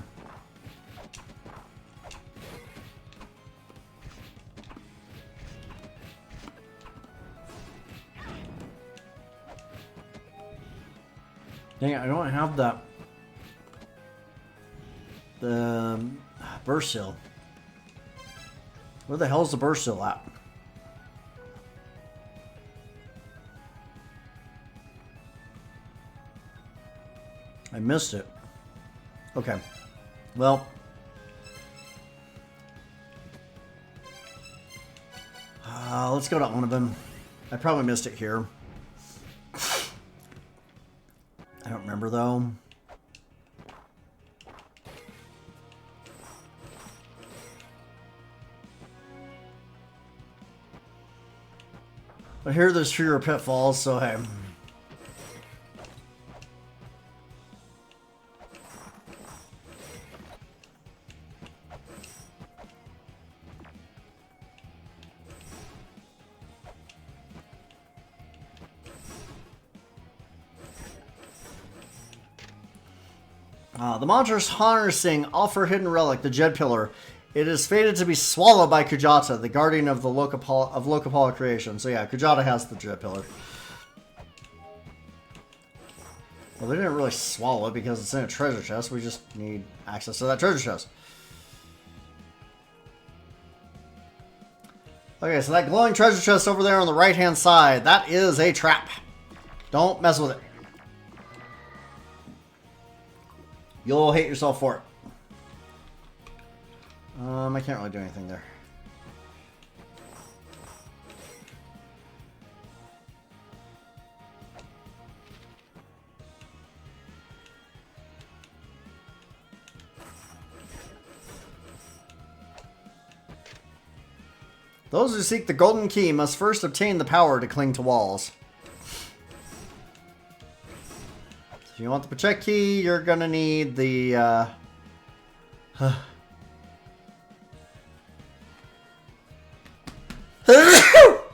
Dang it, I don't have that. The burst seal. Where the hell's the burst seal at? I missed it. Okay. Well. Let's go to Onabin. I probably missed it here. I don't remember though. But here there's fewer pitfalls, so hey. The monstrous harnessing Alpha Hidden Relic, the Jed Pillar. It is fated to be swallowed by Kujata, the guardian of the Lokapala creation. So yeah, Kujata has the Jed Pillar. Well, they didn't really swallow it because it's in a treasure chest. We just need access to that treasure chest. Okay, so that glowing treasure chest over there on the right-hand side, that is a trap. Don't mess with it. You'll hate yourself for it. I can't really do anything there. Those who seek the golden key must first obtain the power to cling to walls. If you want the protect key, you're gonna need the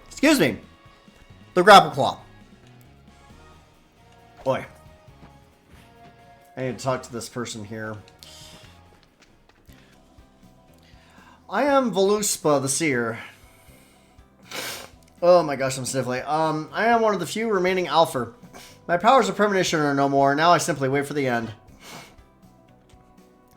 excuse me, the grapple claw. Boy, I need to talk to this person here. I am Voluspa the Seer. Oh my gosh, I'm sniffly. I am one of the few remaining Alpha. My powers of premonition are no more. Now I simply wait for the end.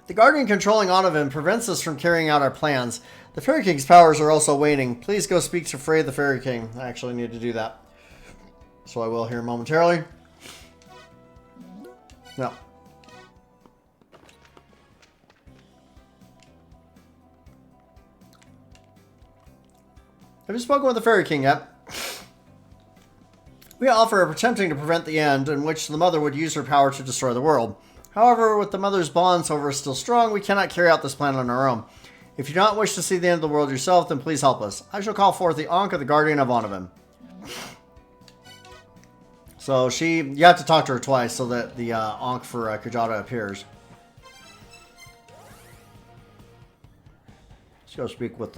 The guardian controlling Onavin prevents us from carrying out our plans. The Fairy King's powers are also waning. Please go speak to Frey the Fairy King. I actually need to do that. So I will here momentarily. No. Have you spoken with the Fairy King yet? We offer attempting to prevent the end, in which the mother would use her power to destroy the world. However, with the mother's bonds over still strong, we cannot carry out this plan on our own. If you do not wish to see the end of the world yourself, then please help us. I shall call forth the Ankh of the Guardian of Onavin. So you have to talk to her twice so that the Ankh for Kujata appears. Let's go speak with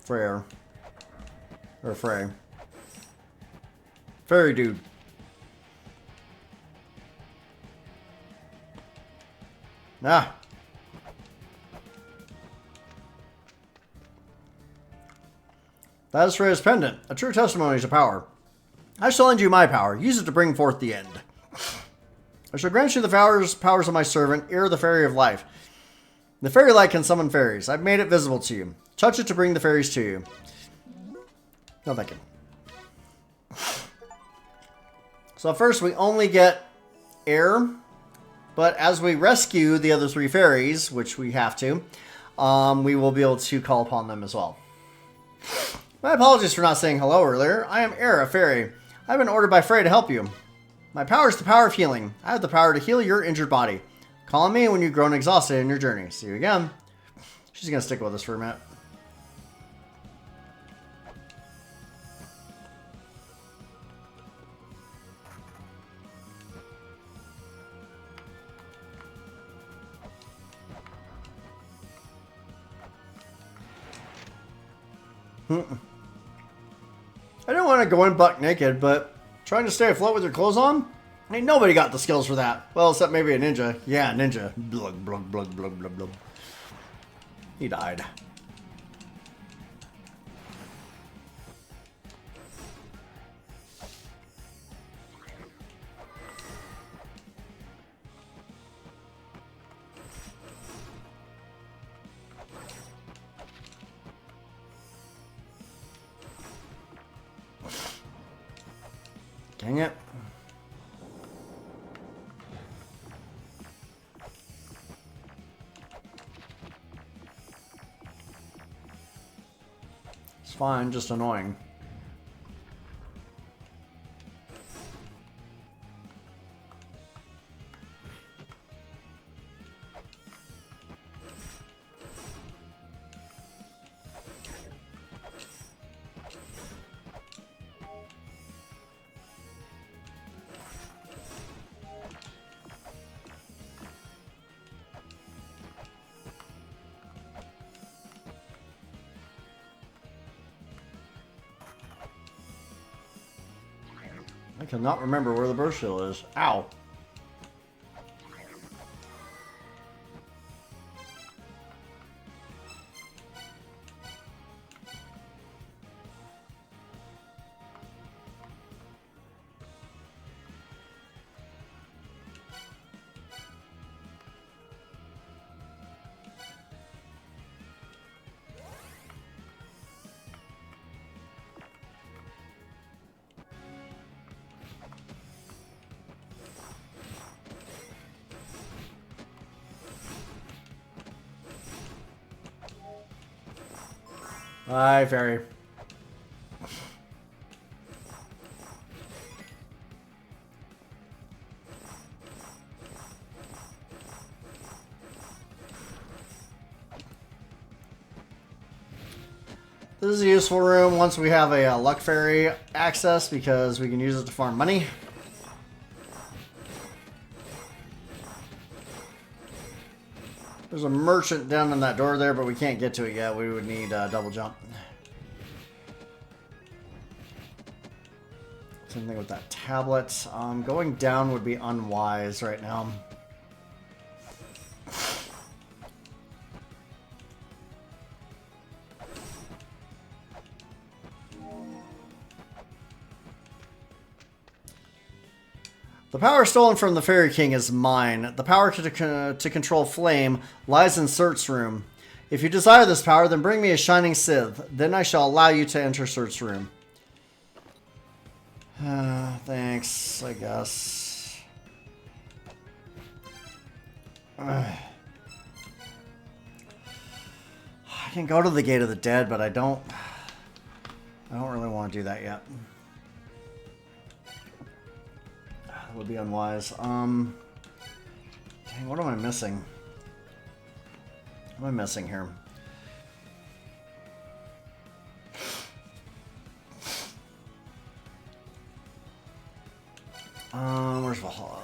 Frey. Or Frey. Fairy dude. Ah. That is Frey's pendant, a true testimony to power. I shall lend you my power. Use it to bring forth the end. I shall grant you the powers of my servant, Ear the Fairy of Life. The fairy light can summon fairies. I've made it visible to you. Touch it to bring the fairies to you. No, thank you. So first we only get air, but as we rescue the other 3 fairies, which we have to, we will be able to call upon them as well. My apologies for not saying hello earlier. I am Air, a fairy. I've been ordered by Frey to help you. My power is the power of healing. I have the power to heal your injured body. Call on me when you've grown exhausted in your journey. See you again. She's going to stick with us for a minute. I didn't want to go in buck naked, but trying to stay afloat with your clothes on? Ain't nobody got the skills for that. Well, except maybe a ninja. Yeah, ninja. Blug, blug, blug, blug, blug, blug. He died. Dang it. It's fine, just annoying. I cannot remember where the burst shield is. Ow. Hi, fairy. This is a useful room once we have a luck fairy access because we can use it to farm money. There's a merchant down in that door there, but we can't get to it yet. We would need a double jump. Same thing with that tablet. Going down would be unwise right now. The power stolen from the Fairy King is mine. The power to control flame lies in Surt's room. If you desire this power, then bring me a shining scythe. Then I shall allow you to enter Surt's room. Thanks, I guess. I can go to the Gate of the Dead, but I don't really want to do that yet. That would be unwise. Dang, what am I missing? What am I missing here? Where's Valhalla?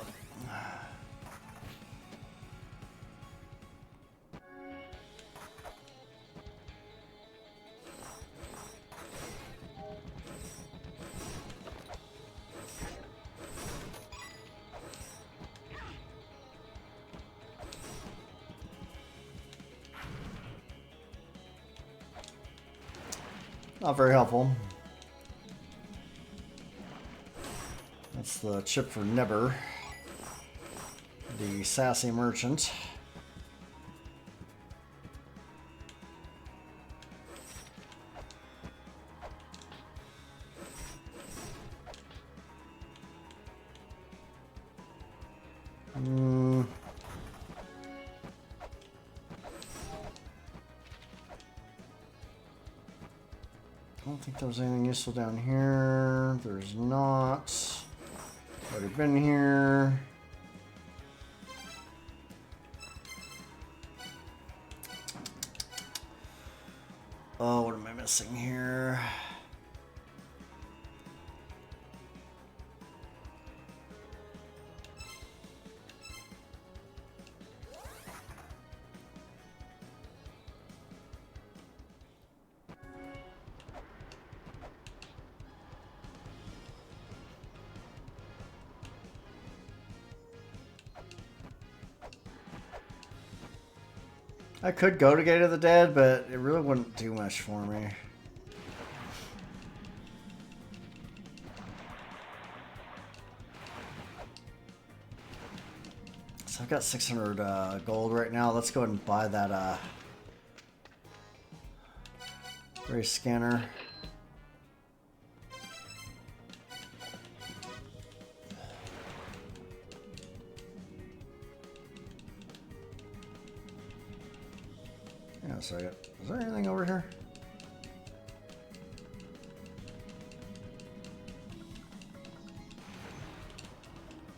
Not very helpful. That's the chip for Nebber, the sassy merchant. don't think there was anything useful down here. There's not. Already been here. Oh, what am I missing here? I could go to Gate of the Dead, but it really wouldn't do much for me. So I've got 600 gold right now. Let's go ahead and buy that race scanner. Hang on a second. Is there anything over here?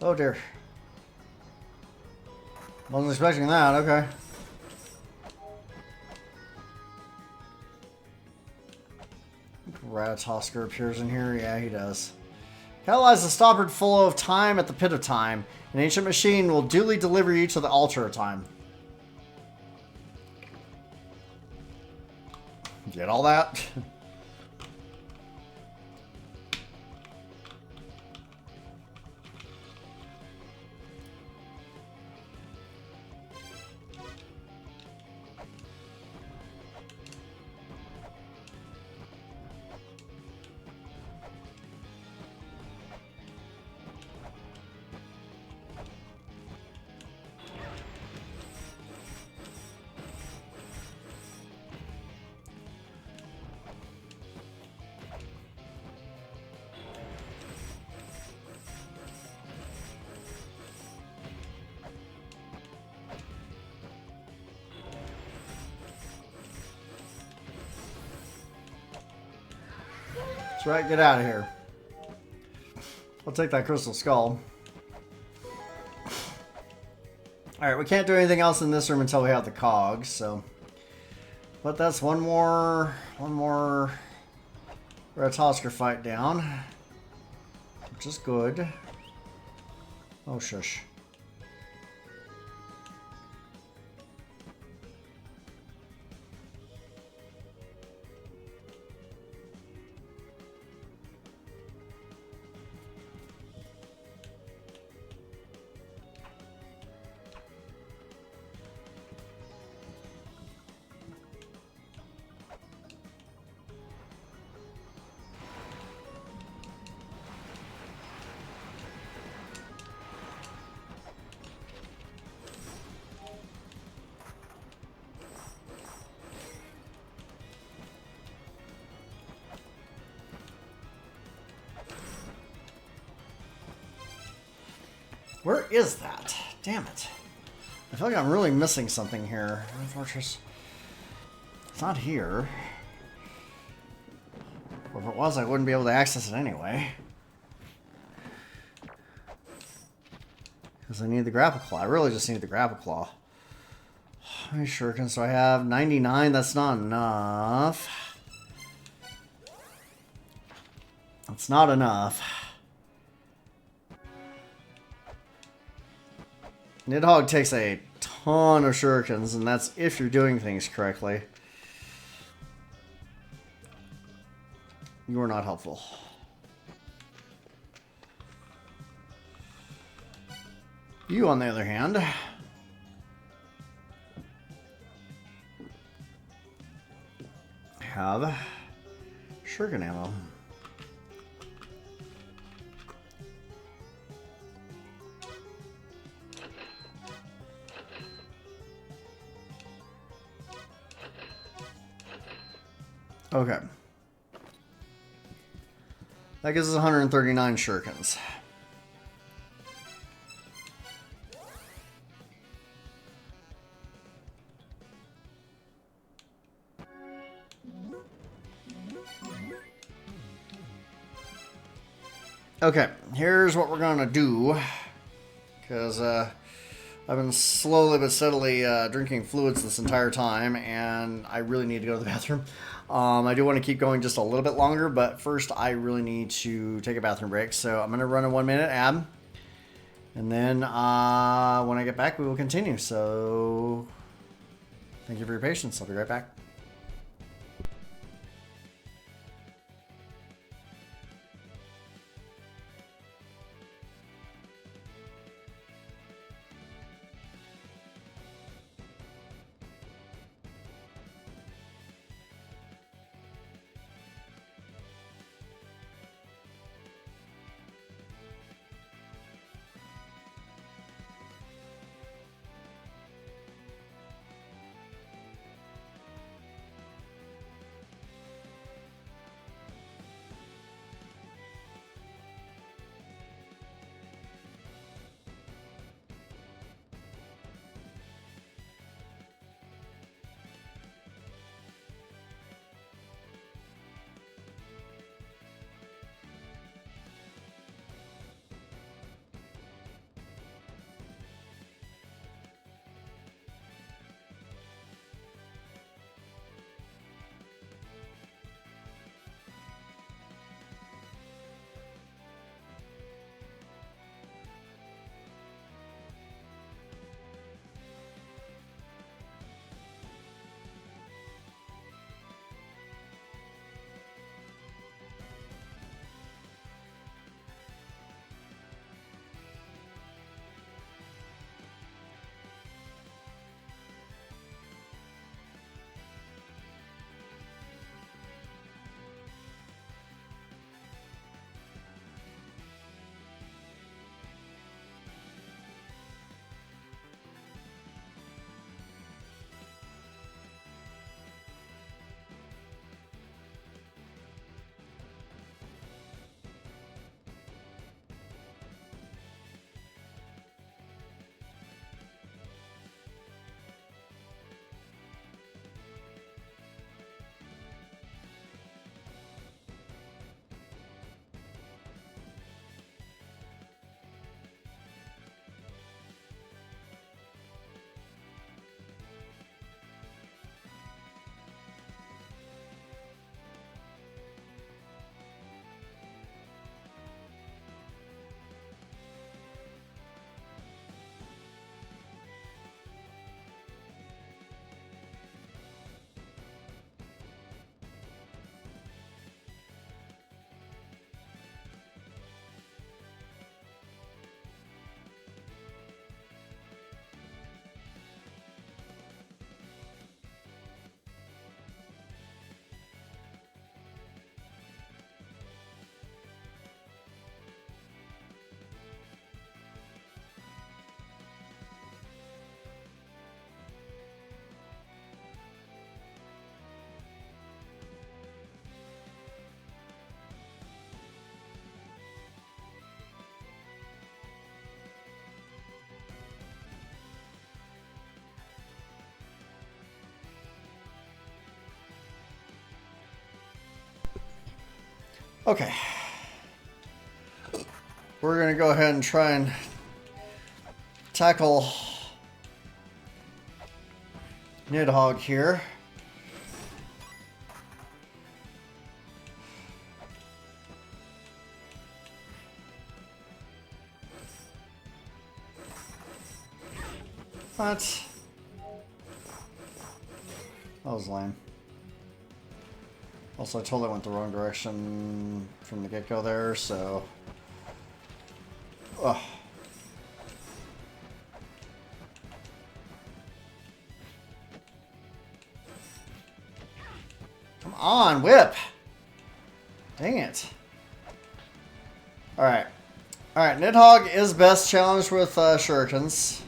Oh dear. Wasn't expecting that, okay. Ratatosker appears in here. Yeah, he does. Catalyze the stoppered flow of time at the pit of time. An ancient machine will duly deliver you to the altar of time. Get all that? That's right, get out of here. I'll take that crystal skull. Alright, we can't do anything else in this room until we have the cogs, so. But that's one more Ratatosker fight down. Which is good. Oh, shush. Where is that? Damn it. I feel like I'm really missing something here. Fortress. It's not here. Or if it was, I wouldn't be able to access it anyway. Because I need the grapple claw. I really just need the grapple claw. How many shurikens do I have? 99? That's not enough. That's not enough. Nidhogg takes a ton of shurikens, and that's if you're doing things correctly. You are not helpful. You, on the other hand, have shuriken ammo. Okay. That gives us 139 shurikens. Okay, here's what we're gonna do. Because I've been slowly but steadily drinking fluids this entire time, and I really need to go to the bathroom. I do want to keep going just a little bit longer, but first I really need to take a bathroom break. So I'm going to run a 1-minute ad, and then when I get back, we will continue. So thank you for your patience. I'll be right back. Okay. We're going to go ahead and try and tackle Nidhogg here. What? That was lame. Also, I totally went the wrong direction from the get-go there, so... Ugh. Come on, whip! Dang it. Alright. Alright, Nidhogg is best challenged with shurikens.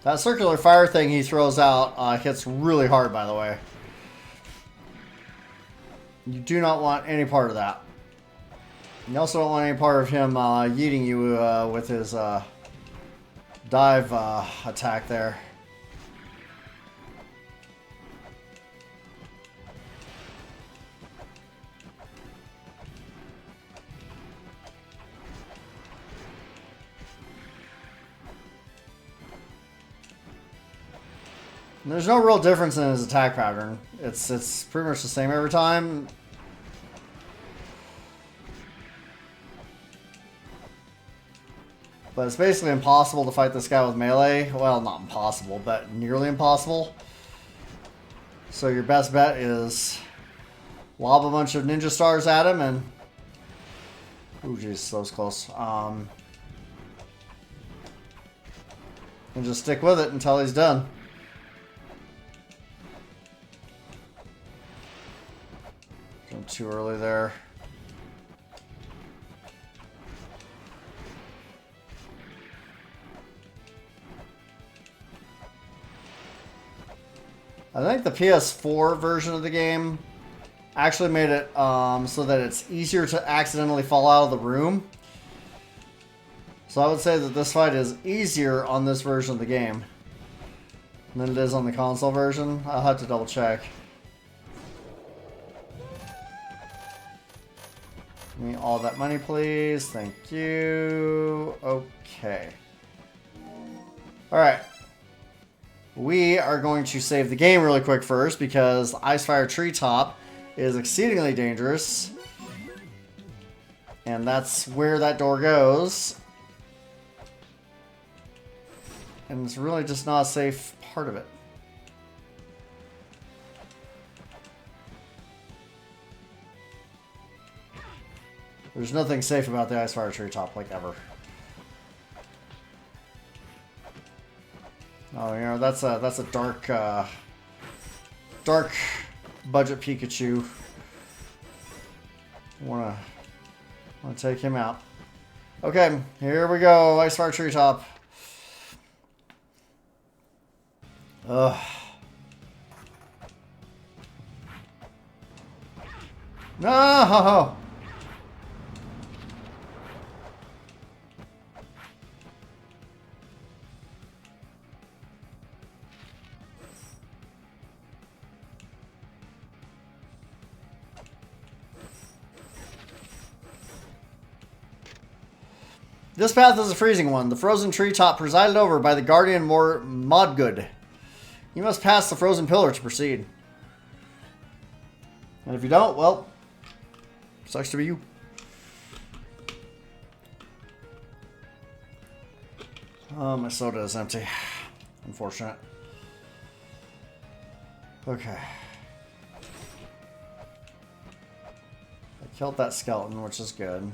That circular fire thing he throws out hits really hard, by the way. You do not want any part of that. You also don't want any part of him yeeting you with his dive attack there. There's no real difference in his attack pattern. It's pretty much the same every time. But it's basically impossible to fight this guy with melee. Well, not impossible, but nearly impossible. So your best bet is lob a bunch of ninja stars at him and... Ooh, jeez, that was close. And just stick with it until he's done. Jumped too early there. I think the PS4 version of the game actually made it so that it's easier to accidentally fall out of the room. So I would say that this fight is easier on this version of the game than it is on the console version. I'll have to double check. Give me all that money, please. Thank you. Okay. Alright. We are going to save the game really quick first because Icefire Treetop is exceedingly dangerous. And that's where that door goes. And it's really just not a safe part of it. There's nothing safe about the Icefire Treetop, like, ever. Oh, you know, that's a dark, dark budget Pikachu. Wanna take him out. Okay, here we go, Icefire Treetop. Ugh. No! This path is a freezing one. The frozen treetop presided over by the guardian Modgood. You must pass the frozen pillar to proceed. And if you don't, well, sucks to be you. Oh, my soda is empty. Unfortunate. Okay. I killed that skeleton, which is good.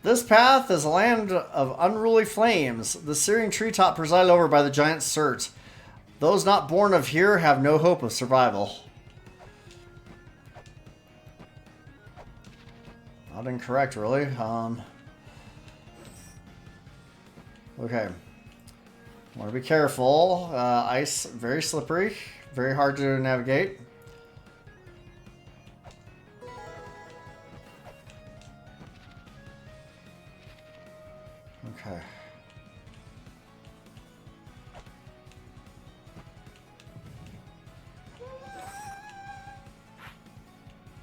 This path is a land of unruly flames. The searing treetop presided over by the giant Cert. Those not born of here have no hope of survival. Not incorrect, really. Okay. Want to be careful. Ice, very slippery. Very hard to navigate. Okay.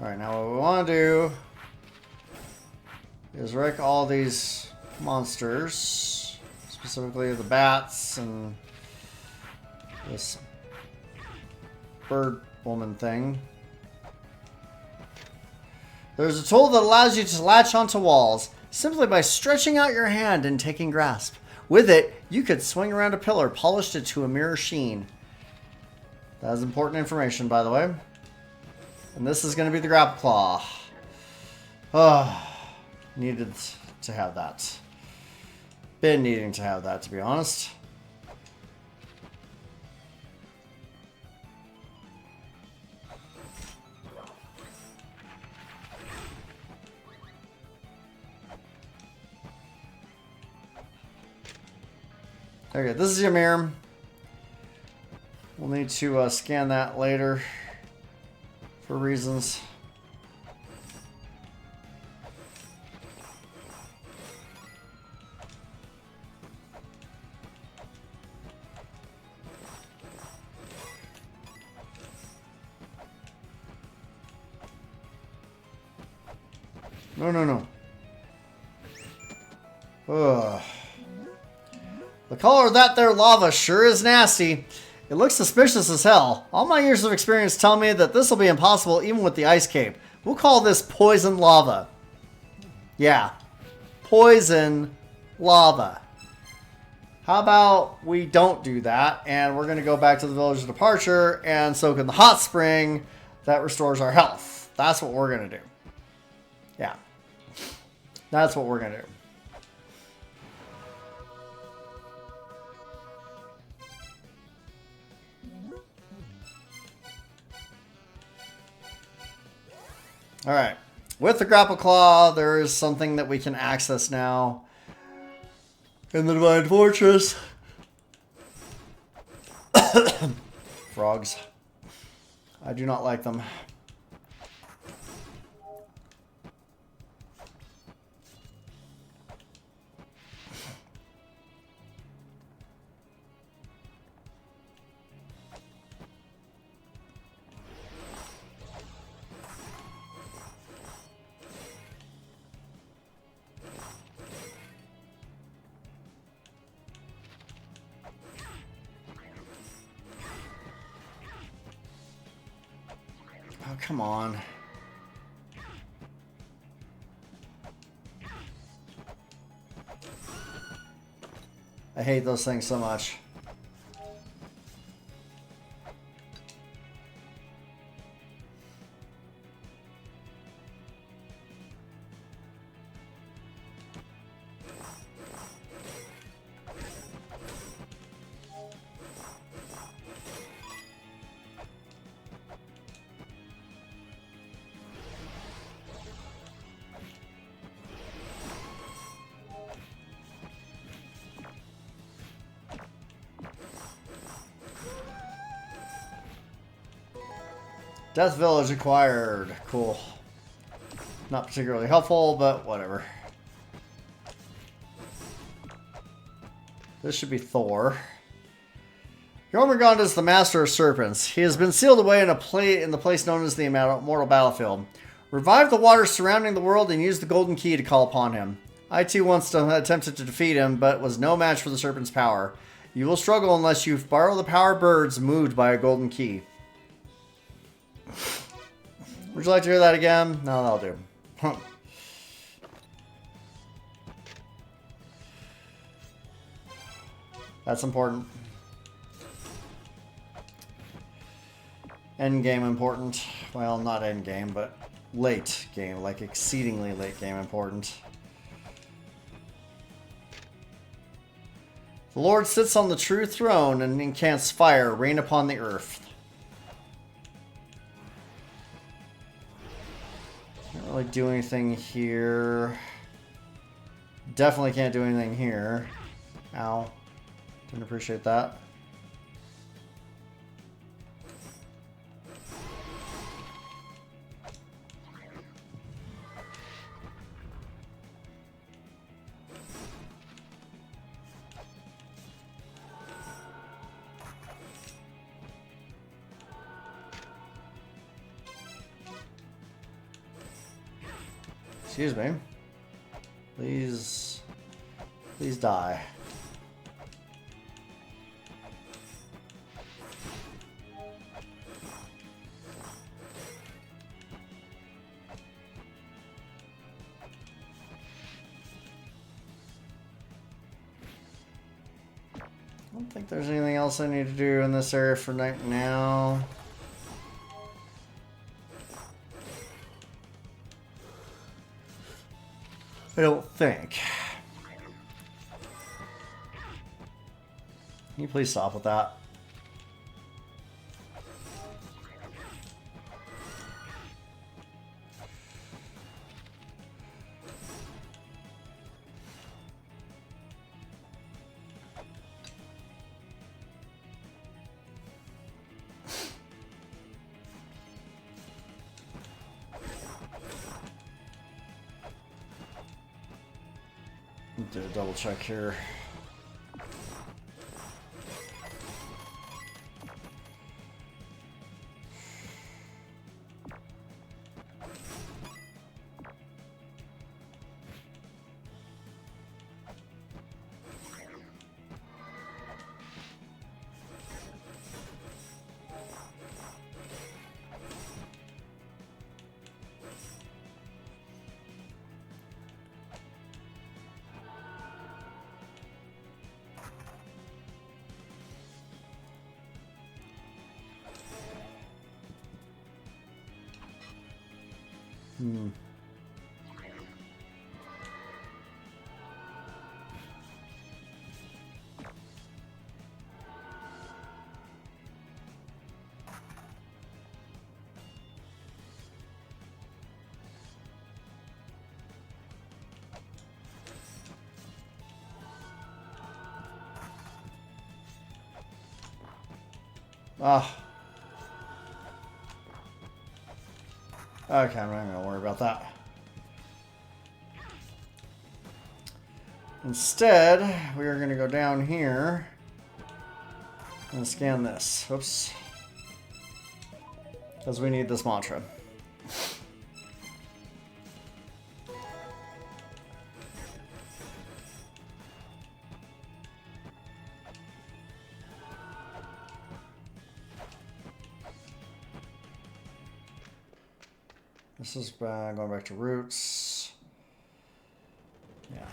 Alright, now what we want to do is wreck all these monsters, specifically the bats and this bird woman thing. There's a tool that allows you to latch onto walls simply by stretching out your hand and taking grasp. With it, you could swing around a pillar, polished it to a mirror sheen. That is important information, by the way. And this is going to be the grapple claw. Oh, needed to have that. Been needing to have that, to be honest. There you go. This is Ymir. We'll need to scan that later for reasons. No, no, no. Ugh. The color of that there lava sure is nasty. It looks suspicious as hell. All my years of experience tell me that this will be impossible even with the ice cape. We'll call this poison lava. Yeah. Poison lava. How about we don't do that and we're going to go back to the village of departure and soak in the hot spring that restores our health. That's what we're going to do. Yeah. That's what we're going to do. Alright. With the grapple claw, there is something that we can access now in the Divine Fortress. Frogs. I do not like them. Oh, come on. I hate those things so much. Death Village acquired. Cool. Not particularly helpful, but whatever. This should be Thor. Jormungand is the master of serpents. He has been sealed away in the place known as the Immortal Battlefield. Revive the waters surrounding the world and use the golden key to call upon him. I too once attempted to defeat him, but was no match for the serpent's power. You will struggle unless you borrow the power birds moved by a golden key. Would you like to hear that again? No, that'll do. Huh. That's important. End game important. Well, not end game, but late game, like exceedingly late game important. The Lord sits on the true throne and incants fire rain upon the earth. Can't really do anything here. Definitely can't do anything here. Ow. Didn't appreciate that. Excuse me. Please die. I don't think there's anything else I need to do in this area for right now. I don't think. Can you please stop with that? Do a double check here. Ah. Okay, I'm not gonna worry about that. Instead, we are gonna go down here and scan this. Oops. Because we need this mantra. This is going back to roots. Yeah.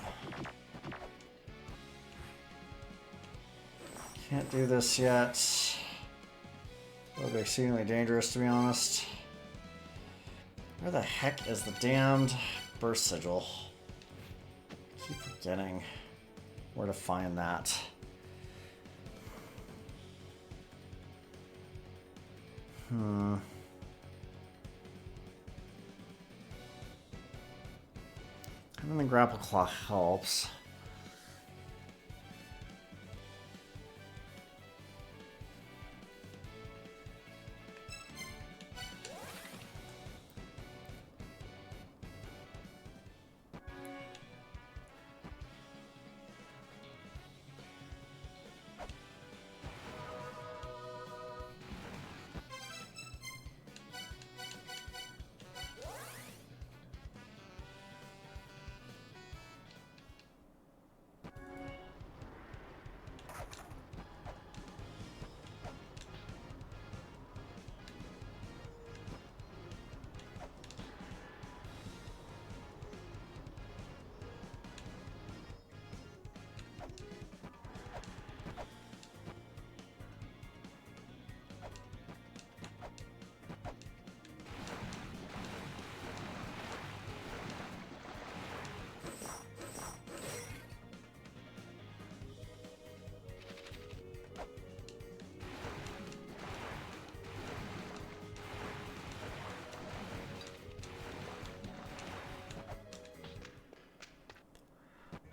Can't do this yet. It would be exceedingly dangerous, to be honest. Where the heck is the damned burst sigil? I keep forgetting where to find that. And the grapple claw helps.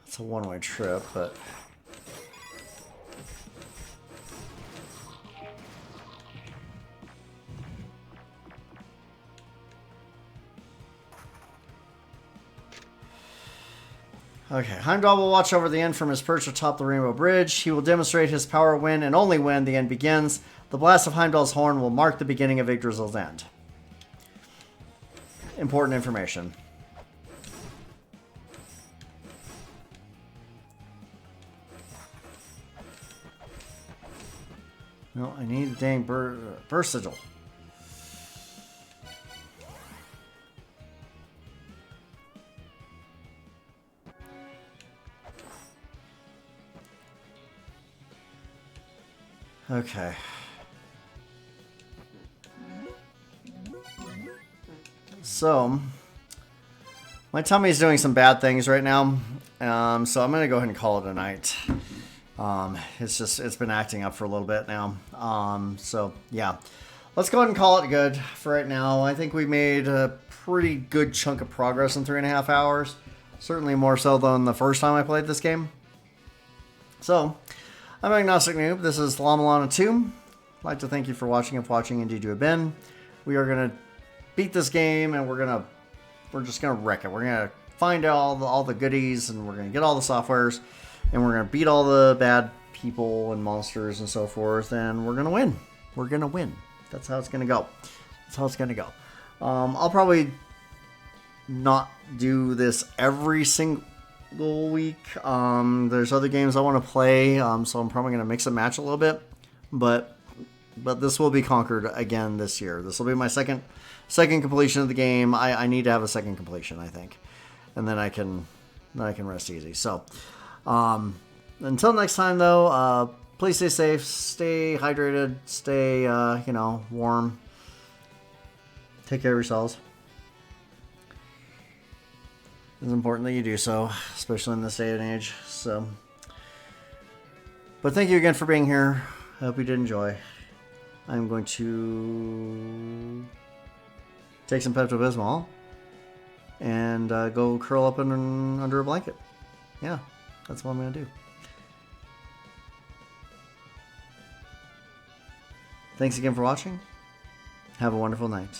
It's a one-way trip, but... Okay, Heimdall will watch over the end from his perch atop the Rainbow Bridge. He will demonstrate his power when and only when the end begins. The blast of Heimdall's horn will mark the beginning of Yggdrasil's end. Important information. No, I need a dang burst sigil. Okay. So, my tummy is doing some bad things right now, so I'm going to go ahead and call it a night. It's been acting up for a little bit now. So yeah, let's go ahead and call it good for right now. I think we made a pretty good chunk of progress in 3.5 hours. Certainly more so than the first time I played this game. So, I'm Agnostic Noob. This is Mulana 2. I'd like to thank you for watching, if watching indeed you have been. We are going to beat this game, and we're just going to wreck it. We're going to find all the goodies, and we're gonna get all the softwares, and we're gonna beat all the bad people and monsters and so forth, and we're gonna win. We're gonna win. That's how it's gonna go. That's how it's gonna go. I'll probably not do this every single week. There's other games I want to play, so I'm probably gonna mix and match a little bit, but this will be conquered again this year. This will be my second completion of the game. I need to have a second completion, I think, and then I can rest easy. So until next time, though, please stay safe, stay hydrated, stay warm, take care of yourselves. It's important that you do so, especially in this day and age. So, but thank you again for being here. I hope you did enjoy. I'm going to take some Pepto-Bismol and go curl up under a blanket. Yeah, that's what I'm going to do. Thanks again for watching. Have a wonderful night.